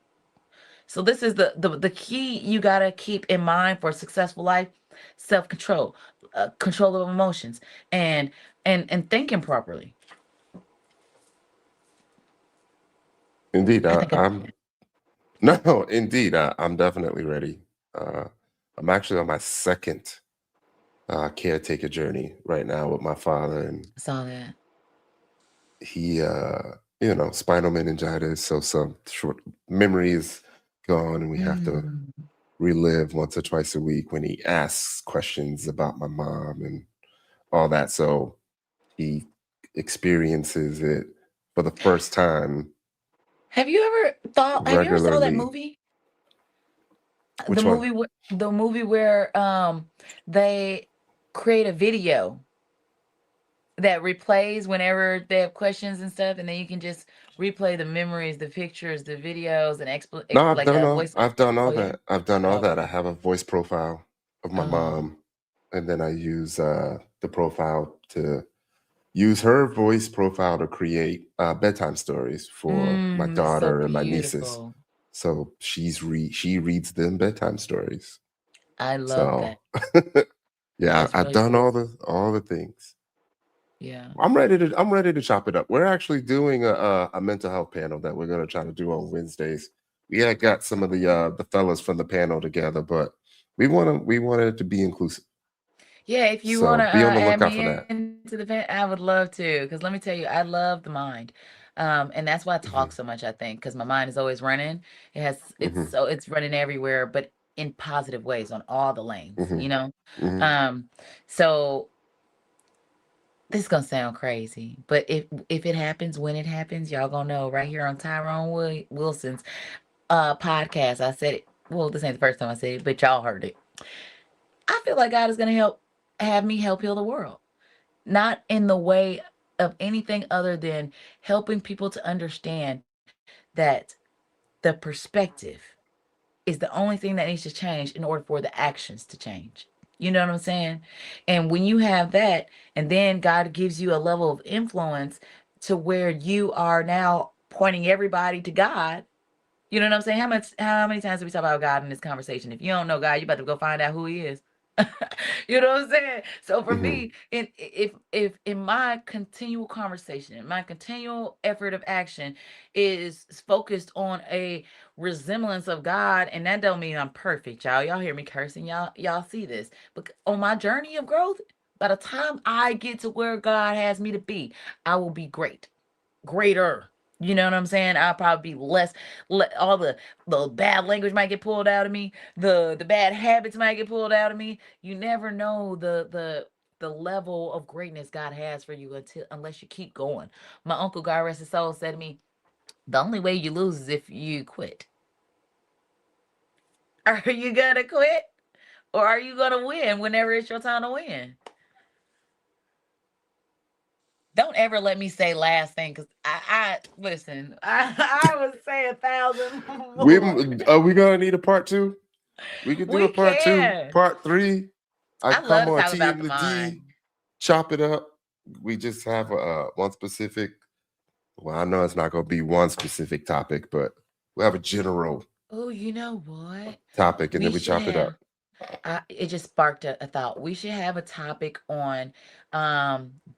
So this is the key you got to keep in mind for a successful life: self-control, control of emotions, and and thinking properly. Indeed, I think I'm no, indeed, I'm definitely ready. Uh, I'm actually on my second caretaker journey right now with my father, and I saw that. he, spinal meningitis, so some short memory is gone, and we have to Mm. relive once or twice a week when he asks questions about my mom and all that. So he experiences it for the first time Have you ever saw that regularly. movie? Which one? The movie where they create a video that replays whenever they have questions and stuff, and then you can just replay the memories, the pictures, the videos, and No, like a voice. I've done all Oh yeah. that. I've done all that. I Okay. have a voice profile of my Oh. mom, and then I use the profile to use her voice profile to create bedtime stories for my It's so daughter and my nieces. beautiful. So she reads them bedtime stories. I love So that. yeah, That's I've really done cool. all the things. Yeah. I'm ready to chop it up. We're actually doing a mental health panel that we're gonna try to do on Wednesdays. We had got some of the fellas from the panel together, but we wanted it to be inclusive. Yeah, if you want So to be on the add lookout me for that. into the I would love to. Because let me tell you, I love the mind. And that's why I talk so Hmm. much, I think, because my mind is always running. Hmm. It's running everywhere, but in positive ways on all the lanes, Hmm. you know? Hmm. Um, so this is gonna sound crazy, but if it happens, when it happens, y'all gonna know right here on Tyrone Wilson's podcast. I said it. Well, this ain't the first time I said it, but y'all heard it. I feel like God is gonna have me help heal the world, not in the way of anything other than helping people to understand that the perspective is the only thing that needs to change in order for the actions to change. You know what I'm saying? And when you have that, and then God gives you a level of influence to where you are now pointing everybody to God. You know what I'm saying? How many times do we talk about God in this conversation? If you don't know God, you about to go find out who he is. You know what I'm saying? So for Hmm. me, if in my continual conversation, my continual effort of action is focused on a resemblance of God, and that don't mean I'm perfect, y'all. Y'all hear me cursing, y'all see this. But on my journey of growth, by the time I get to where God has me to be, I will be greater. You know what I'm saying? I'll probably be less. All the bad language might get pulled out of me. The bad habits might get pulled out of me. You never know the level of greatness God has for you unless you keep going. My uncle, God rest his soul, said to me, "The only way you lose is if you quit. Are you gonna quit, or are you gonna win whenever it's your time to win?" Don't ever let me say last thing, because I listen. I would say 1,000 We more. are we gonna need a part two? We could do a We part two, can. part three. I I come love to on talk about the TMD, mind. chop it up. We just have one specific. Well, I know it's not going to be one specific topic, but we have a general Oh, you know what? topic, and We then we should chop it up. have. It just sparked a thought. We should have a topic on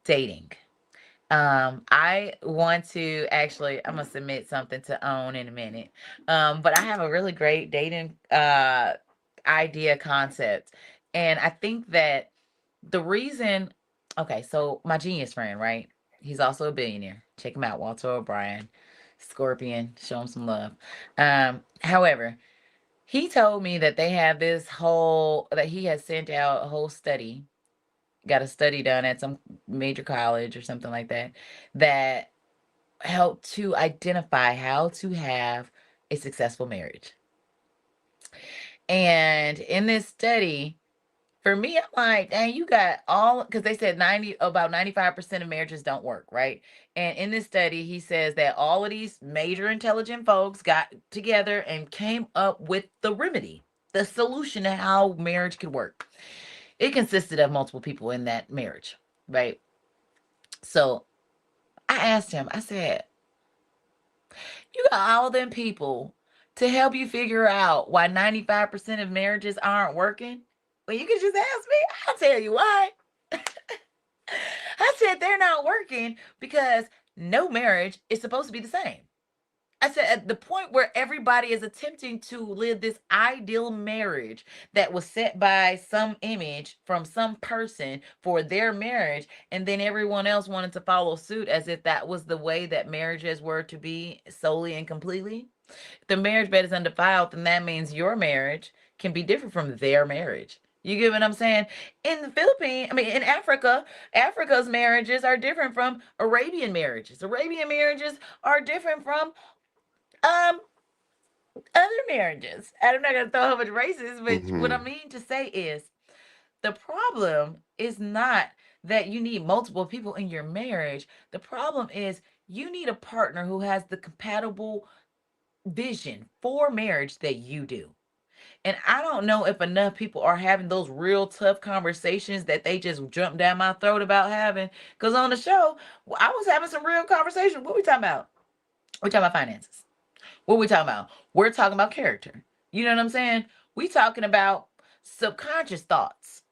dating I want to actually, I'm gonna submit something to own in a minute. But I have a really great dating idea concept. And I think that the reason, okay, so my genius friend, right? He's also a billionaire. Check him out, Walter O'Brien, Scorpion, show him some love. However, he told me that they have this whole, that he has sent out a whole study, got a study done at some major college or something like that, that helped to identify how to have a successful marriage. And in this study, for me, I'm like, dang, you got all, because they said about 95% of marriages don't work, right? And in this study, he says that all of these major intelligent folks got together and came up with the remedy, the solution to how marriage could work. It consisted of multiple people in that marriage, right? So I asked him, I said, you got all them people to help you figure out why 95% of marriages aren't working? Well, you can just ask me. I'll tell you why. I said they're not working because no marriage is supposed to be the same. I said at the point where everybody is attempting to live this ideal marriage that was set by some image from some person for their marriage, and then everyone else wanted to follow suit as if that was the way that marriages were to be solely and completely. If the marriage bed is undefiled, then that means your marriage can be different from their marriage. You get what I'm saying? In the Philippines, I mean, in Africa, Africa's marriages are different from Arabian marriages. Arabian marriages are different from um other marriages. And I'm not gonna throw a whole bunch of races, but what I Hmm. mean to say is the problem is not that you need multiple people in your marriage. The problem is you need a partner who has the compatible vision for marriage that you do. And I don't know if enough people are having those real tough conversations that they just jump down my throat about having. Because on the show, I was having some real conversations. What we talking about? We talking about finances. What we talking about? We're talking about character. You know what I'm saying? We talking about subconscious thoughts.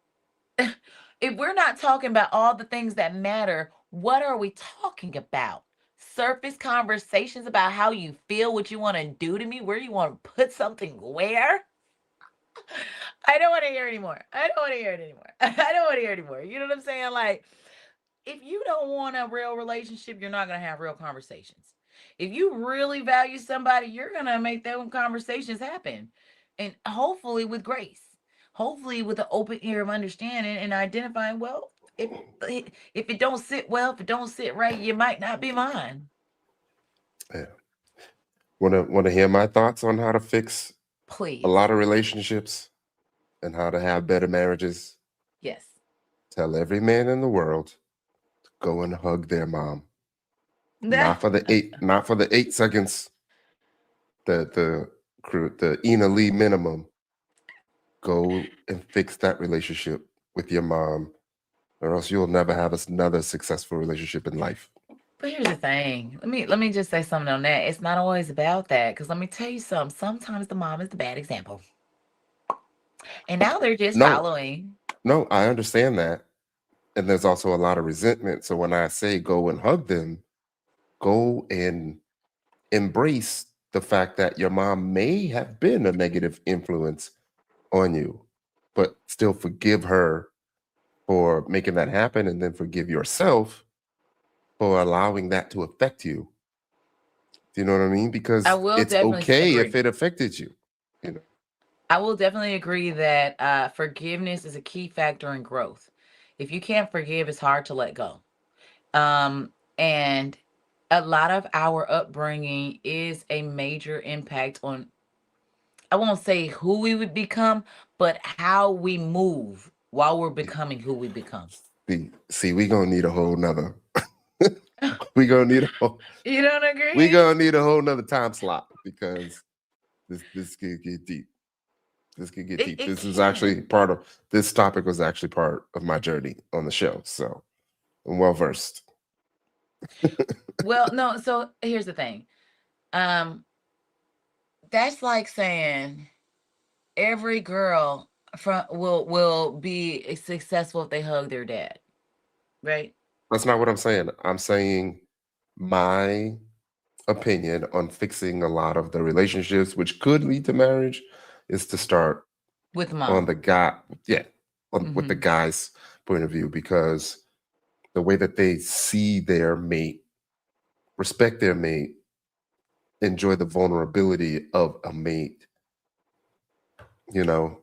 If we're not talking about all the things that matter, what are we talking about? Surface conversations about how you feel, what you want to do to me, where you want to put something where? I don't want to hear anymore. I don't want to hear it anymore. I don't want to hear it anymore. You know what I'm saying? Like, if you don't want a real relationship, you're not going to have real conversations. If you really value somebody, you're going to make those conversations happen. And hopefully with grace. Hopefully with an open ear of understanding and identifying, well, if if it don't sit well, if it don't sit right, you might not be mine. Yeah. Want to hear my thoughts on how to fix a Please. lot of relationships and how to have better marriages? Yes. Tell every man in the world to go and hug their mom. Not for the 8 seconds, the Ina Lee minimum. Go and fix that relationship with your mom, or else you'll never have another successful relationship in life. But here's the thing. Let me just say something on that. It's not always about that. Because let me tell you something. Sometimes the mom is the bad example. And now they're just No, following. no, I understand that. And there's also a lot of resentment. So when I say go and hug them, go and embrace the fact that your mom may have been a negative influence on you, but still forgive her for making that happen, and then forgive yourself for allowing that to affect you. Do you know what I mean? I Because will it's definitely okay if agree. it affected you. You know, I will definitely agree that forgiveness is a key factor in growth. If you can't forgive, it's hard to let go. And a lot of our upbringing is a major impact on, I won't say who we would become, but how we move while we're becoming who we become. see, we gonna need a whole nother. we gonna need a whole, You don't we agree? gonna need a whole nother time slot because this could get deep. This could get It, deep. it This is actually can. part of this topic was actually part of my journey on the show. So I'm well versed. Well, no, so here's the thing. Um, that's like saying every girl from will be successful if they hug their dad, right? That's not what I'm saying. I'm saying my opinion on fixing a lot of the relationships which could lead to marriage is to start With on mom. the guy, yeah, with the Hmm. guy's point of view, because the way that they see their mate, respect their mate, enjoy the vulnerability of a mate,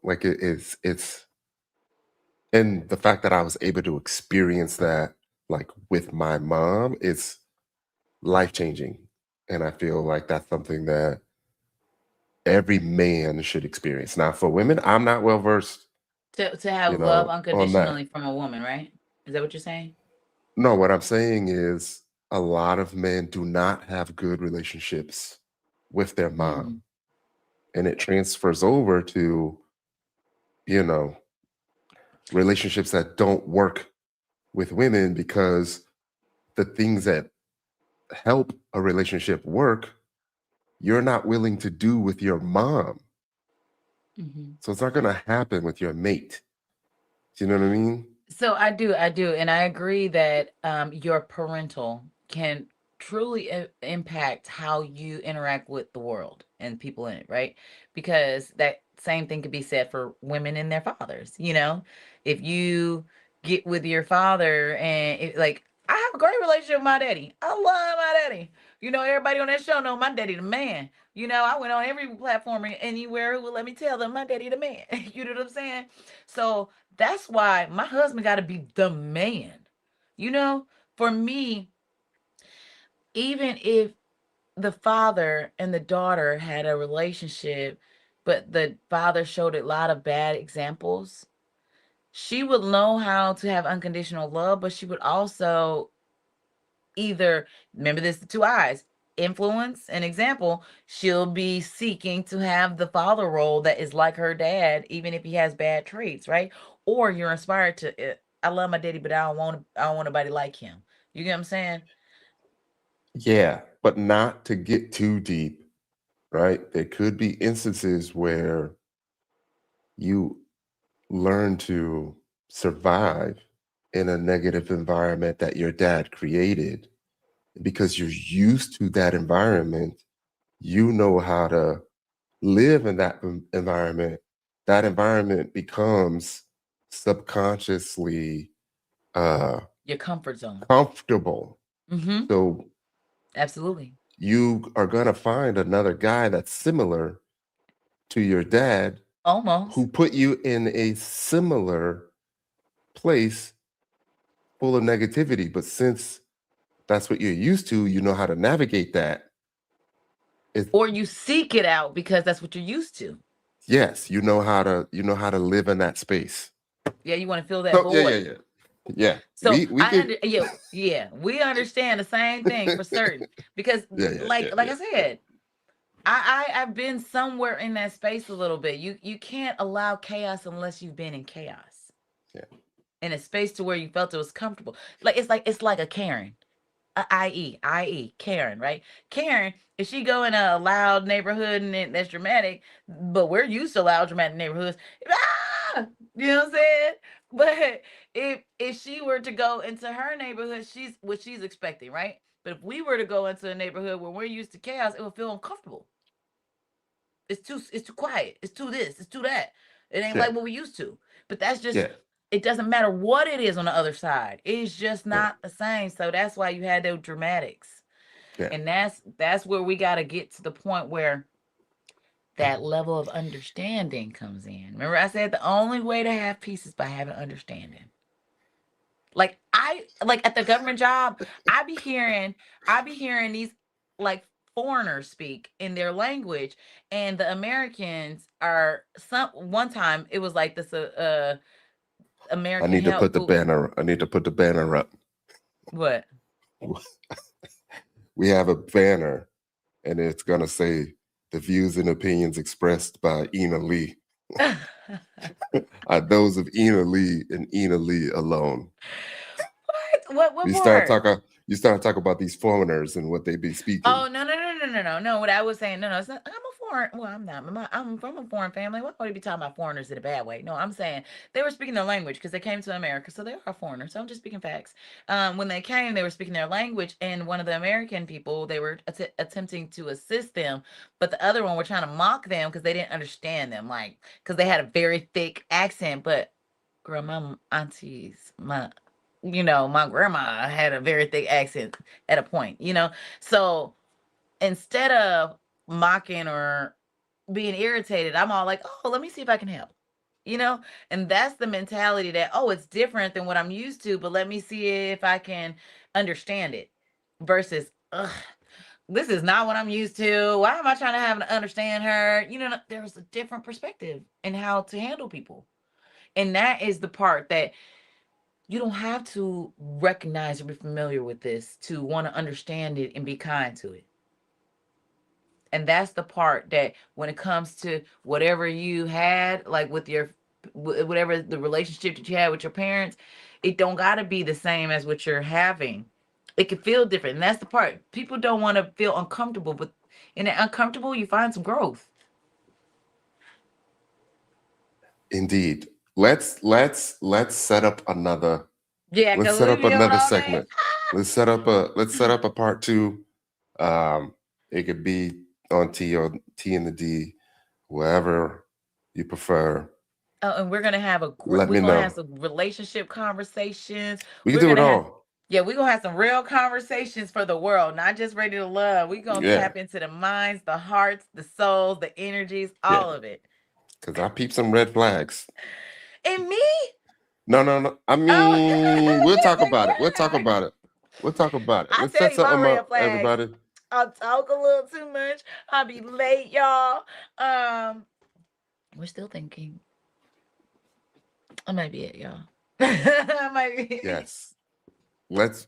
like it's and the fact that I was able to experience that like with my mom, it's life changing. And I feel like that's something that every man should experience. Now, for women, I'm not well versed, To have love on that. unconditionally from a woman, right? Is that what you're saying? No, what I'm saying is a lot of men do not have good relationships with their mom. Mm. And it transfers over to, you know, relationships that don't work with women because the things that help a relationship work, you're not willing to do with your mom. Hmm. So it's not going to happen with your mate. Do you know what I mean? So I do, and I agree that your parental can truly impact how you interact with the world and people in it, right? Because that same thing could be said for women and their fathers. If you get with your father and like I have a great relationship with my daddy. I love my daddy. Everybody on that show know my daddy the man. I went on every platform and anywhere who would let me tell them my daddy the man. You know what I'm saying? So that's why my husband got to be the man. You know, for me, even if the father and the daughter had a relationship, but the father showed a lot of bad examples, she would know how to have unconditional love, but she would also either remember this, the two eyes, influence an example. She'll be seeking to have the father role that is like her dad, even if he has bad traits, right? Or you're inspired to I love my daddy, but I don't want nobody like him. You get what I'm saying? Yeah, but not to get too deep, right? There could be instances where you learn to survive in a negative environment that your dad created because you're used to that environment. You know how to live in that environment. That environment becomes subconsciously uh, Your comfort zone. comfortable. Mm-hmm. So Absolutely. you are going to find another guy that's similar to your dad who Almost. put you in a similar place full of negativity. But since that's what you're used to, you know how to navigate that. It, Or you seek it out because that's what you're used to. yes, you know how to live in that space. Yeah, you want to fill that So yeah, yeah, void. yeah. Yeah. So We could yeah, we understand the same thing for certain because yeah, yeah, like yeah, like yeah, I said, I've been somewhere in that space a little bit. You can't allow chaos unless you've been in chaos. yeah. In a space to where you felt it was comfortable. Like it's like a Karen. I.e. Karen, right? Karen, if she go in a loud neighborhood and that's dramatic, but we're used to loud dramatic neighborhoods. Ah! You know what I'm saying? But if she were to go into her neighborhood, she's what she's expecting, right? But if we were to go into a neighborhood where we're used to chaos, it would feel uncomfortable. It's too quiet. It's too this. It's too that. It ain't Yeah. like what we used to. But that's just Yeah. it doesn't matter what it is on the other side. It's just Yeah. not the same. So that's why you had those dramatics. Yeah. And that's where we got to get to the point where that level of understanding comes in. Remember I said the only way to have peace is by having understanding. Like at the government job, I be hearing I be hearing these like foreigners speak in their language, and the Americans are some one time it was like this I American need to help put the who banner. I need to put the banner up. what? We have a banner and it's gonna say the views and opinions expressed by Ina Lee are those of Ina Lee and Ina Lee alone. What You start part? talking about these foreigners and what they be speaking. Oh no. What I was saying, no, it's not, I'm a foreign. Well, I'm not. I'm from a foreign family. Why would you be talking about foreigners in a bad way? No, I'm saying they were speaking their language because they came to America, so they are foreigners. So I'm just speaking facts. When they came, they were speaking their language, and one of the American people, they were attempting to assist them, but the other one were trying to mock them because they didn't understand them, like because they had a very thick accent. But girl, my aunties, my grandma had a very thick accent at a point, so instead of mocking or being irritated, I'm all like, oh, let me see if I can help. And that's the mentality that, oh, it's different than what I'm used to, but let me see if I can understand it versus, ugh, this is not what I'm used to. Why am I trying to have to understand her? There's a different perspective in how to handle people. And that is the part that you don't have to recognize or be familiar with this to want to understand it and be kind to it. And that's the part that when it comes to whatever you had, like with your whatever the relationship that you had with your parents, it don't got to be the same as what you're having. It can feel different. And that's the part. People don't want to feel uncomfortable, but in that uncomfortable, you find some growth. Indeed. Let's set up another Yeah, let's because set we up be on another all day. segment. Let's set up a part 2. It could be on T or T and the D, wherever you prefer. Oh, and we're gonna have Let me we're gonna know. have some relationship conversations. We can We're do it gonna have all. Yeah, we're gonna have some real conversations for the world, not just ready to love. We're gonna Yeah. tap into the minds, the hearts, the souls, the energies, Yeah. all of it. Because I peep some red flags. And me? No. I mean, we'll talk about it. We'll talk about it. I Let's tell set you my something red up, flags. everybody. I'll talk a little too much. I'll be late, y'all. We're still thinking. I might be it, y'all. I might be. Yes. Let's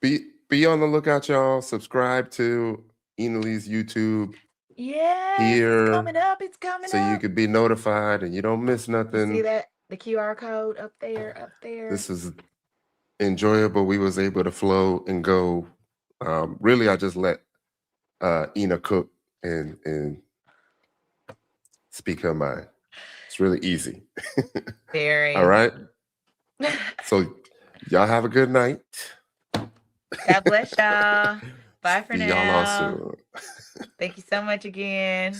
be on the lookout, y'all. Subscribe to Eneli's YouTube. Yes, Here, it's coming up. It's coming so up. you could be notified and you don't miss You nothing. see that? The QR code up there. This is enjoyable. We was able to flow and go. Really, I just let Ina cook and speak her mind. It's really easy. Very. All right. So y'all have a good night. God bless y'all. Bye for See now. y'all all soon. Thank you so much again.